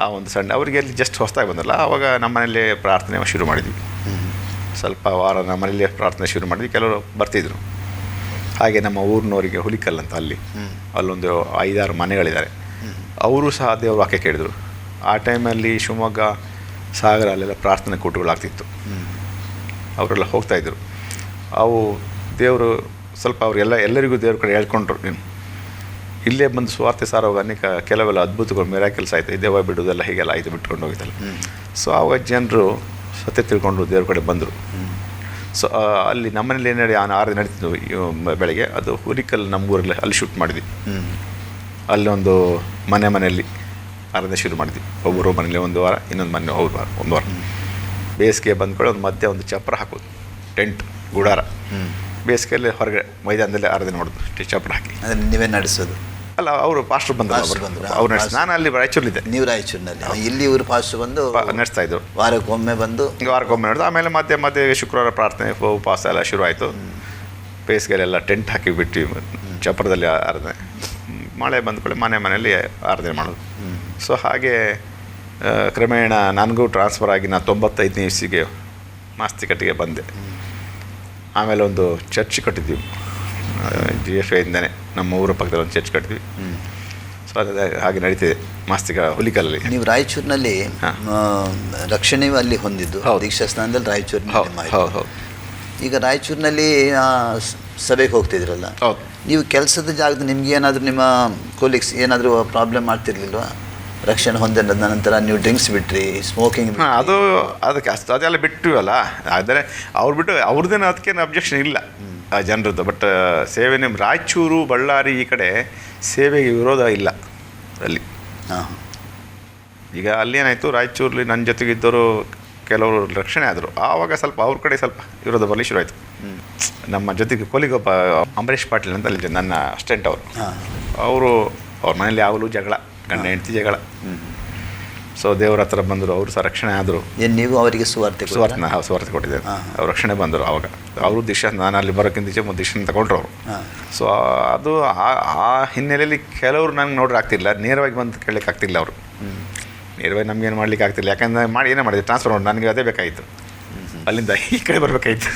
ಆ ಒಂದು ಸಂಡೆ ಅವರಿಗೆ ಅಲ್ಲಿ ಜಸ್ಟ್ ಹೊಸದಾಗಿ ಬಂದಲ್ಲ, ಆವಾಗ ನಮ್ಮ ಮನೇಲಿ ಪ್ರಾರ್ಥನೆ ಶುರು ಮಾಡಿದ್ವಿ. ಸ್ವಲ್ಪ ವಾರ ನಮ್ಮ ಮನೇಲಿ ಪ್ರಾರ್ಥನೆ ಶುರು ಮಾಡಿದ್ವಿ. ಕೆಲವರು ಬರ್ತಿದ್ರು. ಹಾಗೆ ನಮ್ಮ ಊರಿನವರಿಗೆ ಹುಲಿಕಲ್ ಅಂತ ಅಲ್ಲೊಂದು 5-6 ಮನೆಗಳಿದ್ದಾರೆ. ಅವರು ಸಹ ದೇವ್ರ ವಾಕ್ಯ ಕೇಳಿದರು. ಆ ಟೈಮಲ್ಲಿ ಶಿವಮೊಗ್ಗ, ಸಾಗರ ಅಲ್ಲೆಲ್ಲ ಪ್ರಾರ್ಥನೆ ಕೂಟಗಳಾಗ್ತಿತ್ತು. ಅವರೆಲ್ಲ ಹೋಗ್ತಾಯಿದ್ರು. ಅವು ದೇವರು ಸ್ವಲ್ಪ ಎಲ್ಲರಿಗೂ ದೇವ್ರ ಕಡೆ ಹೇಳ್ಕೊಂಡ್ರು. ಇಲ್ಲೇ ಬಂದು ಸ್ವಾರ್ಥ ಸಾರುವಾಗ ಕೆಲವೆಲ್ಲ ಅದ್ಭುತಗಳು, ಮಿರಾಕಲ್ಸ್ ಆಯಿತು. ದೆವ್ವ ಬಿಡೋದೆಲ್ಲ ಹೀಗೆಲ್ಲ ಆಯಿತು, ಬಿಟ್ಕೊಂಡು ಹೋಗಿದ್ದಲ್ಲ. ಸೊ ಆವಾಗ ಜನರು ಸತ್ಯ ತಿಳ್ಕೊಂಡು ದೇವ್ರ ಕಡೆ ಬಂದರು. ಸೊ ಅಲ್ಲಿ ನಮ್ಮನೇಲಿ ಏನು 6 ದಿನ ನಡೀತಿದ್ವು ಬೆಳಗ್ಗೆ. ಅದು ಹುಲಿಕಲ್ ನಮ್ಮೂರಲ್ಲಿ ಅಲ್ಲಿ ಶೂಟ್ ಮಾಡಿದ್ವಿ. ಅಲ್ಲೊಂದು ಮನೆಯಲ್ಲಿ ಆರಾಧನೆ ಶುರು ಮಾಡಿದ್ವಿ. ಒಬ್ಬರು ಮನೇಲಿ 1 ವಾರ, ಇನ್ನೊಂದು ಮನೆ 1 ವಾರ. ಬೇಸಿಗೆ ಬಂದ್ಕೊಳ್ಳಿ ಒಂದು ಮಧ್ಯೆ ಒಂದು ಚಪ್ರ ಹಾಕೋದು, ಟೆಂಟ್ ಗುಡಾರ. ಬೇಸಿಗೆಯಲ್ಲಿ ಹೊರಗಡೆ ಮೈದಾನದಲ್ಲಿ ಆರಾಧನೆ ಮಾಡೋದು, ಚಪ್ರ ಹಾಕಿ. ಅದನ್ನು ನೀವೇ ನಡೆಸೋದು? ಅಲ್ಲ, ಅವರು ಪಾಸ್ಟರ್ ಬಂದರು. ಅವ್ರು ನಡೆಸಿ, ನಾನು ಅಲ್ಲಿ ರಾಯಚೂರಿದ್ದೆ. ನೀವು ರಾಯಚೂರಿನಲ್ಲಿ, ಇಲ್ಲಿ ಇವರು ಪಾಸ್ಟರ್ ಬಂದು ನಡೆಸ್ತಾ ಇದ್ರು. ವಾರಕ್ಕೊಮ್ಮೆ ನಡೆದು ಆಮೇಲೆ ಮಧ್ಯೆ ಶುಕ್ರವಾರ ಪ್ರಾರ್ಥನೆ, ಉಪವಾಸ ಎಲ್ಲ ಶುರು ಆಯಿತು. ಬೇಸಿಗೆಯಲ್ಲೆಲ್ಲ ಟೆಂಟ್ ಹಾಕಿಬಿಟ್ಟು ಚಪ್ರದಲ್ಲಿ ಆರಾಧನೆ. ಮಳೆ ಬಂದ್ಕೊಳ್ಳಿ ಮನೆಯಲ್ಲಿ ಆರಾಧನೆ ಮಾಡೋದು. ಸೊ ಹಾಗೆ ಕ್ರಮೇಣ ನನಗೂ ಟ್ರಾನ್ಸ್ಫರ್ ಆಗಿ ನಾನು 95ನೇ ಇಸ್ವಿಗೆ ಮಾಸ್ತಿಕಟ್ಟಿಗೆ ಬಂದೆ. ಆಮೇಲೆ ಒಂದು ಚರ್ಚ್ ಕಟ್ಟಿದ್ವಿ. GFA ಇಂದನೇ ನಮ್ಮ ಊರ ಪಕ್ಕದಲ್ಲಿ ಒಂದು ಚರ್ಚ್ ಕಟ್ಟಿದ್ವಿ. ಸೊ ಅದು ಹಾಗೆ ನಡೀತಿದೆ ಮಾಸ್ತಿಕ ಹುಲಿಕಲ್ಲಲ್ಲಿ. ನೀವು ರಾಯಚೂರಿನಲ್ಲಿ ರಕ್ಷಣೆಯೂ ಅಲ್ಲಿ ಹೊಂದಿದ್ದು, ದೀಕ್ಷಾ ಸ್ಥಾನದಲ್ಲಿ ರಾಯಚೂರಿನಲ್ಲಿ. ಹೌದು. ಈಗ ರಾಯಚೂರಿನಲ್ಲಿ ಸಭೆಗೆ ಹೋಗ್ತಿದ್ರಲ್ಲ, ಹೌದು. ನೀವು ಕೆಲಸದ ಜಾಗದ ನಿಮ್ಗೆ ಏನಾದರೂ ನಿಮ್ಮ ಕೊಲೀಗ್ಸ್ ಏನಾದರೂ ಪ್ರಾಬ್ಲಮ್ ಮಾಡ್ತಿರ್ಲಿಲ್ವಾ? ರಕ್ಷಣೆ ಹೊಂದಿದ ನಂತರ ನೀವು ಡ್ರಿಂಕ್ಸ್ ಬಿಟ್ರಿ, ಸ್ಮೋಕಿಂಗ್? ಅದಕ್ಕೆ ಅದೆಲ್ಲ ಬಿಟ್ಟಿವಲ್ಲ. ಆದರೆ ಅವ್ರದ್ದೇನು ಅದಕ್ಕೇನು ಅಬ್ಜೆಕ್ಷನ್ ಇಲ್ಲ ಜನರದ್ದು. ಬಟ್ ಸೇವೆ ನಿಮ್ಮ ರಾಯಚೂರು, ಬಳ್ಳಾರಿ ಈ ಕಡೆ ಸೇವೆಗೆ ವಿರೋಧ ಇಲ್ಲ ಅಲ್ಲಿ. ಈಗ ಅಲ್ಲೇನಾಯಿತು, ರಾಯಚೂರಲ್ಲಿ ನನ್ನ ಜೊತೆಗಿದ್ದವರು ಕೆಲವರು ರಕ್ಷಣೆ ಆದರು. ಆವಾಗ ಸ್ವಲ್ಪ ಅವ್ರ ಕಡೆ ಸ್ವಲ್ಪ ವಿರೋಧ ಬರಲಿ ಶುರು ಆಯಿತು. ನಮ್ಮ ಜೊತೆಗೆ ಕೊಲಿಗೊಬ್ಬ ಅಂಬರೀಷ್ ಪಾಟೀಲ್ ಅಂತ ಅಲ್ಲಿ ನನ್ನ ಅಸ್ಟೆಂಟ್ ಅವರು ಅವ್ರ ಮನೇಲಿ ಯಾವಾಗಲೂ ಜಗಳ, ಗಂಡ ಹೆಂಡತಿ ಜಗಳ. ಸೊ ದೇವ್ರ ಹತ್ರ ಬಂದರು, ಅವರು ಸಹ ರಕ್ಷಣೆ ಆದರು. ನೀವು ಅವರಿಗೆ ಸುವಾರ್ತೆ ಕೊಟ್ಟಿದ್ದೆ. ಅವ್ರು ರಕ್ಷಣೆ ಬಂದರು. ಆವಾಗ ಅವರು ದಿಶಾ, ನಾನು ಅಲ್ಲಿ ಬರೋಕ್ಕಿಂತ ದಿಶಾನ ತಗೊಂಡ್ರು ಅವರು. ಸೊ ಅದು ಆ ಹಿನ್ನೆಲೆಯಲ್ಲಿ ಕೆಲವರು ನಂಗೆ ನೋಡ್ರೆ ಆಗ್ತಿಲ್ಲ, ನೇರವಾಗಿ ಬಂದು ಕೇಳಲಿಕ್ಕೆ ಆಗ್ತಿಲ್ಲ. ಅವರು ನೇರವಾಗಿ ನಮಗೇನು ಮಾಡ್ಲಿಕ್ಕೆ ಆಗ್ತಿಲ್ಲ. ಯಾಕಂದರೆ ಏನೇ ಮಾಡಿದೆ, ಟ್ರಾನ್ಸ್ಫರ್ ಮಾಡಿ ನನಗೆ ಅದೇ ಬೇಕಾಯಿತು, ಅಲ್ಲಿಂದ ಈ ಕಡೆ ಬರಬೇಕಾಯ್ತು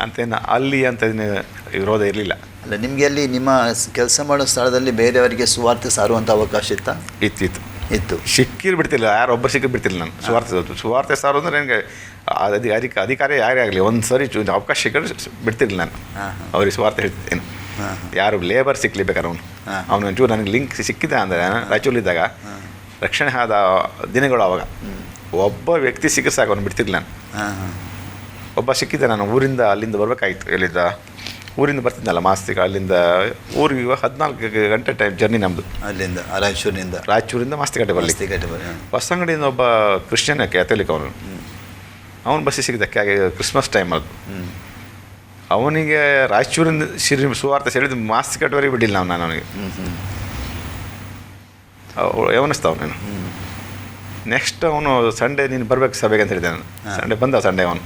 ಅಂತೇನು ಅಲ್ಲಿ ಅಂತ ವಿರೋಧ ಇರಲಿಲ್ಲ. ಅಲ್ಲ, ನಿಮಗೆ ಅಲ್ಲಿ ನಿಮ್ಮ ಕೆಲಸ ಮಾಡೋ ಸ್ಥಳದಲ್ಲಿ ಬೇರೆಯವರಿಗೆ ಸುವಾರ್ತೆ ಸಾರುವಂಥ ಅವಕಾಶ ಇತ್ತಾ? ಇತ್ತು. ಸಿಕ್ಕಿರು ಬಿಡ್ತಿಲ್ಲ, ಯಾರೊಬ್ಬರು ಸಿಕ್ಕಿರು ಬಿಡ್ತಿಲ್ಲ ನಾನು. ಸುವಾರ್ತೆ ಸಾರು ಅಂದರೆ ನನಗೆ ಅಧಿಕಾರಿ ಯಾರೇ ಆಗಲಿ ಒಂದು ಸರಿ ಅವಕಾಶ ಸಿಕ್ಕರೆ ಬಿಡ್ತಿರ್ಲಿಲ್ಲ ನಾನು. ಅವ್ರಿಗೆ ಸುವಾರ್ತೆ ಹೇಳ್ತಿದ್ದೇನೆ. ಯಾರು ಲೇಬರ್ ಸಿಕ್ಕಲಿ ಬೇಕಾದ್ರೆ ಅವನು ಒಂಚೂರು ನನಗೆ ಲಿಂಕ್ ಸಿಕ್ಕಿದೆ ಅಂದರೆ ರಾಯಚೂರಿದ್ದಾಗ ರಕ್ಷಣೆ ಆದ ದಿನಗಳು ಅವಾಗ ಒಬ್ಬ ವ್ಯಕ್ತಿ ಸಿಕ್ಕರೆ ಸಾಕು ಅವನು ಬಿಡ್ತಿರ್ಲಿಲ್ಲ ನಾನು. ಒಬ್ಬ ಸಿಕ್ಕಿದ್ದೆ, ನಾನು ಅಲ್ಲಿಂದ ಬರಬೇಕಾಗಿತ್ತು. ಎಲ್ಲಿದ್ದ ಊರಿಂದ ಬರ್ತಿದ್ನಲ್ಲ ಮಾಸ್ತಿಗೆ, ಅಲ್ಲಿಂದ ಊರಿಗೆ 14 ಗಂಟೆ ಟೈಮ್ ಜರ್ನಿ ನಮ್ಮದು. ಅಲ್ಲಿಂದ ರಾಯಚೂರಿಂದ ಮಾಸ್ತಿಗಟ್ಟೆ ಬರಲಿ. ಹೊಸಂಗಡಿಯಿಂದ ಒಬ್ಬ ಕ್ರಿಶ್ಚಿಯನ್ ಕ್ಯಾಥೋಲಿಕ್ ಅವನು ಬಸ್ಸಿಗೆ ಸಿಕ್ಕಿದ್ದಕ್ಕೆ ಕ್ರಿಸ್ಮಸ್ ಟೈಮ್ ಅದು. ಅವನಿಗೆ ರಾಯಚೂರಿಂದ ಸುವಾರ್ತೆ ಹೇಳಿದ್ದು ಮಾಸ್ತಿಗಟ್ಟೆವರೆಗೆ ಬಿಟ್ಟಿಲ್ಲ ನಾನು ಅವನಿಗೆ. ಯವನಿಸ್ತಾವ ನೀನು. ನೆಕ್ಸ್ಟ್ ಅವನು ಸಂಡೇ ನೀನು ಬರ್ಬೇಕು ಸಭೆಗೆ ಅಂತ ಹೇಳಿದೆ ನಾನು. ಸಂಡೇ ಅವನು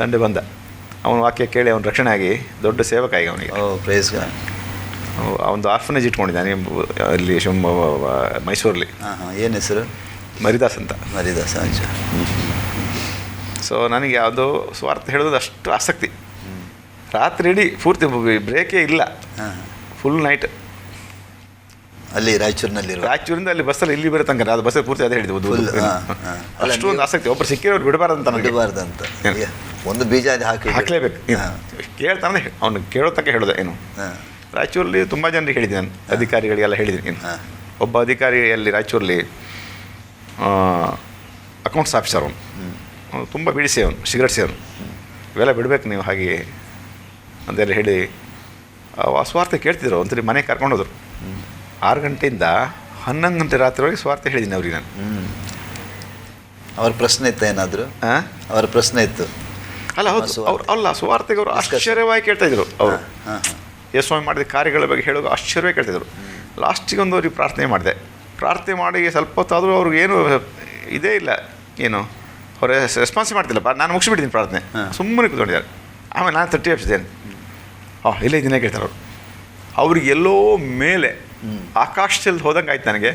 ಸಂಡೇ ಬಂದ. ಅವನು ವಾಕ್ಯ ಕೇಳಿ ಅವನು ರಕ್ಷಣೆ ಆಗಿ ದೊಡ್ಡ ಸೇವಕ ಆಗಿ ಅವನಿಗೆ. ಅವನು ಆರ್ಫನೇಜ್ ಇಟ್ಕೊಂಡಿದ್ದಾನೆ ಅಲ್ಲಿ ಮೈಸೂರಲ್ಲಿ. ಏನು ಹೆಸರು? ಮರಿದಾಸ್ ಅಂತ. ಮರಿದಾಸ್. ಸೊ ನನಗೆ ಯಾವುದೋ ಸ್ವಾರ್ಥ ಹೇಳೋದು ಅಷ್ಟು ಆಸಕ್ತಿ. ರಾತ್ರಿ ಇಡೀ ಪೂರ್ತಿ ಬ್ರೇಕೇ ಇಲ್ಲ, ಫುಲ್ ನೈಟ್ ಅಲ್ಲಿ ರಾಯಚೂರಿಂದ ಅಲ್ಲಿ ಬಸ್ಸಲ್ಲಿ ಇಲ್ಲಿ ಬರೋ ತನಕ ಅದು ಬಸ್ಸಲ್ಲಿ ಪೂರ್ತಿ ಅದೇ ಹೇಳಿದ್ವು. ಅಷ್ಟೊಂದು ಆಸಕ್ತಿ. ಒಬ್ಬರು ಸಿಕ್ಕಿರೋರು ಬಿಡಬಾರ್ದಂತ ಒಂದು ಬೀಜ ಹಾಕಲೇಬೇಕು. ಕೇಳ್ತಾನೆ ಅವ್ನು ಕೇಳೋ ತನಕ ಹೇಳೋದು. ಏನು ರಾಯಚೂರಲ್ಲಿ ತುಂಬ ಜನರಿಗೆ ಹೇಳಿದ್ದೀನಿ ನಾನು, ಅಧಿಕಾರಿಗಳಿಗೆಲ್ಲ ಹೇಳಿದ್ದೀನಿ. ಒಬ್ಬ ಅಧಿಕಾರಿ ಅಲ್ಲಿ ರಾಯಚೂರಲ್ಲಿ ಅಕೌಂಟ್ಸ್ ಆಫೀಸರ್ ಅವನು ತುಂಬ ಬಿಡಿಸಿ ಅವನು ಸಿಗರೇಟ್ ಸೇವನು. ಇವೆಲ್ಲ ಬಿಡಬೇಕು ನೀವು ಹಾಗೆ ಅಂತೆಲ್ಲ ಹೇಳಿ ಸ್ವಾರ್ಥ ಕೇಳ್ತಿದ್ರು. ಒಂದ್ಸರಿ ಮನೆಗೆ ಕರ್ಕೊಂಡೋದ್ರು. 6 ಗಂಟೆಯಿಂದ 11 ಗಂಟೆ ರಾತ್ರಿವರೆಗೆ ಸ್ವಾರ್ಥ ಹೇಳಿದ್ದೀನಿ ಅವ್ರಿಗೆ ನಾನು. ಅವ್ರ ಪ್ರಶ್ನೆ ಇತ್ತು ಏನಾದರೂ? ಅವ್ರ ಪ್ರಶ್ನೆ ಇತ್ತು. ಅಲ್ಲ ಹೌದು, ಅಲ್ಲ ಸುವಾರ್ತೆಗೆ ಅವರು ಆಶ್ಚರ್ಯವಾಗಿ ಕೇಳ್ತಾಯಿದ್ರು. ಅವರು ಯೇಸುಸ್ವಾಮಿ ಮಾಡಿದ ಕಾರ್ಯಗಳ ಬಗ್ಗೆ ಹೇಳೋದು ಆಶ್ಚರ್ಯವಾಗಿ ಕೇಳ್ತಿದ್ರು. ಲಾಸ್ಟಿಗೆ ಒಂದು ಅವ್ರಿಗೆ ಪ್ರಾರ್ಥನೆ ಮಾಡಿ ಸ್ವಲ್ಪ ಹೊತ್ತಾದರೂ ಅವ್ರಿಗೆ ಏನು ಇದೇ ಇಲ್ಲ, ಏನು ಅವ್ರು ರೆಸ್ಪಾನ್ಸ್ ಮಾಡ್ತಿಲ್ಲಪ್ಪ. ನಾನು ಮುಗಿಸ್ಬಿಟ್ಟಿದ್ದೀನಿ ಪ್ರಾರ್ಥನೆ, ಸುಮ್ಮನೆ ಕೂತ್ಕೊಂಡಿದ್ದಾರೆ. ಆಮೇಲೆ ನಾನು 30 ಎಬ್ಸಿದ್ದೇನೆ. ಇಲ್ಲೇ ಇದನ್ನೇ ಕೇಳ್ತಾರೆ ಅವರು. ಅವ್ರಿಗೆ ಎಲ್ಲೋ ಮೇಲೆ ಆಕಾಶದಲ್ಲಿ ಹೋದಂಗೆ ಆಯ್ತು ನನಗೆ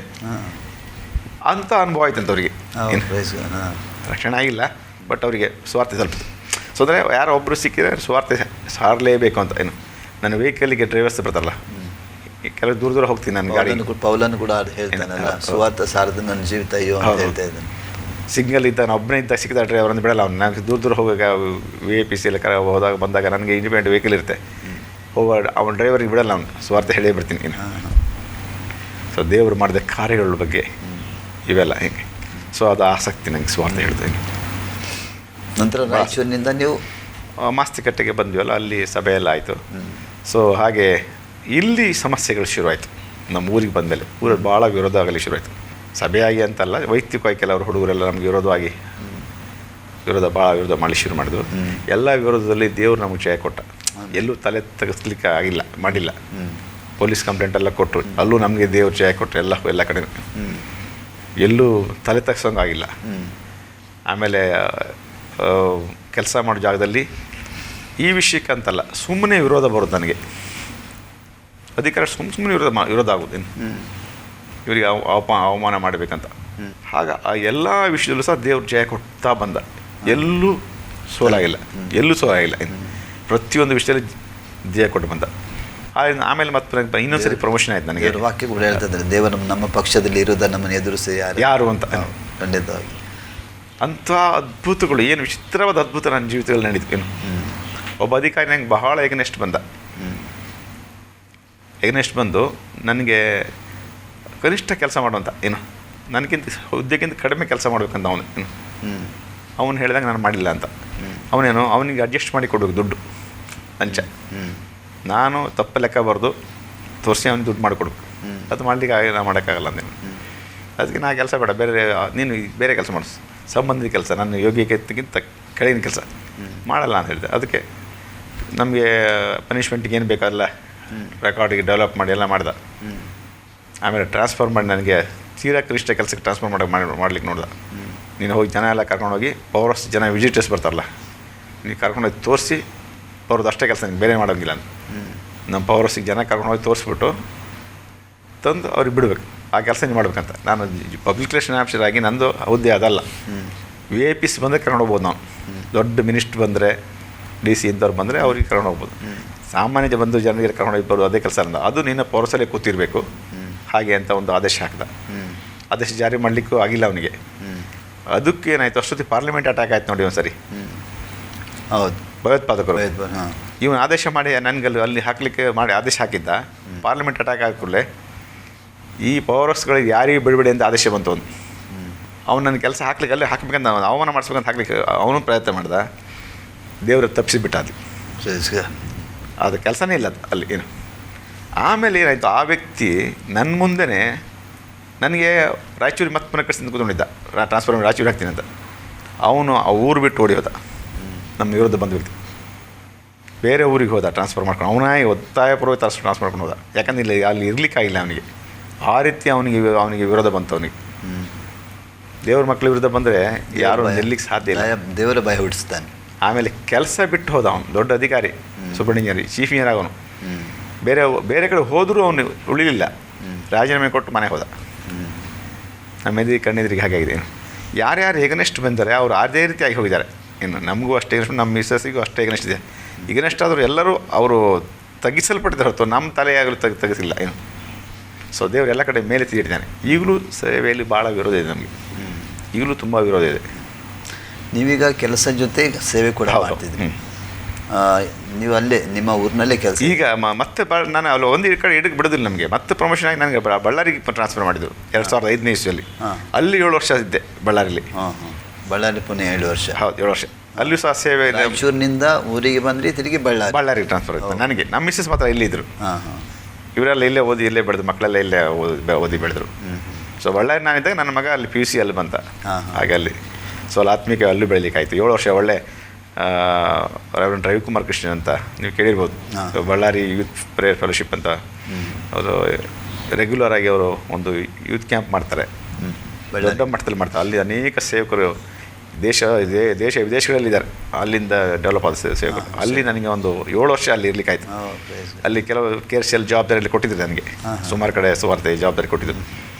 ಅಂತ ಅನುಭವ ಆಯ್ತಂತ ಅವ್ರಿಗೆ. ರಕ್ಷಣೆ ಆಗಿಲ್ಲ, ಬಟ್ ಅವರಿಗೆ ಸ್ವಾರ್ಥ ತಲುಪಿತು. ಸೊ ಅಂದರೆ ಯಾರೋ ಒಬ್ಬರು ಸಿಕ್ಕಿದ್ರೆ ಸ್ವಾರ್ಥ ಸಾರಲೇಬೇಕು ಅಂತ. ಏನು ನನ್ನ ವೆಹಿಕಲ್ಲಿಗೆ ಡ್ರೈವರ್ಸ್ ಬರ್ತಾರಲ್ಲ, ಕೆಲವು ದೂರ ಹೋಗ್ತೀನಿ ನಾನು ಗಾಡಿ. ಪೌಲನು ಕೂಡ ಹೇಳ್ತಾನಲ್ಲ, ಸ್ವಾರ್ಥ ಸಾರದ ನನ್ನ ಜೀವಿತ ಅಯ್ಯೋ ಅಂತ ಹೇಳ್ತಾ ಇದ್ದಾನೆ. ಸಿಗ್ನಲ್ ಇದ್ದ ಒಬ್ಬನೇ ಇದ್ದಾಗ ಸಿಕ್ಕಿದ ಡ್ರೈವರ್ ಅಂತ ಬಿಡಲ್ಲ ಅವ್ನು. ನಾನು ದೂರ ಹೋಗಾಗ VIP ಎಲ್ಲ ಹೋದಾಗ ಬಂದಾಗ ನನಗೆ ಇಂಡಿಪೆಂಡೆಂಟ್ ವೆಹಿಕಲ್ ಇರುತ್ತೆ, ಅವನ ಡ್ರೈವರಿಗೆ ಬಿಡಲ್ಲ ಅವನು. ಸ್ವಾರ್ಥ ಹೇಳೇ ಬರ್ತೀನಿ ಇನ್ನು. ಸೊ ದೇವರು ಮಾಡಿದ ಕಾರ್ಯಗಳ ಬಗ್ಗೆ ಇವೆಲ್ಲ ಹಿಂಗೆ. ಸೊ ಅದು ಆಸಕ್ತಿ ನನಗೆ ಸ್ವಾರ್ಥ ಹೇಳ್ತೀನಿ. ನಂತರ ರಾಯಚೂರಿನಿಂದ ನೀವು ಮಾಸ್ತಿಕಟ್ಟೆಗೆ ಬಂದ್ವಲ್ಲ, ಅಲ್ಲಿ ಸಭೆಯೆಲ್ಲ ಆಯಿತು. ಸೊ ಹಾಗೆ ಇಲ್ಲಿ ಸಮಸ್ಯೆಗಳು ಶುರುವಾಯಿತು. ನಮ್ಮ ಊರಿಗೆ ಬಂದಮೇಲೆ ಊರಲ್ಲಿ ಭಾಳ ವಿರೋಧ ಆಗಲಿ ಶುರುವಾಯಿತು. ಸಭೆಯಾಗಿ ಅಂತಲ್ಲ, ವೈಯಕ್ತಿಕವಾಗಿ ಕೆಲವರು ಹುಡುಗರೆಲ್ಲ ನಮಗೆ ಭಾಳ ವಿರೋಧ ಮಾಡಲಿ ಶುರು ಮಾಡಿದ್ರು. ಎಲ್ಲ ವಿರೋಧದಲ್ಲಿ ದೇವರು ನಮಗೆ ಜಯ ಕೊಟ್ಟ. ಎಲ್ಲೂ ತಲೆ ತೆಗೆಸ್ಲಿಕ್ಕೆ ಮಾಡಿಲ್ಲ. ಪೊಲೀಸ್ ಕಂಪ್ಲೇಂಟ್ ಎಲ್ಲ ಕೊಟ್ಟರು, ಅಲ್ಲೂ ನಮಗೆ ದೇವ್ರು ಜಯ ಕೊಟ್ಟರು. ಎಲ್ಲ ಕಡೆ ಎಲ್ಲೂ ತಲೆ ತೆಗ್ಸೋಂಗಾಗಿಲ್ಲ. ಆಮೇಲೆ ಕೆಲಸ ಮಾಡೋ ಜಾಗದಲ್ಲಿ ಈ ವಿಷಯಕ್ಕಂತಲ್ಲ, ಸುಮ್ಮನೆ ವಿರೋಧ ಬರೋದು ನನಗೆ. ಅಧಿಕಾರಿ ಸುಮ್ಮನೆ ವಿರೋಧ ಆಗೋದು. ಇವರಿಗೆ ಅವಮಾನ ಮಾಡಬೇಕಂತ. ಆಗ ಆ ಎಲ್ಲ ವಿಷಯದಲ್ಲೂ ಸಹ ದೇವ್ರು ಜಯ ಕೊಡ್ತಾ ಬಂದ. ಎಲ್ಲೂ ಸೋಲಾಗಿಲ್ಲ. ಪ್ರತಿಯೊಂದು ವಿಷಯದಲ್ಲಿ ಜಯ ಕೊಟ್ಟು ಬಂದ. ಆಮೇಲೆ ಮತ್ತೆ ಇನ್ನೊಂದ್ಸರಿ ಪ್ರಮೋಷನ್ ಆಯ್ತು ನನಗೆ. ವಾಕ್ಯ ಕೂಡ ಹೇಳ್ತಿದ್ದಾರೆ, ದೇವರು ನಮ್ಮ ಪಕ್ಷದಲ್ಲಿ ಇರೋದ ನಮ್ಮನ್ನು ಎದುರಿಸಿ ಯಾರು ಅಂತ. ಖಂಡಿತವಾಗಿ ಅಂಥ ಅದ್ಭುತಗಳು, ಏನು ವಿಚಿತ್ರವಾದ ಅದ್ಭುತ ನನ್ನ ಜೀವಿತದಲ್ಲಿ ನಡೀತು. ಏನು ಒಬ್ಬ ಅಧಿಕಾರಿ ನಂಗೆ ಬಹಳ ಎಗ್ನೆಸ್ಟ್ ಬಂದು ನನಗೆ ಕನಿಷ್ಠ ಕೆಲಸ ಮಾಡುವಂಥ, ಏನು ನನಗಿಂತ ಹುದ್ದೆಗಿಂತ ಕಡಿಮೆ ಕೆಲಸ ಮಾಡ್ಬೇಕಂತ ಅವನು ಹೇಳಿದಾಗ ನಾನು ಮಾಡಿಲ್ಲ ಅಂತ. ಅವನಿಗೆ ಅಡ್ಜಸ್ಟ್ ಮಾಡಿ ಕೊಡಬೇಕು ದುಡ್ಡು, ಲಂಚ. ನಾನು ತಪ್ಪು ಲೆಕ್ಕ ಬರೆದು ತೋರಿಸಿ ಅವನಿಗೆ ದುಡ್ಡು ಮಾಡಿಕೊಡ್ಬೇಕು. ಅದು ಮಾಡಲಿಕ್ಕೆ ನಾನು ಮಾಡೋಕ್ಕಾಗಲ್ಲ ಅಂದೇನು. ಅದಕ್ಕೆ ನಾ ಕೆಲಸ ಬೇಡ, ನೀನು ಬೇರೆ ಕೆಲಸ ಮಾಡಿಸ್, ಸಂಬಂಧಿತ ಕೆಲಸ, ನನ್ನ ಯೋಗ್ಯಕ್ಕಿಂತ ಕೆಳಗಿನ ಕೆಲಸ ಮಾಡಲ್ಲ ಅಂತ ಹೇಳಿದೆ. ಅದಕ್ಕೆ ನಮಗೆ ಪನಿಷ್ಮೆಂಟಿಗೆ ಏನು ಬೇಕಲ್ಲ ರೆಕಾರ್ಡಿಗೆ ಡೆವಲಪ್ ಮಾಡಿ ಎಲ್ಲ ಮಾಡ್ದೆ. ಆಮೇಲೆ ಟ್ರಾನ್ಸ್ಫರ್ ಮಾಡಿ ನನಗೆ ತೀರಾ ಕನಿಷ್ಠ ಕೆಲಸಕ್ಕೆ ಟ್ರಾನ್ಸ್ಫರ್ ಮಾಡ್ಲಿಕ್ಕೆ ನೋಡ್ದೆ. ನೀನು ಹೋಗಿ ಜನ ಎಲ್ಲ ಕರ್ಕೊಂಡೋಗಿ ಪವರ್ಸ್ ಜನ ವಿಸಿಟರ್ಸ್ ಬರ್ತಾರಲ್ಲ, ನೀವು ಕರ್ಕೊಂಡೋಗಿ ತೋರಿಸಿ ಅವ್ರದ್ದು ಅಷ್ಟೇ ಕೆಲಸ, ನಿಮ್ಗೆ ಬೇರೆ ಮಾಡೋಂಗಿಲ್ಲ ಅಂತ. ನಮ್ಮ ಪವರ್ಸಿಗೆ ಜನ ಕರ್ಕೊಂಡೋಗಿ ತೋರಿಸ್ಬಿಟ್ಟು ತಂದು ಅವ್ರಿಗೆ ಬಿಡಬೇಕು, ಆ ಕೆಲಸ ನೀವು ಮಾಡ್ಬೇಕಂತ. ನಾನು ಪಬ್ಲಿಕ್ ರಿಲೇಷನ್ ಆಫೀಸರ್ ಆಗಿ ನಂದು ಹುದ್ದೆ ಅದಲ್ಲ. VIPs ಬಂದರೆ ಕರ್ಕೊಂಡು ಹೋಗ್ಬೋದು ನಾವು. ದೊಡ್ಡ ಮಿನಿಸ್ಟ್ರ್ ಬಂದರೆ, DC ಇಂಥವ್ರು ಬಂದರೆ ಅವ್ರಿಗೆ ಕರ್ಕೊಂಡು ಹೋಗ್ಬೋದು. ಸಾಮಾನ್ಯ ಬಂದು ಜನರಿಗೆ ಕರ್ಕೊಂಡು ಬರೋದು ಅದೇ ಕೆಲಸ ಅಲ್ಲ, ಅದು ನಿನ್ನ ಪೌರಸಲ್ಲೇ ಕೂತಿರಬೇಕು ಹಾಗೆ ಅಂತ ಒಂದು ಆದೇಶ ಹಾಕಿದ. ಆದೇಶ ಜಾರಿ ಮಾಡಲಿಕ್ಕೂ ಆಗಿಲ್ಲ ಅವನಿಗೆ. ಅದಕ್ಕೆ ಏನಾಯಿತು, ಅಷ್ಟೊತ್ತಿಗೆ ಪಾರ್ಲಿಮೆಂಟ್ ಅಟ್ಯಾಕ್ ಆಯ್ತು ನೋಡಿ ಒಂದು ಸರಿ. ಹೌದು, ಭಯೋತ್ಪಾದಕರು ಇವನು ಆದೇಶ ಮಾಡಿ ನನಗೆ ಅಲ್ಲಿ ಹಾಕಲಿಕ್ಕೆ ಮಾಡಿ ಆದೇಶ ಹಾಕಿದ್ದ. ಪಾರ್ಲಿಮೆಂಟ್ ಅಟ್ಯಾಕ್ ಆದ ಕೂಡಲೇ ಈ ಪವರ್ಸ್ಗಳಿಗೆ ಯಾರಿಗೂ ಬಿಡಬೇಡಿ ಅಂತ ಆದೇಶ ಬಂತು. ಅವ್ನು ನನ್ನ ಕೆಲಸ ಹಾಕ್ಲಿಕ್ಕೆ ಅಲ್ಲೇ ಹಾಕಬೇಕಂತ ಅವಮಾನ ಮಾಡಿಸ್ಬೇಕಂತ ಹಾಕ್ಲಿಕ್ಕೆ ಅವನು ಪ್ರಯತ್ನ ಮಾಡ್ದ. ದೇವರು ತಪ್ಪಿಸಿಬಿಟ್ಟ ಅದು. ಅದು ಕೆಲಸನೇ ಇಲ್ಲ ಅಲ್ಲಿ ಏನು. ಆಮೇಲೆ ಏನಾಯಿತು, ಆ ವ್ಯಕ್ತಿ ನನ್ನ ಮುಂದೆನೇ ನನಗೆ ರಾಯಚೂರಿಗೆ ಮತ್ತೆ ಪುನಃ ಕಳಿಸಿದ ಕೂತ್ಕೊಂಡಿದ್ದ, ಟ್ರಾನ್ಸ್ಫರ್ ಮಾಡಿ ರಾಯಚೂರಿಗೆ ಹಾಕ್ತೀನಿ ಅಂತ. ಅವನು ಆ ಊರು ಬಿಟ್ಟು ಓಡಿ ಹೋದ. ನಮ್ಮ ವಿರುದ್ಧ ಬಂದ ವ್ಯಕ್ತಿ ಬೇರೆ ಊರಿಗೆ ಹೋದ, ಟ್ರಾನ್ಸ್ಫರ್ ಮಾಡ್ಕೊಂಡು. ಅವನಾಗಿ ಒತ್ತಾಯಪೂರ್ವಕ ಟ್ರಾನ್ಸ್ಫರ್ ಮಾಡ್ಕೊಂಡು ಹೋದ. ಯಾಕಂದ್ರೆ ಇಲ್ಲಿ ಅಲ್ಲಿ ಇರಲಿಕ್ಕಾಗಿಲ್ಲ ಅವನಿಗೆ. ಆ ರೀತಿ ಅವನಿಗೆ ವಿರೋಧ ಬಂತು. ಅವನಿಗೆ ದೇವ್ರ ಮಕ್ಕಳ ವಿರುದ್ಧ ಬಂದರೆ ಯಾರು ನಿಲ್ಲಿಕ್ಕೆ ಸಾಧ್ಯ ಇಲ್ಲ. ದೇವರ ಭಯ ಹುಟ್ಟಿಸ್ತಾನೆ. ಆಮೇಲೆ ಕೆಲಸ ಬಿಟ್ಟು ಹೋದ. ಅವನು ದೊಡ್ಡ ಅಧಿಕಾರಿ, ಸೂಪರ್ ಇಂಜಿನಿಯರ್, ಚೀಫ್ ಇಂಜಿನಿಯರ್ ಆಗೋನು. ಬೇರೆ ಕಡೆ ಹೋದರೂ ಅವನು ಉಳಿಲಿಲ್ಲ, ರಾಜೀನಾಮೆ ಕೊಟ್ಟು ಮನೆಗೆ ಹೋದ. ನಮ್ಮ ಕಣ್ಣೆದುರಿಗೆ ಹಾಗಾಗಿದೆ. ಏನು ಯಾರ್ಯಾರು ಎಗನೆಸ್ಟ್ ಬಂದರೆ ಅವರು ಅದೇ ರೀತಿಯಾಗಿ ಹೋಗಿದ್ದಾರೆ. ಇನ್ನು ನಮಗೂ ಅಷ್ಟೇ, ನಮ್ಮ ಮಿಸ್ಸಸ್ಸಿಗೂ ಅಷ್ಟೇ ಎಗನೆಸ್ಟ್ ಇದೆ. ಈಗನೆಸ್ಟ್ ಆದರೂ ಎಲ್ಲರೂ ಅವರು ತಗ್ಗಿಸಲ್ಪಟ್ಟಿದ್ದಾರೆ ಹೊರತು ನಮ್ಮ ತಲೆಯಾಗಲು ತಗ್ಗಿಸಿಲ್ಲ ಏನು. ಸೊ ದೇವರು ಎಲ್ಲ ಕಡೆ ಮೇಲೆ ತೀರಿದ್ದಾನೆ. ಈಗಲೂ ಸೇವೆಯಲ್ಲಿ ಭಾಳ ವಿರೋಧ ಇದೆ ನಮಗೆ, ಈಗಲೂ ತುಂಬ ವಿರೋಧ ಇದೆ. ನೀವೀಗ ಕೆಲಸ ಜೊತೆ ಸೇವೆ ಕೂಡ ಮಾಡ್ತಿದ್ರಿ. ನೀವು ಅಲ್ಲೇ ನಿಮ್ಮ ಊರಿನಲ್ಲೇ ಕೆಲಸ. ಈಗ ಮತ್ತೆ ನಾನು ಅಲ್ಲಿ ಒಂದು ಕಡೆ ಇಡಕ್ಕೆ ಬಿಡೋದಿಲ್ಲ ನಮಗೆ. ಮತ್ತೆ ಪ್ರಮೋಷನ್ ಆಗಿ ನನಗೆ ಬಳ್ಳಾರಿಗೆ ಟ್ರಾನ್ಸ್ಫರ್ ಮಾಡಿದ್ರು 2005ನೇ ಇಸ್ವಿಯಲ್ಲಿ. ಅಲ್ಲಿ 7 ವರ್ಷ ಇದ್ದೆ ಬಳ್ಳಾರಿಲಿ. ಬಳ್ಳಾರಿ ಪುನಃ 7 ವರ್ಷ. ಹೌದು, 7 ವರ್ಷ. ಅಲ್ಲೂ ಸಹ ಸೇವೆ. ರಾಯಚೂರಿನಿಂದ ಊರಿಗೆ ಬಂದ್ರಿ, ತಿರುಗಿ ಬಳ್ಳಾರಿಗೆ ಟ್ರಾನ್ಸ್ಫರ್ ಆಯಿತು ನನಗೆ. ನಮ್ಮ ಮಿಸ್ಸಸ್ ಮಾತ್ರ ಇಲ್ಲಿದ್ದರು. ಇವರೆಲ್ಲ ಇಲ್ಲೇ ಓದಿ ಇಲ್ಲೇ ಬೆಳೆದು, ಮಕ್ಕಳೆಲ್ಲ ಇಲ್ಲೇ ಓದಿ ಬೆಳೆದರು. ಸೊ ಬಳ್ಳಾರಿ ನಾನಿದ್ದಾಗ ನನ್ನ ಮಗ ಅಲ್ಲಿ PUC ಅಲ್ಲಿ ಬಂತ. ಹಾಗೆ ಅಲ್ಲಿ ಸೊ ಅಲ್ಲಿ ಆತ್ಮಿಕ ಅಲ್ಲೂ ಬೆಳೀಲಿಕ್ಕಾಯಿತು. 7 ವರ್ಷ ಒಳ್ಳೆ ರೆವರೆಂಡ್ ರವಿಕುಮಾರ್ ಕೃಷ್ಣನ್ ಅಂತ ನೀವು ಕೇಳಿರ್ಬೋದು. ಬಳ್ಳಾರಿ ಯೂತ್ ಪ್ರೇಯರ್ ಫೆಲೋಶಿಪ್ ಅಂತ ಅವರು ರೆಗ್ಯುಲರ್ ಆಗಿ ಅವರು ಒಂದು ಯೂತ್ ಕ್ಯಾಂಪ್ ಮಾಡ್ತಾರೆ, ದೊಡ್ಡ ಮಟ್ಟದಲ್ಲಿ ಮಾಡ್ತಾರೆ. ಅಲ್ಲಿ ಅನೇಕ ಸೇವಕರು ದೇಶ ವಿದೇಶಗಳಲ್ಲಿದ್ದಾರೆ, ಅಲ್ಲಿಂದ ಡೆವಲಪ್ ಆದ ಸೇವಕರು. ಅಲ್ಲಿ ನನಗೆ ಒಂದು 7 ವರ್ಷ ಅಲ್ಲಿ ಇರಲಿಕ್ಕಾಯ್ತು. ಅಲ್ಲಿ ಕೆಲವು KRCL ಜವಾಬ್ದಾರಿಯಲ್ಲಿ ಕೊಟ್ಟಿದ್ರು ನನಗೆ. ಸುಮಾರು ಕಡೆ ಸುವಾರ್ತೆ ಜವಾಬ್ದಾರಿ ಕೊಟ್ಟಿದ್ರು.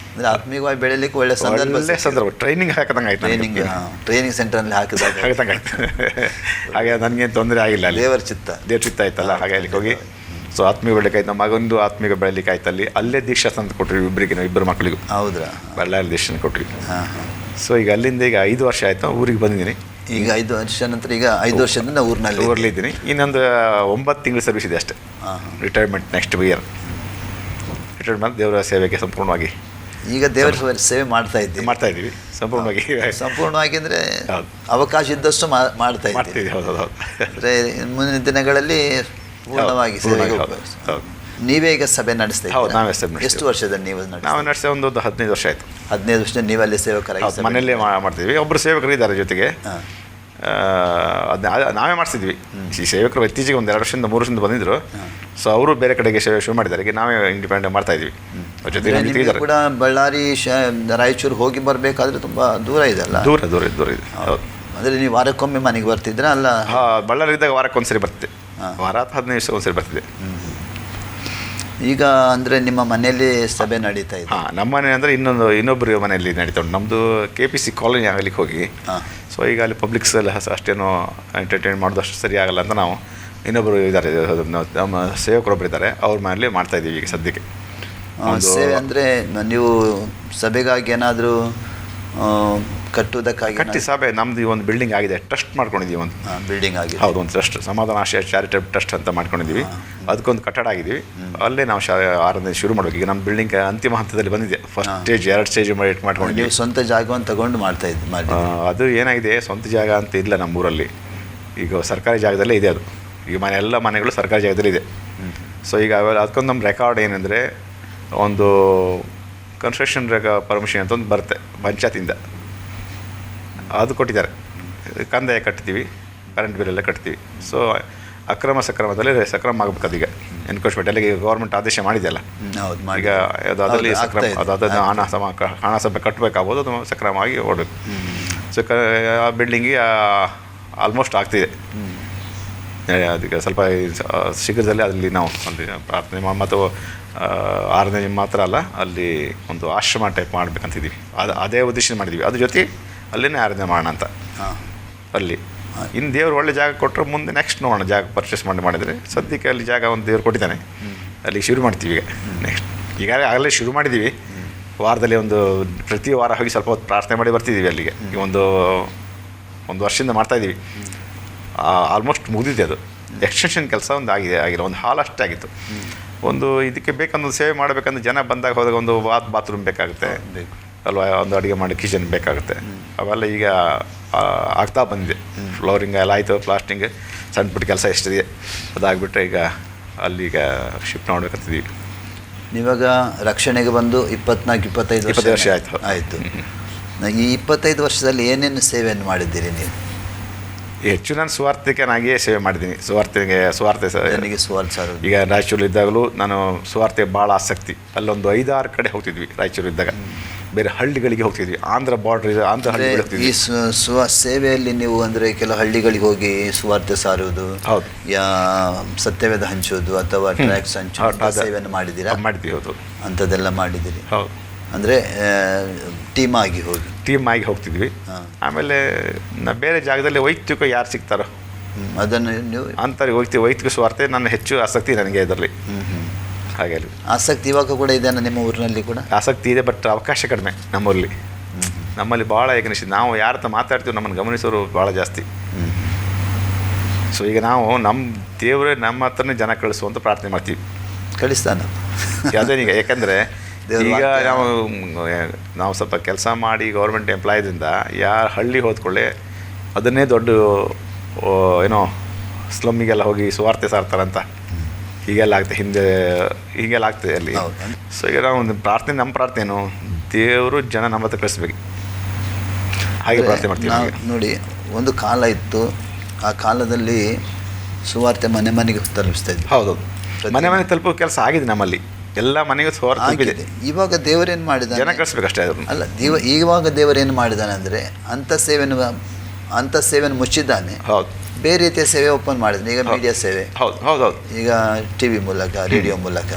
ಆತ್ಮೀಯವಾಗಿ ಬೆಳೀಲಿಕ್ಕೆ ಒಳ್ಳೆ ಸಂದರ್ಭ. ಟ್ರೈನಿಂಗ್ ಹಾಕಿದಂಗೆ ಆಯ್ತು. ಟ್ರೈನಿಂಗ್ ಸೆಂಟರ್ನಲ್ಲಿ ಹಾಕಿದಂಗೆ ಆಯ್ತು. ಹಾಗೆ ನನಗೇನು ತೊಂದರೆ ಆಗಿಲ್ಲ. ಅಲ್ಲಿ ದೇವ್ರ ಚಿತ್ತ ಆಯ್ತಲ್ಲ, ಹಾಗೆ ಅಲ್ಲಿಗೆ ಹೋಗಿ ಸೊ ಆತ್ಮೀಯ ಬೆಳಕಾಯ್ತು. ನಮ್ಮ ಮಗಂದು ಆತ್ಮೀಯ ಬೆಳಲಿಕ್ಕೆ ಆಯ್ತು. ಅಲ್ಲೇ ದೀಕ್ಷಾ ತಂದು ಕೊಟ್ರಿ ಇಬ್ಬರು ಮಕ್ಕಳಿಗೂ. ಹೌದ್ರಾ? ಬಳ್ಳಾರಿ ದೀಕ್ಷೆ ಕೊಟ್ರಿ. ಸೊ ಈಗ ಅಲ್ಲಿಂದ ಈಗ 5 ವರ್ಷ ಆಯಿತು, ಊರಿಗೆ ಬಂದಿದ್ದೀನಿ. ಈಗ 5 ವರ್ಷ ನಂತರ ಈಗ 5 ವರ್ಷದಿಂದ ಊರಲ್ಲಿದ್ದೀನಿ. ಇನ್ನೊಂದು 9 ತಿಂಗಳು ಸರ್ವಿಸ್ ಇದೆ ಅಷ್ಟೇ. Retirement next year retirement. ದೇವರ ಸೇವೆಗೆ ಸಂಪೂರ್ಣವಾಗಿ ಈಗ ದೇವರ ಸೇವೆ ಮಾಡ್ತಾ ಇದ್ದೀವಿ ಸಂಪೂರ್ಣವಾಗಿ ಅಂದರೆ ಅವಕಾಶ ಇದ್ದಷ್ಟು ಮಾಡ್ತಾ ಇದ್ದೀವಿ. ಹೌದು. ಅಂದರೆ ಮುಂದಿನ ದಿನಗಳಲ್ಲಿ ಪೂರ್ಣವಾಗಿ ನೀವೇ ಈಗ ಸಭೆ ನಡೆಸ್ತಾ ಇದ್ದೀವಿ. ನಾವೇ ಸಭೆ. ಎಷ್ಟು ವರ್ಷದಲ್ಲಿ ನೀವು ನಾವು ನಡೆಸಿ ಒಂದು 15 ವರ್ಷ ಆಯಿತು. 15 ವರ್ಷ ನೀವಲ್ಲಿ ಸೇವಕರಾಗಿ ಮನೆಯಲ್ಲೇ ಮಾಡ್ತೀವಿ. ಒಬ್ಬರು ಸೇವಕರು ಇದ್ದಾರೆ ಜೊತೆಗೆ. ನಾವೇ ಮಾಡಿಸಿದ್ವಿ. ಈ ಸೇವಕರು ಇತ್ತೀಚೆಗೆ ಒಂದು 2 ವರ್ಷದಿಂದ 3 ವರ್ಷದಿಂದ ಬಂದಿದ್ರು. ಸೊ ಅವರು ಬೇರೆ ಕಡೆಗೆ ಸೇವೆ ಶುರು ಮಾಡಿದ್ದಾರೆ. ಈಗ ನಾವೇ ಇಂಡಿಪೆಂಡೆಂಟ್ ಮಾಡ್ತಾ ಇದ್ವಿ. ಜೊತೆಗೆ ಕೂಡ ಬಳ್ಳಾರಿ ರಾಯಚೂರು ಹೋಗಿ ಬರಬೇಕಾದ್ರೆ ತುಂಬ ದೂರ ಇದೆ ಅಲ್ಲ? ದೂರ ಇದೆ. ಹೌದು. ಅಂದರೆ ನೀವು ವಾರಕ್ಕೊಮ್ಮೆ ಮನೆಗೆ ಬರ್ತಿದ್ರ ಅಲ್ಲ? ಬಳ್ಳಾರಿ ಇದ್ದಾಗ ವಾರಕ್ಕೊಂದ್ಸರಿ ಬರ್ತಿದ್ದೆ. ವಾರ 15 ದಿವಸ ಒಂದ್ಸರಿ ಬರ್ತಿದ್ದೆ. ಈಗ ಅಂದರೆ ನಿಮ್ಮ ಮನೆಯಲ್ಲಿ ಸಭೆ ನಡೀತಾ ಇದೆ? ನಮ್ಮ ಮನೆ ಅಂದರೆ ಇನ್ನೊಬ್ಬರು ಮನೆಯಲ್ಲಿ ನಡೀತಾ ಉಂಟು. ನಮ್ಮದು KPC ಕಾಲೋನಿ ಆಗಲಿಕ್ಕೆ ಹೋಗಿ. ಸೊ ಈಗ ಅಲ್ಲಿ ಪಬ್ಲಿಕ್ಸ್ ಎಲ್ಲ ಅಷ್ಟೇನೋ ಎಂಟರ್ಟೈನ್ ಮಾಡೋದು ಅಷ್ಟು ಸರಿ ಆಗಲ್ಲ ಅಂತ ನಾವು ಇನ್ನೊಬ್ಬರು ಇದ್ದಾರೆ, ನಮ್ಮ ಸೇವಕರೊಬ್ಬರು ಇದ್ದಾರೆ, ಅವ್ರ ಮನೆಯಲ್ಲಿ ಮಾಡ್ತಾಯಿದ್ದೀವಿ ಈಗ ಸದ್ಯಕ್ಕೆ. ಸೇವೆ ಅಂದರೆ ನೀವು ಸಭೆಗಾಗಿ ಏನಾದರೂ ಕಟ್ಟುವುದಕ್ಕಾಗಿ ಸಭೆ ನಮ್ಮದು ಒಂದು ಬಿಲ್ಡಿಂಗ್ ಆಗಿದೆ, ಟ್ರಸ್ಟ್ ಮಾಡ್ಕೊಂಡಿದ್ದೀವಿ. ಒಂದು ಬಿಲ್ಡಿಂಗ್ ಆಗಿದೆ. ಹೌದು, ಒಂದು ಟ್ರಸ್ಟ್, ಸಮಾಧಾನ ಆಶ್ರಯ ಚಾರಿಟೇಬಲ್ ಟ್ರಸ್ಟ್ ಅಂತ ಮಾಡ್ಕೊಂಡಿದ್ದೀವಿ. ಅದಕ್ಕೊಂದು ಕಟ್ಟಡ ಆಗಿದ್ದೀವಿ. ಅಲ್ಲೇ ನಾವು ಆರಂಭ ಶುರು ಮಾಡಬೇಕು. ಈಗ ನಮ್ಮ ಬಿಲ್ಡಿಂಗ್ ಅಂತಿಮ ಹಂತದಲ್ಲಿ ಬಂದಿದೆ. ಫಸ್ಟ್ ಸ್ಟೇಜ್ 2 ಸ್ಟೇಜ್ ಮಾಡ್ಕೊಂಡಿದ್ದೀವಿ. ನೀವು ಸ್ವಂತ ಜಾಗವನ್ನು ತಗೊಂಡು ಮಾಡ್ತಾ ಇದ್ದೀವಿ. ಅದು ಏನಾಗಿದೆ, ಸ್ವಂತ ಜಾಗ ಅಂತ ಇಲ್ಲ ನಮ್ಮೂರಲ್ಲಿ. ಈಗ ಸರ್ಕಾರಿ ಜಾಗದಲ್ಲೇ ಇದೆ ಅದು. ಈಗ ಎಲ್ಲ ಮನೆಗಳು ಸರ್ಕಾರಿ ಜಾಗದಲ್ಲಿ ಇದೆ. ಸೊ ಈಗ ಅದಕ್ಕೊಂದು ನಮ್ಮ ರೆಕಾರ್ಡ್ ಏನಂದರೆ, ಒಂದು ಕನ್ಸ್ಟ್ರಕ್ಷನ್ ಪರ್ಮಿಷನ್ ಅಂತ ಒಂದು ಬರುತ್ತೆ ಪಂಚಾಯತಿಂದ, ಅದು ಕೊಟ್ಟಿದ್ದಾರೆ. ಕಂದಾಯ ಕಟ್ತೀವಿ, ಕರೆಂಟ್ ಬಿಲ್ಲೆಲ್ಲ ಕಟ್ತೀವಿ. ಸೊ ಅಕ್ರಮ ಸಕ್ರಮದಲ್ಲಿ ಸಕ್ರಮ ಆಗಬೇಕು. ಅದೀಗ ಎನ್ಕ್ರೋಚ್ಮೆಂಟ್ ಅಲ್ಲಿಗೆ ಗೌರ್ಮೆಂಟ್ ಆದೇಶ ಮಾಡಿದೆಯಲ್ಲ. ಈಗ ಅದರಲ್ಲಿ ಹಣ ಸಭೆ ಕಟ್ಟಬೇಕಾಗ್ಬೋದು, ಅದು ಸಕ್ರಮವಾಗಿ ಓಡಬೇಕು. ಸೊ ಆ ಬಿಲ್ಡಿಂಗಿಗೆ ಆಲ್ಮೋಸ್ಟ್ ಆಗ್ತಿದೆ. ಅದಕ್ಕೆ ಸ್ವಲ್ಪ ಶೀಘ್ರದಲ್ಲೇ ಅಲ್ಲಿ ನಾವು ಒಂದು ಪ್ರಾರ್ಥನೆ ಮತ್ತು 6ನೇ ಮಾತ್ರ ಅಲ್ಲ, ಅಲ್ಲಿ ಒಂದು ಆಶ್ರಮ ಟೈಪ್ ಮಾಡಬೇಕಂತಿದ್ದೀವಿ. ಅದೇ ಉದ್ದೇಶ ಮಾಡಿದ್ದೀವಿ. ಅದ್ರ ಜೊತೆ ಅಲ್ಲಿನೇ ಆರಾಧನೆ ಮಾಡೋಣ ಅಂತ ಅಲ್ಲಿ. ಇನ್ನು ದೇವ್ರು ಒಳ್ಳೆ ಜಾಗ ಕೊಟ್ಟರೆ ಮುಂದೆ ನೆಕ್ಸ್ಟ್ ನೋಡೋಣ ಜಾಗ ಪರ್ಚೇಸ್ ಮಾಡಿದರೆ ಸದ್ಯಕ್ಕೆ ಅಲ್ಲಿ ಜಾಗ ಒಂದು ದೇವ್ರು ಕೊಟ್ಟಿದ್ದಾನೆ, ಅಲ್ಲಿ ಶುರು ಮಾಡ್ತೀವಿ ಈಗ ನೆಕ್ಸ್ಟ್. ಈಗ ಆಗಲೇ ಶುರು ಮಾಡಿದ್ದೀವಿ, ವಾರದಲ್ಲಿ ಪ್ರತಿ ವಾರ ಹೋಗಿ ಸ್ವಲ್ಪ ಹೊತ್ತು ಪ್ರಾರ್ಥನೆ ಮಾಡಿ ಬರ್ತಿದ್ದೀವಿ ಅಲ್ಲಿಗೆ. ಈಗ ಒಂದು ವರ್ಷದಿಂದ ಮಾಡ್ತಾಯಿದ್ದೀವಿ. ಆಲ್ಮೋಸ್ಟ್ ಮುಗಿದಿದೆ ಅದು. ಎಕ್ಸ್ಟೆನ್ಷನ್ ಕೆಲಸ ಆಗಿಲ್ಲ, ಒಂದು ಹಾಲ್ ಅಷ್ಟೇ ಆಗಿತ್ತು. ಇದಕ್ಕೆ ಬೇಕಂದು ಸೇವೆ ಮಾಡಬೇಕಂದ್ರೆ ಜನ ಬಂದಾಗ ಹೋದಾಗ ಒಂದು ಬಾತ್ರೂಮ್ ಬೇಕಾಗುತ್ತೆ ಅಲ್ವಾ, ಒಂದು ಅಡುಗೆ ಮಾಡಿ ಕಿಚನ್ ಬೇಕಾಗುತ್ತೆ. ಅವೆಲ್ಲ ಈಗ ಆಗ್ತಾ ಬಂದಿದೆ. ಫ್ಲೋರಿಂಗ್ ಎಲ್ಲ ಆಯಿತು, ಪ್ಲಾಸ್ಟಿಂಗ್ ಸಣ್ಣ ಪುಟ್ಟ ಕೆಲಸ ಎಷ್ಟಿದೆ ಅದಾಗ್ಬಿಟ್ರೆ ಈಗ ಅಲ್ಲಿಗ ಶಿಫ್ಟ್ ಮಾಡ್ಬೇಕಂತಿದ್ದೀವಿ. ನೀವಾಗ ರಕ್ಷಣೆಗೆ ಬಂದು 24-25 ವರ್ಷ ಆಯಿತು. ಈ 25 ವರ್ಷದಲ್ಲಿ ಏನೇನು ಸೇವೆಯನ್ನು ಮಾಡಿದ್ದೀರಿ ನೀವು? ಹೆಚ್ಚು ನಾನು ಸುವಾರ್ತಿಕನಾಗಿಯೇ ಸೇವೆ ಮಾಡಿದ್ದೀನಿ. ಸುವಾರ್ತೆ ನನಗೆ ಸುವಾರ್ತೆ ಈಗ ರಾಯಚೂರಿದ್ದಾಗಲೂ ನಾನು ಸುವಾರ್ತೆಗೆ ಭಾಳ ಆಸಕ್ತಿ. ಅಲ್ಲೊಂದು 5-6 ಕಡೆ ಹೋಗ್ತಿದ್ವಿ ರಾಯಚೂರಿದ್ದಾಗ. ಬೇರೆ ಹಳ್ಳಿಗಳಿಗೆ ಹೋಗ್ತಿದ್ವಿ, ಆಂಧ್ರ ಬಾರ್ಡ್ರ್ ಆಂಧ್ರ ಹಳ್ಳಿಗಳಿಗೆ ಹೋಗ್ತಿದ್ವಿ. ಈ ಸೇವೆಯಲ್ಲಿ ನೀವು ಅಂದರೆ ಕೆಲವು ಹಳ್ಳಿಗಳಿಗೆ ಹೋಗಿ ಸುವಾರ್ತೆ ಸಾರುವುದು, ಹೌದು, ಸತ್ಯವೇದ ಹಂಚೋದು ಅಥವಾ ಟ್ರ್ಯಾಕ್ಸ್ ಹಂಚೋದು ಸೇವೆಯನ್ನು ಮಾಡಿದ್ದೀರಾ? ಮಾಡಿದ್ವಿ, ಹೌದು, ಅಂಥದ್ದೆಲ್ಲ ಮಾಡಿದ್ದೀರಿ. ಹೌದು, ಅಂದರೆ ಟೀಮ್ ಆಗಿ ಹೋಗ್ತಿದ್ವಿ. ಆಮೇಲೆ ಬೇರೆ ಜಾಗದಲ್ಲಿ ವೈಯಕ್ತಿಕ ಯಾರು ಸಿಗ್ತಾರೋ ಅದನ್ನು ನೀವು ಅಂತಾರೆ ವೈಯಕ್ತಿಕ ಸ್ವಾರ್ಥ ನನ್ನ ಹೆಚ್ಚು ಆಸಕ್ತಿ ನನಗೆ ಇದರಲ್ಲಿ. ಹಾಗೆ ಆಸಕ್ತಿ ಇವಾಗ ಕೂಡ ಇದೆ ನಿಮ್ಮ ಊರಿನಲ್ಲಿ ಕೂಡ ಆಸಕ್ತಿ ಇದೆ, ಬಟ್ ಅವಕಾಶ ಕಡಿಮೆ ನಮ್ಮಲ್ಲಿ ಭಾಳ ಏಕನಿಷ್ಠ. ನಾವು ಯಾರ ಹತ್ರ ಮಾತಾಡ್ತೀವಿ ನಮ್ಮನ್ನು ಗಮನಿಸೋರು ಭಾಳ ಜಾಸ್ತಿ. ಸೊ ಈಗ ನಾವು ನಮ್ಮ ದೇವರೇ ನಮ್ಮ ಹತ್ರನೇ ಜನ ಕಳಿಸುವಂತ ಪ್ರಾರ್ಥನೆ ಮಾಡ್ತೀವಿ. ಕಳಿಸ್ತಾನ ಅದೇನೀಗ, ಯಾಕಂದರೆ ಈಗ ನಾವು ಸ್ವಲ್ಪ ಕೆಲಸ ಮಾಡಿ ಗೌರ್ಮೆಂಟ್ ಎಂಪ್ಲಾಯ್ದಿಂದ ಯಾರು ಹಳ್ಳಿ ಹೋದ್ಕೊಳ್ಳೆ ಅದನ್ನೇ ದೊಡ್ಡ ಸ್ಲಮ್ಮಿಗೆಲ್ಲ ಹೋಗಿ ಸುವಾರ್ತೆ ಸಾರ್ತಾರಂತ ಹೀಗೆಲ್ಲ ಹೀಗೆಲ್ಲ ಆಗ್ತದೆ ಅಲ್ಲಿ. ಸೊ ಈಗ ನಾವು ನಮ್ಮ ಪ್ರಾರ್ಥನೆ ಏನು, ದೇವರು ಜನ ನಮ್ಮ ಹತ್ರ ಕಳಿಸ್ಬೇಕು, ಹಾಗೆ ಪ್ರಾರ್ಥನೆ ಮಾಡ್ತೀವಿ. ನೋಡಿ, ಒಂದು ಕಾಲ ಇತ್ತು, ಆ ಕಾಲದಲ್ಲಿ ಸುವಾರ್ತೆ ಮನೆ ಮನೆಗೆ ತಲುಪಿಸ್ತಾ ಇದ್ವಿ. ಹೌದು, ಮನೆ ತಲುಪೋ ಕೆಲಸ ಆಗಿದೆ ನಮ್ಮಲ್ಲಿ, ಎಲ್ಲ ಮನೆಗೂ ಸುವಾರ್ತೆ ತಲುಪಿದೆ. ಇವಾಗ ದೇವರೇನು ಮಾಡಿದ, ಜನ ಕಳಿಸ್ಬೇಕಷ್ಟೇ. ಅಲ್ಲ, ಇವಾಗ ದೇವರೇನು ಮಾಡಿದಾನೆ ಅಂದರೆ ಅಂಥ ಸೇವೆಯನ್ನು ಮುಚ್ಚಿದ್ದಾನೆ. ಹೌದು, ಬೇರೆ ರೀತಿಯ ಸೇವೆ ಓಪನ್ ಮಾಡಿದ್ದಾನೆ. ಈಗ ಮೀಡಿಯಾ ಸೇವೆ, ಹೌದು, ಈಗ ಟಿವಿ ಮೂಲಕ, ರೇಡಿಯೋ ಮೂಲಕ,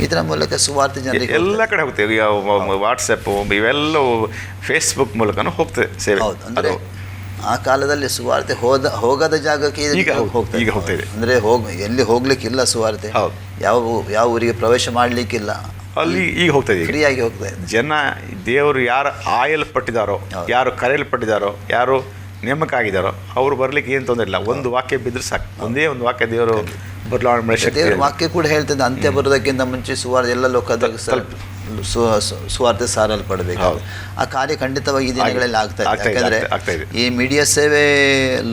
ಇದರ ಮೂಲಕ ಸುವಾರ್ತೆ ಜನರಿಗೆ ಎಲ್ಲ ಕಡೆ ಹೋಗ್ತೇವೆ. ಈಗ ವಾಟ್ಸಪ್ಪು ಇವೆಲ್ಲವೂ ಫೇಸ್ಬುಕ್ ಮೂಲಕನೂ ಹೋಗ್ತದೆ ಸೇವೆ. ಹೌದು, ಅಂದರೆ ಆ ಕಾಲದಲ್ಲಿ ಸುವಾರ್ತೆ ಹೋಗದ ಜಾಗಕ್ಕೆ ಈಗ ಹೋಗ್ತಾ ಇದೆ. ಅಂದರೆ ಎಲ್ಲಿ ಹೋಗ್ಲಿಕ್ಕಿಲ್ಲ ಸುವಾರ್ತೆ, ಯಾವ ಊರಿಗೆ ಪ್ರವೇಶ ಮಾಡಲಿಕ್ಕಿಲ್ಲ, ಅಲ್ಲಿ ಈಗ ಹೋಗ್ತಾ ಇದೆ, ಫ್ರೀಯಾಗಿ ಹೋಗ್ತಾ ಇದೆ. ಜನ ದೇವರು ಯಾರು ಆಯಲ್ಪಟ್ಟಿದ್ದಾರೋ, ಯಾರು ಕರೆಯಲ್ಪಟ್ಟಿದ್ದಾರೋ, ಯಾರು ನೇಮಕ ಆಗಿದ್ದಾರೋ ಅವ್ರು ಬರ್ಲಿಕ್ಕೆ ಏನು ತೊಂದರೆ ಇಲ್ಲ. ಒಂದು ವಾಕ್ಯ ಬಿದ್ದರೆ ಸಾಕು, ಒಂದೇ ಒಂದು ವಾಕ್ಯ ದೇವರು ಬದಲಾವಣೆ ಮಾಡಿ ಶಕ್ತಿ. ದೇವರ ವಾಕ್ಯ ಕೂಡ ಹೇಳ್ತದೆ, ಅಂತ್ಯ ಬರೋದಕ್ಕಿಂತ ಮುಂಚೆ ಸುವಾರ್ತೆ ಎಲ್ಲ ಲೋಕದಾಗ ಸುವಾರ್ತೆ ಸಾರಲ್ಪಡಬೇಕು. ಆ ಕಾರ್ಯ ಖಂಡಿತವಾಗಿ ಈ ದಿನಗಳಲ್ಲಿ ಆಗ್ತಾ ಇದೆ. ಯಾಕಂದರೆ ಈ ಮೀಡಿಯಾ ಸೇವೆ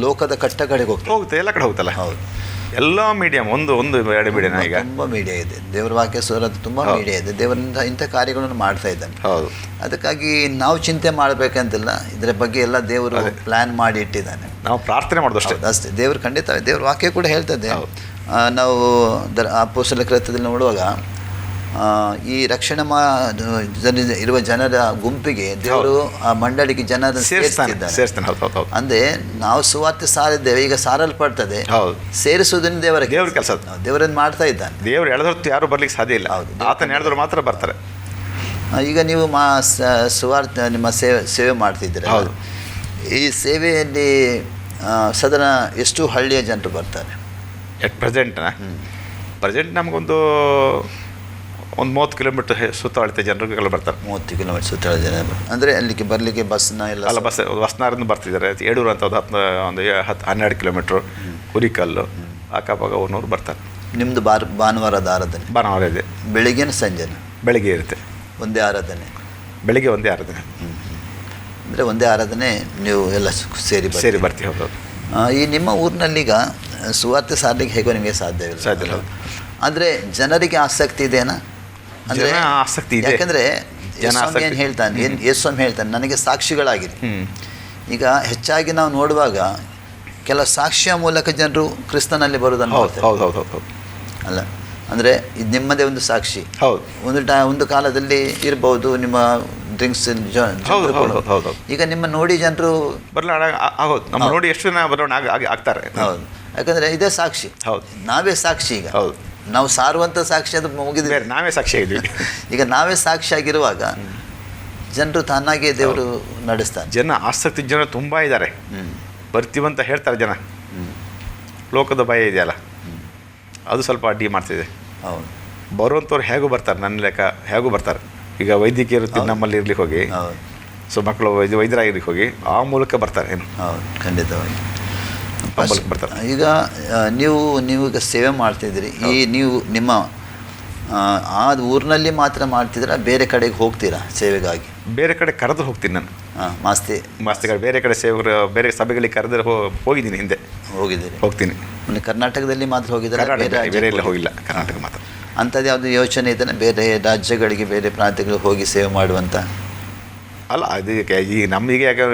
ಲೋಕದ ಕಟ್ಟ ಕಡೆಗೆ ಹೋಗುತ್ತೆ, ಎಲ್ಲ ಕಡೆ ಹೋಗುತ್ತಲ್ಲ. ಹೌದು, ಎಲ್ಲ ಮೀಡಿಯಂ ಒಂದು ಎರಡು ಮೀಡಿಯಂ ಈಗ ತುಂಬ ಮೀಡಿಯಾ ಇದೆ. ದೇವರ ವಾಕ್ಯ ಸೋರೋದು ತುಂಬ ಮೀಡಿಯಾ ಇದೆ. ದೇವರಿಂದ ಇಂಥ ಕಾರ್ಯಗಳನ್ನು ಮಾಡ್ತಾ ಇದ್ದಾನೆ. ಹೌದು, ಅದಕ್ಕಾಗಿ ನಾವು ಚಿಂತೆ ಮಾಡಬೇಕಂತಿಲ್ಲ, ಇದರ ಬಗ್ಗೆ ಎಲ್ಲ ದೇವರು ಪ್ಲ್ಯಾನ್ ಮಾಡಿ ಇಟ್ಟಿದ್ದಾನೆ. ನಾವು ಪ್ರಾರ್ಥನೆ ಮಾಡೋದು ಅಷ್ಟೇ. ದೇವರು ಖಂಡಿತ, ದೇವ್ರ ವಾಕ್ಯ ಕೂಡ ಹೇಳ್ತದೆ. ನಾವು ಅಪೊಸ್ತಲರ ಕೃತ್ಯದಲ್ಲಿ ನೋಡುವಾಗ ಈ ರಕ್ಷಣೆ ಇರುವ ಜನರ ಗುಂಪಿಗೆ ದೇವರು ಆ ಮಂಡಳಿಗೆ ಜನರನ್ನು ಸೇರಿಸ್ತಾನೆ. ಅಂದ್ರೆ ನಾವು ಸುವಾರ್ತೆ ಸಾರಿದ್ದೇವೆ, ಈಗ ಸಾರಲ್ಪಡ್ತದೆ, ಸೇರಿಸುವುದನ್ನು ದೇವರ ಕೆಲಸ, ದೇವರನ್ನು ಮಾಡ್ತಾ ಇದ್ದಾನೆ. ದೇವರು ಎಳೆದೊತ್ತು ಯಾರು ಬರ್ಲಿಕ್ಕೆ ಸಾಧ್ಯ ಇಲ್ಲ, ಆತನ ಎಳೆದ್ರು ಮಾತ್ರ ಬರ್ತಾರೆ. ಈಗ ನೀವು ಸುವಾರ್ತೆ ನಿಮ್ಮ ಸೇವೆ ಮಾಡ್ತಿದ್ದೀರ. ಈ ಸೇವೆಯಲ್ಲಿ ಸಾಧಾರಣ ಎಷ್ಟು ಹಳ್ಳಿಯ ಜನರು ಬರ್ತಾರೆ? ಪ್ರೆಸೆಂಟ್ ನಮಗೊಂದು 30 ಕಿಲೋಮೀಟರ್ ಸುತ್ತಳತೆ ಜನರುಗಳು ಬರ್ತಾರೆ. 30 ಕಿಲೋಮೀಟರ್ ಸುತ್ತಳತೆ ಜನ, ಅಂದರೆ ಅಲ್ಲಿಗೆ ಬರಲಿಕ್ಕೆ ಬಸ್ನ ಅಲ್ಲ, ಬಸ್ನಾರಿಂದ ಬರ್ತಿದ್ದಾರೆ. ಯಡೂರು ಅಂತ ಒಂದು 12 ಕಿಲೋಮೀಟ್ರು, ಹುರಿಕಲ್ಲು ಅಕ್ಕಪಕ್ಕ 100 ಬರ್ತಾರೆ. ನಿಮ್ಮದು ಭಾನುವಾರದ ಆರಾಧನೆ? ಭಾನುವಾರ ಇದೆ. ಬೆಳಿಗ್ಗೆನ ಸಂಜೆನ? ಬೆಳಿಗ್ಗೆ ಇರುತ್ತೆ. ಒಂದೇ ಆರಾಧನೆ? ಬೆಳಿಗ್ಗೆ ಒಂದೇ ಆರಾಧನೆ. ಅಂದರೆ ಒಂದೇ ಆರಾಧನೆ ನೀವು ಎಲ್ಲ ಸೇರಿ ಬರ್ತೀವಿ. ಹೌದು. ಈ ನಿಮ್ಮ ಊರಿನಲ್ಲೀಗ ಸುವಾರ್ತೆ ಸಾರಲಿಕ್ಕೆ ಹೇಗೋ ನಿಮಗೆ ಸಾಧ್ಯವಿಲ್ಲ. ಅಂದರೆ ಜನರಿಗೆ ಆಸಕ್ತಿ ಇದೆಯಾ? ಅಂದರೆ ಆಸಕ್ತಿ ಇದೆ. ಯಾಕಂದರೆ ಏನು ಹೇಳ್ತಾನೆ, ನನಗೆ ಸಾಕ್ಷಿಗಳಾಗಿದೆ. ಈಗ ಹೆಚ್ಚಾಗಿ ನಾವು ನೋಡುವಾಗ ಕೆಲ ಸಾಕ್ಷಿಯ ಮೂಲಕ ಜನರು ಕ್ರಿಸ್ತನಲ್ಲಿ ಬರುವುದನ್ನು ಅಲ್ಲ, ಅಂದರೆ ಇದು ನಿಮ್ಮದೇ ಒಂದು ಸಾಕ್ಷಿ. ಒಂದು ಕಾಲದಲ್ಲಿ ಇರ್ಬೋದು ನಿಮ್ಮ ಡ್ರಿಂಕ್ಸ್. ಈಗ ನಿಮ್ಮ ನೋಡಿ ಜನರು ನಮ್ಮ ನೋಡಿ ಎಷ್ಟು ಜನ ಆಗ್ತಾರೆ. ಹೌದು, ಯಾಕಂದರೆ ಇದೇ ಸಾಕ್ಷಿ. ನಾವೇ ಸಾಕ್ಷಿ. ಈಗ ನಾವು ಸಾರುವಂಥ ಸಾಕ್ಷಿ ಅದು ಮುಗಿದ್ರೆ ನಾವೇ ಸಾಕ್ಷಿ ಆಗಿದ್ವಿ. ಈಗ ನಾವೇ ಸಾಕ್ಷಿಯಾಗಿರುವಾಗ ಜನರು ತಾನಾಗೆ ದೇವರು ನಡೆಸ್ತಾನೆ. ಆಸಕ್ತಿ ಜನ ತುಂಬ ಇದ್ದಾರೆ. ಬರ್ತೀವಂತ ಹೇಳ್ತಾರೆ ಜನ, ಲೋಕದ ಭಯ ಇದೆಯಲ್ಲ ಅದು ಸ್ವಲ್ಪ ಅಡ್ಡಿ ಮಾಡ್ತಿದೆ. ಹೌದು. ಬರುವಂಥವ್ರು ಹೇಗೂ ಬರ್ತಾರೆ, ನನ್ನ ಲೆಕ್ಕ ಹೇಗೂ ಬರ್ತಾರೆ. ಈಗ ವೈದ್ಯಕೀಯರು ನಮ್ಮಲ್ಲಿ ಇರ್ಲಿಕ್ಕೆ ಹೋಗಿ, ಸೊ ಮಕ್ಕಳು ವೈದ್ಯರಾಗಿರ್ಲಿಕ್ಕೆ ಹೋಗಿ ಆ ಮೂಲಕ ಬರ್ತಾರೆ. ಏನು ಹೌದು, ಖಂಡಿತವಾಗಿ ಬರ್ತಾರೆ. ಈಗ ನೀವು ಈಗ ಸೇವೆ ಮಾಡ್ತಿದ್ದೀರಿ, ನೀವು ನಿಮ್ಮ ಆ ಊರಿನಲ್ಲಿ ಮಾತ್ರ ಮಾಡ್ತಿದ್ದೀರಾ, ಬೇರೆ ಕಡೆಗೆ ಹೋಗ್ತೀರಾ ಸೇವೆಗಾಗಿ? ಬೇರೆ ಕಡೆ ಕರೆದ್ರೆ ಹೋಗ್ತೀನಿ ನಾನು. ಮಾಸ್ತಿಗಳು ಬೇರೆ ಕಡೆ ಸೇವೆ, ಬೇರೆ ಸಭೆಗಳಿಗೆ ಕರೆದ್ರೆ ಹೋಗಿದ್ದೀನಿ, ಹಿಂದೆ ಹೋಗ್ತೀನಿ. ಕರ್ನಾಟಕದಲ್ಲಿ ಮಾತ್ರ ಹೋಗಿದ್ದಾರೆ, ಬೇರೆ ಎಲ್ಲ ಹೋಗಿಲ್ಲ, ಕರ್ನಾಟಕ ಮಾತ್ರ. ಅಂಥದ್ದು ಯಾವುದು ಯೋಚನೆ ಇದನ್ನು ಬೇರೆ ರಾಜ್ಯಗಳಿಗೆ, ಬೇರೆ ಪ್ರಾಂತ್ಯಗಳಿಗೆ ಹೋಗಿ ಸೇವೆ ಮಾಡುವಂಥ? ಅಲ್ಲ, ಅದು ಈ ನಮಗೆ ಯಾಕೆ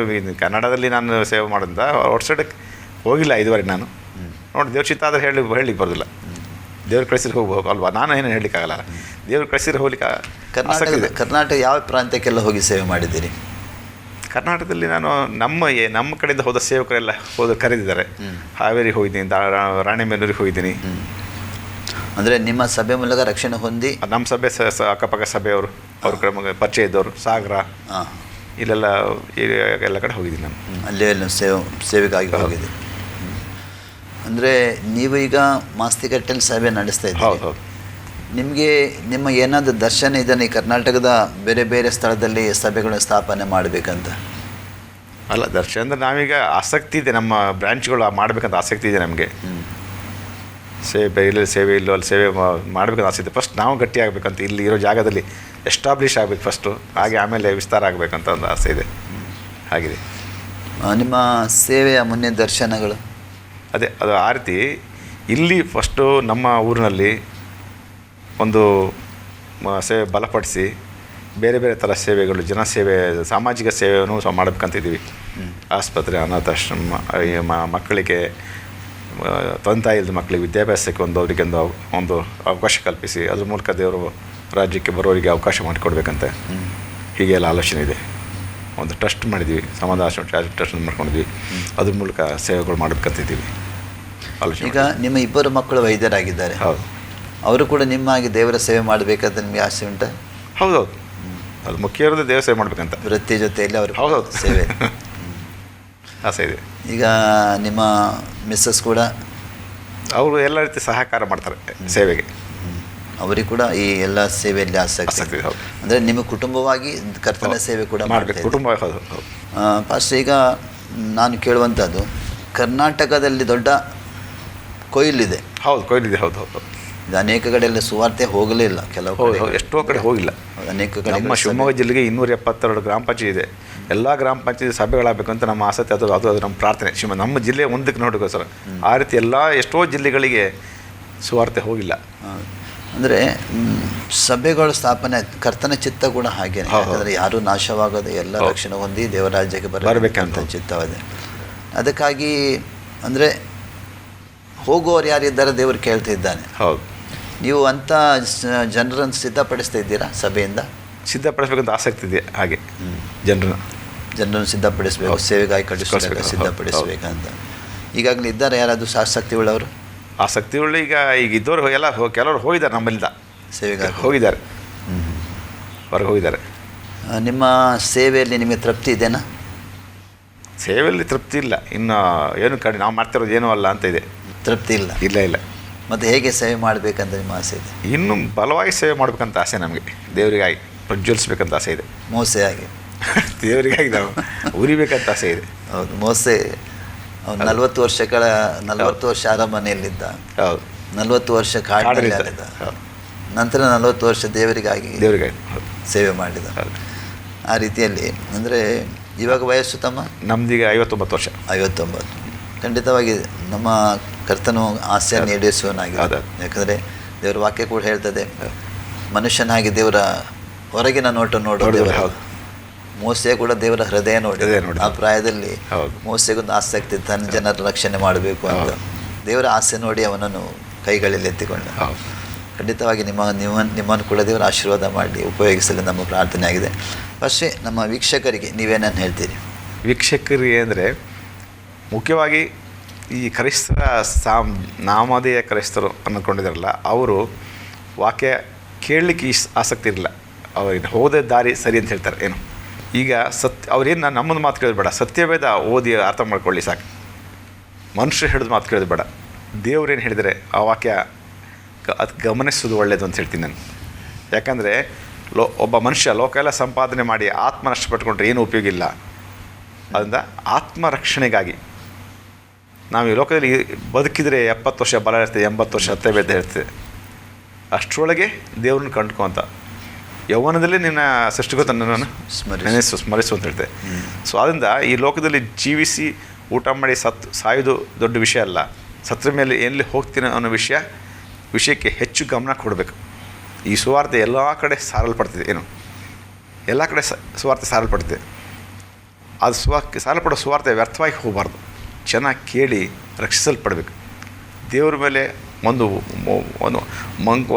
ಕನ್ನಡದಲ್ಲಿ ನಾನು ಸೇವೆ ಮಾಡೋದ್ರಿಂದ ಔಟ್ಸೈಡಕ್ಕೆ ಹೋಗಿಲ್ಲ ಇದುವರೆಗೆ ನಾನು. ನೋಡಿ, ದೇವ್ರ ಚಿತ್ತ ಆದರೆ ಹೇಳಲಿಕ್ಕೆ ಬರೋದಿಲ್ಲ. ದೇವ್ರ ಕಳಿಸಿದ್ರೆ ಹೋಗ್ಬೋದು ಅಲ್ವಾ, ನಾನು ಏನು ಹೇಳಲಿಕ್ಕಾಗಲ್ಲ. ದೇವ್ರ ಕಳಿಸಿದ್ರೆ ಹೋಗ್ಲಿಕ್ಕೆ ಕರ್ನಾಟಕ ಯಾವ ಪ್ರಾಂತ್ಯಕ್ಕೆಲ್ಲ ಹೋಗಿ ಸೇವೆ ಮಾಡಿದ್ದೀರಿ? ಕರ್ನಾಟಕದಲ್ಲಿ ನಾನು ನಮ್ಮ ಕಡೆಯಿಂದ ಹೋದ ಸೇವಕರೆಲ್ಲ ಕರೆದಿದ್ದಾರೆ. ಹಾವೇರಿಗೆ ಹೋಗಿದ್ದೀನಿ, ರಾಣೆಬೆನ್ನೂರಿಗೆ ಹೋಗಿದ್ದೀನಿ. ಅಂದರೆ ನಿಮ್ಮ ಸಭೆ ಮೂಲಕ ರಕ್ಷಣೆ ಹೊಂದಿ ನಮ್ಮ ಸಭೆ ಅಕ್ಕಪಕ್ಕ ಸಭೆಯವರು, ಅವ್ರ ಕಡೆ ಪರಿಚಯ ಇದ್ದವರು, ಸಾಗರ ಇಲ್ಲೆಲ್ಲ ಎಲ್ಲ ಕಡೆ ಹೋಗಿದ್ದೀನಿ ನಾನು. ಅಲ್ಲೇ ಎಲ್ಲ ಸೇವೆಗಾಗಿ ಹೋಗಿದ್ದೀನಿ. ಅಂದರೆ ನೀವು ಈಗ ಮಾಸ್ತಿಕಟ್ಟೆಯಲ್ಲಿ ಸಭೆ ನಡೆಸ್ತಾ ಇದ್ದೀರಿ. ಹೌದು ಹೌದು. ನಿಮಗೆ ನಿಮ್ಮ ಏನಾದರೂ ದರ್ಶನ ಇದನ್ನು ಈ ಕರ್ನಾಟಕದ ಬೇರೆ ಬೇರೆ ಸ್ಥಳದಲ್ಲಿ ಸಭೆಗಳನ್ನ ಸ್ಥಾಪನೆ ಮಾಡಬೇಕಂತ? ಅಲ್ಲ, ದರ್ಶನ ಅಂದರೆ ನಾವೀಗ ಆಸಕ್ತಿ ಇದೆ, ನಮ್ಮ ಬ್ರ್ಯಾಂಚ್ಗಳು ಮಾಡಬೇಕಂತ ಆಸಕ್ತಿ ಇದೆ ನಮಗೆ. ಇಲ್ಲಿ ಸೇವೆ ಇಲ್ಲೋ ಅಲ್ಲಿ ಸೇವೆ ಮಾಡಬೇಕಂತ ಆಸೆ ಇದೆ. ಫಸ್ಟ್ ನಾವು ಗಟ್ಟಿ ಆಗಬೇಕಂತ, ಇಲ್ಲಿ ಇರೋ ಜಾಗದಲ್ಲಿ ಎಸ್ಟಾಬ್ಲಿಷ್ ಆಗಬೇಕು ಫಸ್ಟು, ಹಾಗೆ ಆಮೇಲೆ ವಿಸ್ತಾರ ಆಗಬೇಕಂತ ಒಂದು ಆಸೆ ಇದೆ. ಆಗಿದೆ. ನಿಮ್ಮ ಸೇವೆಯ ಮುನ್ನೆ ದರ್ಶನಗಳು? ಅದು ಆ ರೀತಿ ಇಲ್ಲಿ ಫಸ್ಟು ನಮ್ಮ ಊರಿನಲ್ಲಿ ಒಂದು ಸೇವೆ ಬಲಪಡಿಸಿ ಬೇರೆ ಬೇರೆ ಥರ ಸೇವೆಗಳು, ಜನಸೇವೆ, ಸಾಮಾಜಿಕ ಸೇವೆಯನ್ನು ಸಹ ಮಾಡಬೇಕಂತಿದ್ದೀವಿ. ಆಸ್ಪತ್ರೆ, ಅನಾಥಾಶ್ರಮ, ಮಕ್ಕಳಿಗೆ ತಂದೆ ಇಲ್ಲದ ಮಕ್ಕಳಿಗೆ ವಿದ್ಯಾಭ್ಯಾಸಕ್ಕೆ ಒಂದು ಅವಕಾಶ ಕಲ್ಪಿಸಿ ಅದ್ರ ಮೂಲಕ ದೇವರು ರಾಜ್ಯಕ್ಕೆ ಬರೋರಿಗೆ ಅವಕಾಶ ಮಾಡಿಕೊಡ್ಬೇಕಂತೆ. ಹೀಗೆಲ್ಲ ಆಲೋಚನೆ ಇದೆ. ಒಂದು ಟ್ರಸ್ಟ್ ಮಾಡಿದ್ವಿ, ಸಮಾಧಾನ ಟ್ರಸ್ಟ್ ಮಾಡ್ಕೊಂಡಿದ್ವಿ, ಅದ್ರ ಮೂಲಕ ಸೇವೆಗಳು ಮಾಡಬೇಕಂತಿದ್ದೀವಿ ಆಲೋಚನೆ. ಈಗ ನಿಮ್ಮ ಇಬ್ಬರು ಮಕ್ಕಳು ವೈದ್ಯರಾಗಿದ್ದಾರೆ. ಹೌದು. ಅವರು ಕೂಡ ನಿಮ್ಮ ಹಾಗೆ ದೇವರ ಸೇವೆ ಮಾಡಬೇಕಂತ ನಿಮಗೆ ಆಸೆ ಉಂಟಾ? ಹೌದೌದು, ಅದು ಮುಖ್ಯ ಇರೋದು ದೇವರ ಸೇವೆ ಮಾಡಬೇಕಂತ, ವೃತ್ತಿ ಜೊತೆಯಲ್ಲಿ ಅವರು. ಹೌದೌದು, ಸೇವೆ ಆಸೆ ಇದೆ. ಈಗ ನಿಮ್ಮ ಮಿಸ್ಸಸ್ ಕೂಡ ಅವರು ಎಲ್ಲ ರೀತಿ ಸಹಕಾರ ಮಾಡ್ತಾರೆ ಸೇವೆಗೆ. ಅವರಿಗೆ ಕೂಡ ಈ ಎಲ್ಲ ಸೇವೆಯಲ್ಲಿ ಆಸಕ್ತಿ. ಅಂದರೆ ನಿಮ್ಮ ಕುಟುಂಬವಾಗಿ ಕರ್ತನ ಸೇವೆ ಕೂಡ ಮಾಡಬೇಕು. ಕುಟುಂಬ. ಹೌದು ಹೌದು. ಫಸ್ಟ್ ಈಗ ನಾನು ಕೇಳುವಂಥದ್ದು, ಕರ್ನಾಟಕದಲ್ಲಿ ದೊಡ್ಡ ಕೊಯ್ಲಿದೆ. ಹೌದು, ಕೊಯ್ಲಿದೆ. ಹೌದು ಹೌದು. ಇದು ಅನೇಕ ಕಡೆಯಲ್ಲಿ ಸುವಾರ್ತೆ ಹೋಗಲೇ ಇಲ್ಲ, ಕೆಲವು ಎಷ್ಟೋ ಕಡೆ ಹೋಗಿಲ್ಲ. ಅನೇಕ ಕಡೆ ನಮ್ಮ ಶಿವಮೊಗ್ಗ ಜಿಲ್ಲೆಗೆ 272 ಗ್ರಾಮ ಪಂಚಾಯತ್ ಇದೆ. ಎಲ್ಲ ಗ್ರಾಮ ಪಂಚಾಯತ್ ಸಭೆಗಳಾಗಬೇಕು ಅಂತ ನಮ್ಮ ಆಸಕ್ತಿ, ಅದು ನಮ್ಮ ಪ್ರಾರ್ಥನೆ. ನಮ್ಮ ಜಿಲ್ಲೆ ಮುಂದಕ್ಕೆ ನೋಡೋಕ್ಕೋಸ್ಕರ ಆ ರೀತಿ ಎಷ್ಟೋ ಜಿಲ್ಲೆಗಳಿಗೆ ಸುವಾರ್ತೆ ಹೋಗಿಲ್ಲ. ಅಂದರೆ ಸಭೆಗಳ ಸ್ಥಾಪನೆ ಕರ್ತನ ಚಿತ್ತ ಕೂಡ ಹಾಗೆ. ಯಾಕಂದರೆ ಯಾರೂ ನಾಶವಾಗದೆ ಎಲ್ಲ ರಕ್ಷಣೆ ಹೊಂದಿ ದೇವರಾಜ್ಯಕ್ಕೆ ಬರಬೇಕಂತ ಚಿತ್ತವಾದೆ. ಅದಕ್ಕಾಗಿ ಅಂದರೆ ಹೋಗುವವರು ಯಾರಿದ್ದಾರೆ ದೇವರು ಕೇಳ್ತಿದ್ದಾನೆ. ಹೌದು. ನೀವು ಅಂಥ ಜನರನ್ನು ಸಿದ್ಧಪಡಿಸ್ತಾ ಇದ್ದೀರಾ? ಸಭೆಯಿಂದ ಸಿದ್ಧಪಡಿಸ್ಬೇಕಂತ ಆಸಕ್ತಿ ಇದೆ. ಹಾಗೆ ಜನರನ್ನು ಸಿದ್ಧಪಡಿಸಬೇಕು, ಸೇವೆಗಾಗಿ ಕಳಿಸಬೇಕು, ಸಿದ್ಧಪಡಿಸಬೇಕಂತ. ಈಗಾಗಲೇ ಇದ್ದಾರೆ ಯಾರಾದರೂ ಆಸಕ್ತಿ ಉಳ್ಳವರು? ಆಸಕ್ತಿ ಉಳ್ಳ ಈಗ ಇದ್ದವರು ಎಲ್ಲ ಕೆಲವರು ಹೋಗಿದ್ದಾರೆ, ನಮ್ಮಲ್ಲಿಂದ ಸೇವೆಗಾಗಿ ಹೋಗಿದ್ದಾರೆ, ಹೊರಗೆ ಹೋಗಿದ್ದಾರೆ. ನಿಮ್ಮ ಸೇವೆಯಲ್ಲಿ ನಿಮಗೆ ತೃಪ್ತಿ ಇದೆನಾ? ಸೇವೆಯಲ್ಲಿ ತೃಪ್ತಿ ಇಲ್ಲ, ಇನ್ನು ಏನು ಕಡೆ ನಾವು ಮಾಡ್ತಿರೋದು ಏನೂ ಅಲ್ಲ ಅಂತ ಇದೆ. ತೃಪ್ತಿ ಇಲ್ಲ? ಇಲ್ಲ. ಮತ್ತು ಹೇಗೆ ಸೇವೆ ಮಾಡಬೇಕಂತ ನಿಮ್ಮ ಆಸೆ ಇದೆ? ಇನ್ನೂ ಬಲವಾಗಿ ಸೇವೆ ಮಾಡಬೇಕಂತ ಆಸೆ ನಮಗೆ, ದೇವರಿಗಾಗಿ ಪ್ರಜ್ವಲಿಸ್ಬೇಕಂತ ಆಸೆ ಇದೆ. ಮೋಸೆ ಆಗಿ ದೇವರಿಗಾಗಿ ನಾವು ಉರಿಬೇಕಂತ ಆಸೆ ಇದೆ. ಹೌದು. ಮೋಸೆ 40 ವರ್ಷ ಅರಮನೆಯಲ್ಲಿದ್ದ. ಹೌದು. 40 ವರ್ಷ ಕಾಡಿನಲ್ಲಿದ್ದ. ನಂತರ 40 ವರ್ಷ ದೇವರಿಗಾಗಿ ಸೇವೆ ಮಾಡಿದ. ಆ ರೀತಿಯಲ್ಲಿ ಅಂದರೆ ಇವಾಗ ವಯಸ್ಸು ತಮ್ಮ? ನಮ್ದೀಗ 59 ವರ್ಷ. 59. ಖಂಡಿತವಾಗಿ ನಮ್ಮ ಕರ್ತನು ಆಸೆಯನ್ನು ಈಡೇರಿಸುವನಾಗಿದೆ. ಯಾಕಂದರೆ ದೇವರ ವಾಕ್ಯ ಕೂಡ ಹೇಳ್ತದೆ, ಮನುಷ್ಯನಾಗಿ ದೇವರ ಹೊರಗಿನ ನೋಟ ನೋಡೋದು. ಮೋಸೆ ಕೂಡ ದೇವರ ಹೃದಯ ನೋಡಿ. ಆ ಪ್ರಾಯದಲ್ಲಿ ಮೋಸೆಗೊಂದು ಆಸಕ್ತಿ, ತನ್ನ ಜನರ ರಕ್ಷಣೆ ಮಾಡಬೇಕು ಅಂತ ದೇವರ ಆಸೆ ನೋಡಿ ಅವನನ್ನು ಕೈಗಳಲ್ಲಿ ಎತ್ತಿಕೊಂಡ. ಖಂಡಿತವಾಗಿ ನಿಮ್ಮನ್ನು ಕೂಡ ದೇವರ ಆಶೀರ್ವಾದ ಮಾಡಿ ಉಪಯೋಗಿಸಲು ನಮ್ಮ ಪ್ರಾರ್ಥನೆ ಆಗಿದೆ. ಫಸ್ಟೇ ನಮ್ಮ ವೀಕ್ಷಕರಿಗೆ ನೀವೇನನ್ನು ಹೇಳ್ತೀರಿ? ವೀಕ್ಷಕರಿಗೆ ಅಂದರೆ ಮುಖ್ಯವಾಗಿ ಈ ಕ್ರೈಸ್ತರ ನಾಮಧೇಯ ಕ್ರೈಸ್ತರು ಅಂದ್ಕೊಂಡಿದ್ದಾರಲ್ಲ, ಅವರು ವಾಕ್ಯ ಕೇಳಲಿಕ್ಕೆ ಆಸಕ್ತಿ ಇರಲಿಲ್ಲ. ಅವ್ರಿಗೆ ಹೋದ ದಾರಿ ಸರಿ ಅಂತ ಹೇಳ್ತಾರೆ. ಏನು ಈಗ ಅವ್ರೇನು ನಮ್ಮನ್ನು ಮಾತು ಕೇಳಬೇಡ, ಸತ್ಯವೇದ ಓದಿ ಅರ್ಥ ಮಾಡ್ಕೊಳ್ಳಿ ಸಾಕು. ಮನುಷ್ಯರು ಹೇಳಿದ ಮಾತು ಕೇಳೋದು ಬೇಡ. ದೇವ್ರೇನು ಹೇಳಿದರೆ ಆ ವಾಕ್ಯ ಅದು ಗಮನಿಸೋದು ಒಳ್ಳೆಯದು ಅಂತ ಹೇಳ್ತೀನಿ ನಾನು. ಯಾಕಂದರೆ ಒಬ್ಬ ಮನುಷ್ಯ ಲೋಕ ಎಲ್ಲ ಸಂಪಾದನೆ ಮಾಡಿ ಆತ್ಮ ನಷ್ಟಪಟ್ಕೊಂಡ್ರೆ ಏನು ಉಪಯೋಗ ಇಲ್ಲ. ಅದರಿಂದ ಆತ್ಮರಕ್ಷಣೆಗಾಗಿ ನಾವು ಈ ಲೋಕದಲ್ಲಿ ಬದುಕಿದರೆ 70 ವರ್ಷ ಬಲ ಇರ್ತದೆ, 80 ವರ್ಷ ಹತ್ತೆ ಬೇದ ಇರ್ತದೆ. ಅಷ್ಟರೊಳಗೆ ದೇವ್ರನ್ನ ಕಂಡ್ಕೊ ಅಂತ. ಯೌವನದಲ್ಲಿ ನಿನ್ನ ಸೃಷ್ಟಿಗೋತನನ್ನು ಸ್ಮರಿಸು ಅಂತ ಹೇಳ್ತೆ. ಸೊ ಅದರಿಂದ ಈ ಲೋಕದಲ್ಲಿ ಜೀವಿಸಿ ಊಟ ಮಾಡಿ ಸಾಯೋದು ದೊಡ್ಡ ವಿಷಯ ಅಲ್ಲ. ಸತ್ರ ಮೇಲೆ ಎಲ್ಲಿ ಹೋಗ್ತೀನಿ ಅನ್ನೋ ವಿಷಯಕ್ಕೆ ಹೆಚ್ಚು ಗಮನ ಕೊಡಬೇಕು. ಈ ಸುವಾರ್ತೆ ಎಲ್ಲ ಕಡೆ ಸಾರಲ್ಪಡ್ತಿದೆ. ಎಲ್ಲ ಕಡೆ ಸುವಾರ್ತೆ ಸಾರಲ್ಪಡ್ತಿದೆ. ಅದು ಸಾರಲ್ಪಡೋ ಸುವಾರ್ತೆ ವ್ಯರ್ಥವಾಗಿ ಹೋಗಬಾರ್ದು. ಚೆನ್ನಾಗಿ ಕೇಳಿ ರಕ್ಷಿಸಲ್ಪಡಬೇಕು. ದೇವ್ರ ಮೇಲೆ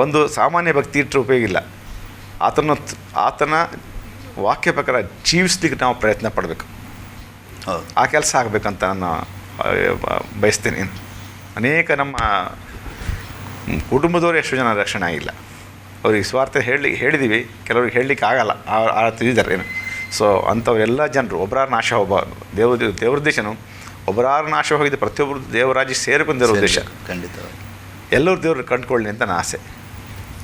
ಒಂದು ಸಾಮಾನ್ಯ ಭಕ್ತಿ ಇಟ್ಟರೆ ಉಪಯೋಗ ಇಲ್ಲ. ಆತನ ವಾಕ್ಯ ಪ್ರಕಾರ ಜೀವಿಸ್ಲಿಕ್ಕೆ ನಾವು ಪ್ರಯತ್ನ ಪಡಬೇಕು. ಆ ಕೆಲಸ ಆಗಬೇಕಂತ ನಾನು ಬಯಸ್ತೀನಿ. ಅನೇಕ ನಮ್ಮ ಕುಟುಂಬದವರು ಎಷ್ಟು ಜನ ರಕ್ಷಣೆ ಆಗಿಲ್ಲ. ಅವ್ರಿಗೆ ಸ್ವಾರ್ಥ ಹೇಳಿದ್ದೀವಿ, ಕೆಲವ್ರಿಗೆ ಹೇಳಲಿಕ್ಕೆ ಆಗಲ್ಲ, ಆ ತಿಳಿದಾರೆ. ಸೊ ಅಂಥವರೆಲ್ಲ ಜನರು ಒಬ್ಬರಾರು ನಾಶ ದೇವ್ರ ದೇಶನು ಒಬ್ಬರಾರು ನಾಶ ಹೋಗಿದೆ. ಪ್ರತಿಯೊಬ್ಬರು ದೇವರಾಜ್ಯ ಸೇರಿಕೊಂಡಿರೋ ಉದ್ದೇಶ ಖಂಡಿತವಾಗಿ ಎಲ್ಲರೂ ದೇವ್ರು ಕಂಡುಕೊಳ್ಳಿ ಅಂತ ನನ್ನ ಆಸೆ.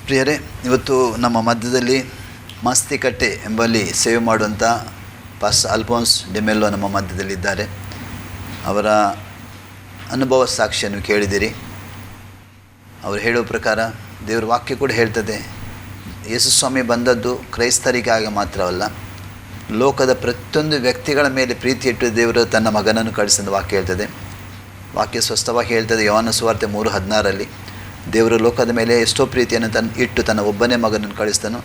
ಪ್ರಿಯರೇ, ಇವತ್ತು ನಮ್ಮ ಮಧ್ಯದಲ್ಲಿ ಮಾಸ್ತಿಕಟ್ಟೆ ಎಂಬಲ್ಲಿ ಸೇವೆ ಮಾಡುವಂಥ ಪಾಸ್ಟರ್ ಅಲ್ಫೋನ್ಸ್ ಡಿಮೆಲ್ಲೋ ನಮ್ಮ ಮಧ್ಯದಲ್ಲಿದ್ದಾರೆ. ಅವರ ಅನುಭವ ಸಾಕ್ಷಿಯನ್ನು ಕೇಳಿದಿರಿ. ಅವರು ಹೇಳೋ ಪ್ರಕಾರ ದೇವರ ವಾಕ್ಯ ಕೂಡ ಹೇಳ್ತದೆ, ಯೇಸುಸ್ವಾಮಿ ಬಂದದ್ದು ಕ್ರೈಸ್ತರಿಗಾಗಿ ಮಾತ್ರವಲ್ಲ, ಲೋಕದ ಪ್ರತಿಯೊಂದು ವ್ಯಕ್ತಿಗಳ ಮೇಲೆ ಪ್ರೀತಿ ಇಟ್ಟು ದೇವರು ತನ್ನ ಮಗನನ್ನು ಕಳಿಸಿದ ವಾಕ್ಯ ಹೇಳ್ತದೆ. ವಾಕ್ಯ ಸ್ವಸ್ಥವಾಗಿ ಹೇಳ್ತದೆ. ಯೋಹಾನ ಸುವಾರ್ತೆ 3:16 ದೇವರು ಲೋಕದ ಮೇಲೆ ಎಷ್ಟೋ ಪ್ರೀತಿಯನ್ನು ಇಟ್ಟು ತನ್ನ ಒಬ್ಬನೇ ಮಗನನ್ನು ಕಳಿಸ್ತಾನೋ,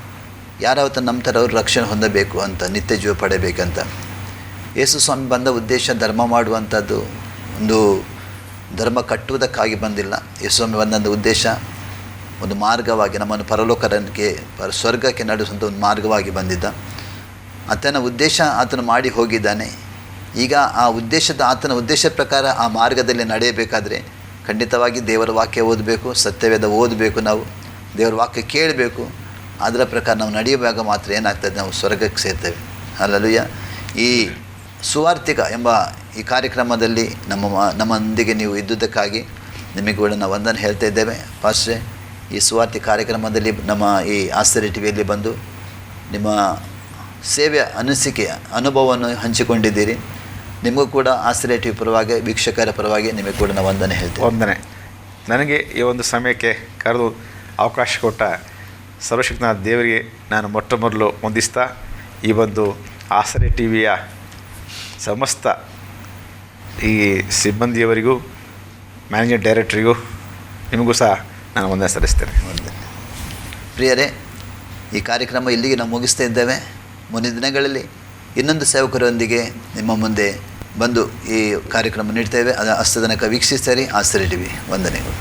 ಯಾರಾವತ್ತು ನಮ್ಮ ಥರ ಅವರು ರಕ್ಷಣೆ ಹೊಂದಬೇಕು ಅಂತ, ನಿತ್ಯ ಜೀವ ಪಡೆಯಬೇಕಂತ. ಯೇಸುಸ್ವಾಮಿ ಬಂದ ಉದ್ದೇಶ ಧರ್ಮ ಮಾಡುವಂಥದ್ದು, ಒಂದು ಧರ್ಮ ಕಟ್ಟುವುದಕ್ಕಾಗಿ ಬಂದಿಲ್ಲ. ಯೇಸುಸ್ವಾಮಿ ಬಂದಂಥ ಉದ್ದೇಶ ಒಂದು ಮಾರ್ಗವಾಗಿ ನಮ್ಮನ್ನು ಪರಲೋಕಕ್ಕೆ ಸ್ವರ್ಗಕ್ಕೆ ನಡೆಸುವಂಥ ಒಂದು ಮಾರ್ಗವಾಗಿ ಬಂದಿದ್ದ. ಆತನ ಉದ್ದೇಶ ಆತನು ಮಾಡಿ ಹೋಗಿದ್ದಾನೆ. ಈಗ ಆತನ ಉದ್ದೇಶ ಪ್ರಕಾರ ಆ ಮಾರ್ಗದಲ್ಲಿ ನಡೆಯಬೇಕಾದ್ರೆ ಖಂಡಿತವಾಗಿ ದೇವರ ವಾಕ್ಯ ಓದಬೇಕು, ಸತ್ಯವೇದ ಓದಬೇಕು, ನಾವು ದೇವರ ವಾಕ್ಯ ಕೇಳಬೇಕು. ಅದರ ಪ್ರಕಾರ ನಾವು ನಡೆಯುವಾಗ ಮಾತ್ರ ಏನಾಗ್ತದೆ, ನಾವು ಸ್ವರ್ಗಕ್ಕೆ ಸೇರ್ತೇವೆ. ಹಲ್ಲೆಲೂಯಾ. ಈ ಸುವಾರ್ತಿಕ ಎಂಬ ಈ ಕಾರ್ಯಕ್ರಮದಲ್ಲಿ ನಮ್ಮೊಂದಿಗೆ ನೀವು ಇದ್ದುದಕ್ಕಾಗಿ ನಿಮಗೆ ಕೂಡ ನಾವು ವಂದನೆ ಹೇಳ್ತಾ ಇದ್ದೇವೆ. ಪಾಸ್ಟ್ರೆ, ಈ ಸುವಾರ್ತಿ ಕಾರ್ಯಕ್ರಮದಲ್ಲಿ ನಮ್ಮ ಈ ಆಶ್ಚರ್ಯ ಟಿವಿಯಲ್ಲಿ ಬಂದು ನಿಮ್ಮ ಸೇವೆಯ ಅನುಭವವನ್ನು ಹಂಚಿಕೊಂಡಿದ್ದೀರಿ. ನಿಮಗೂ ಕೂಡ ಆಶ್ಚರ್ಯ ಟಿವಿ ಪರವಾಗಿ, ವೀಕ್ಷಕರ ಪರವಾಗಿ ನಿಮಗೆ ಕೂಡ ನಾವು ವಂದನೆ ಹೇಳ್ತೇವೆ. ವಂದನೆ. ನನಗೆ ಈ ಒಂದು ಸಮಯಕ್ಕೆ ಕರೆದು ಅವಕಾಶ ಕೊಟ್ಟ ಸರ್ವಶಕ್ತನಾದ ದೇವರಿಗೆ ನಾನು ಮೊಟ್ಟ ಮೊದಲು ವಂದಿಸ್ತಾ, ಈ ಒಂದು ಆಶ್ಚರ್ಯ ಟಿವಿಯ ಸಮಸ್ತ ಈ ಸಿಬ್ಬಂದಿಯವರಿಗೂ, ಮ್ಯಾನೇಜಿಂಗ್ ಡೈರೆಕ್ಟ್ರಿಗೂ, ನಿಮಗೂ ಸಹ ನಾನು ವಂದನೆ ಸಲ್ಲಿಸ್ತೇನೆ. ಪ್ರಿಯರೇ, ಈ ಕಾರ್ಯಕ್ರಮ ಇಲ್ಲಿಗೆ ನಾವು ಮುಗಿಸ್ತಾ ಇದ್ದೇವೆ. ಮುಂದಿನ ದಿನಗಳಲ್ಲಿ ಇನ್ನೊಂದು ಸೇವಕರೊಂದಿಗೆ ನಿಮ್ಮ ಮುಂದೆ ಬಂದು ಈ ಕಾರ್ಯಕ್ರಮ ನೀಡ್ತೇವೆ. ಅದು ಅಷ್ಟು ತನಕ ವೀಕ್ಷಿಸ್ತಾರೆ ಆಶ್ಚರ್ಯ ಟಿವಿ. ವಂದನೆಗಳು.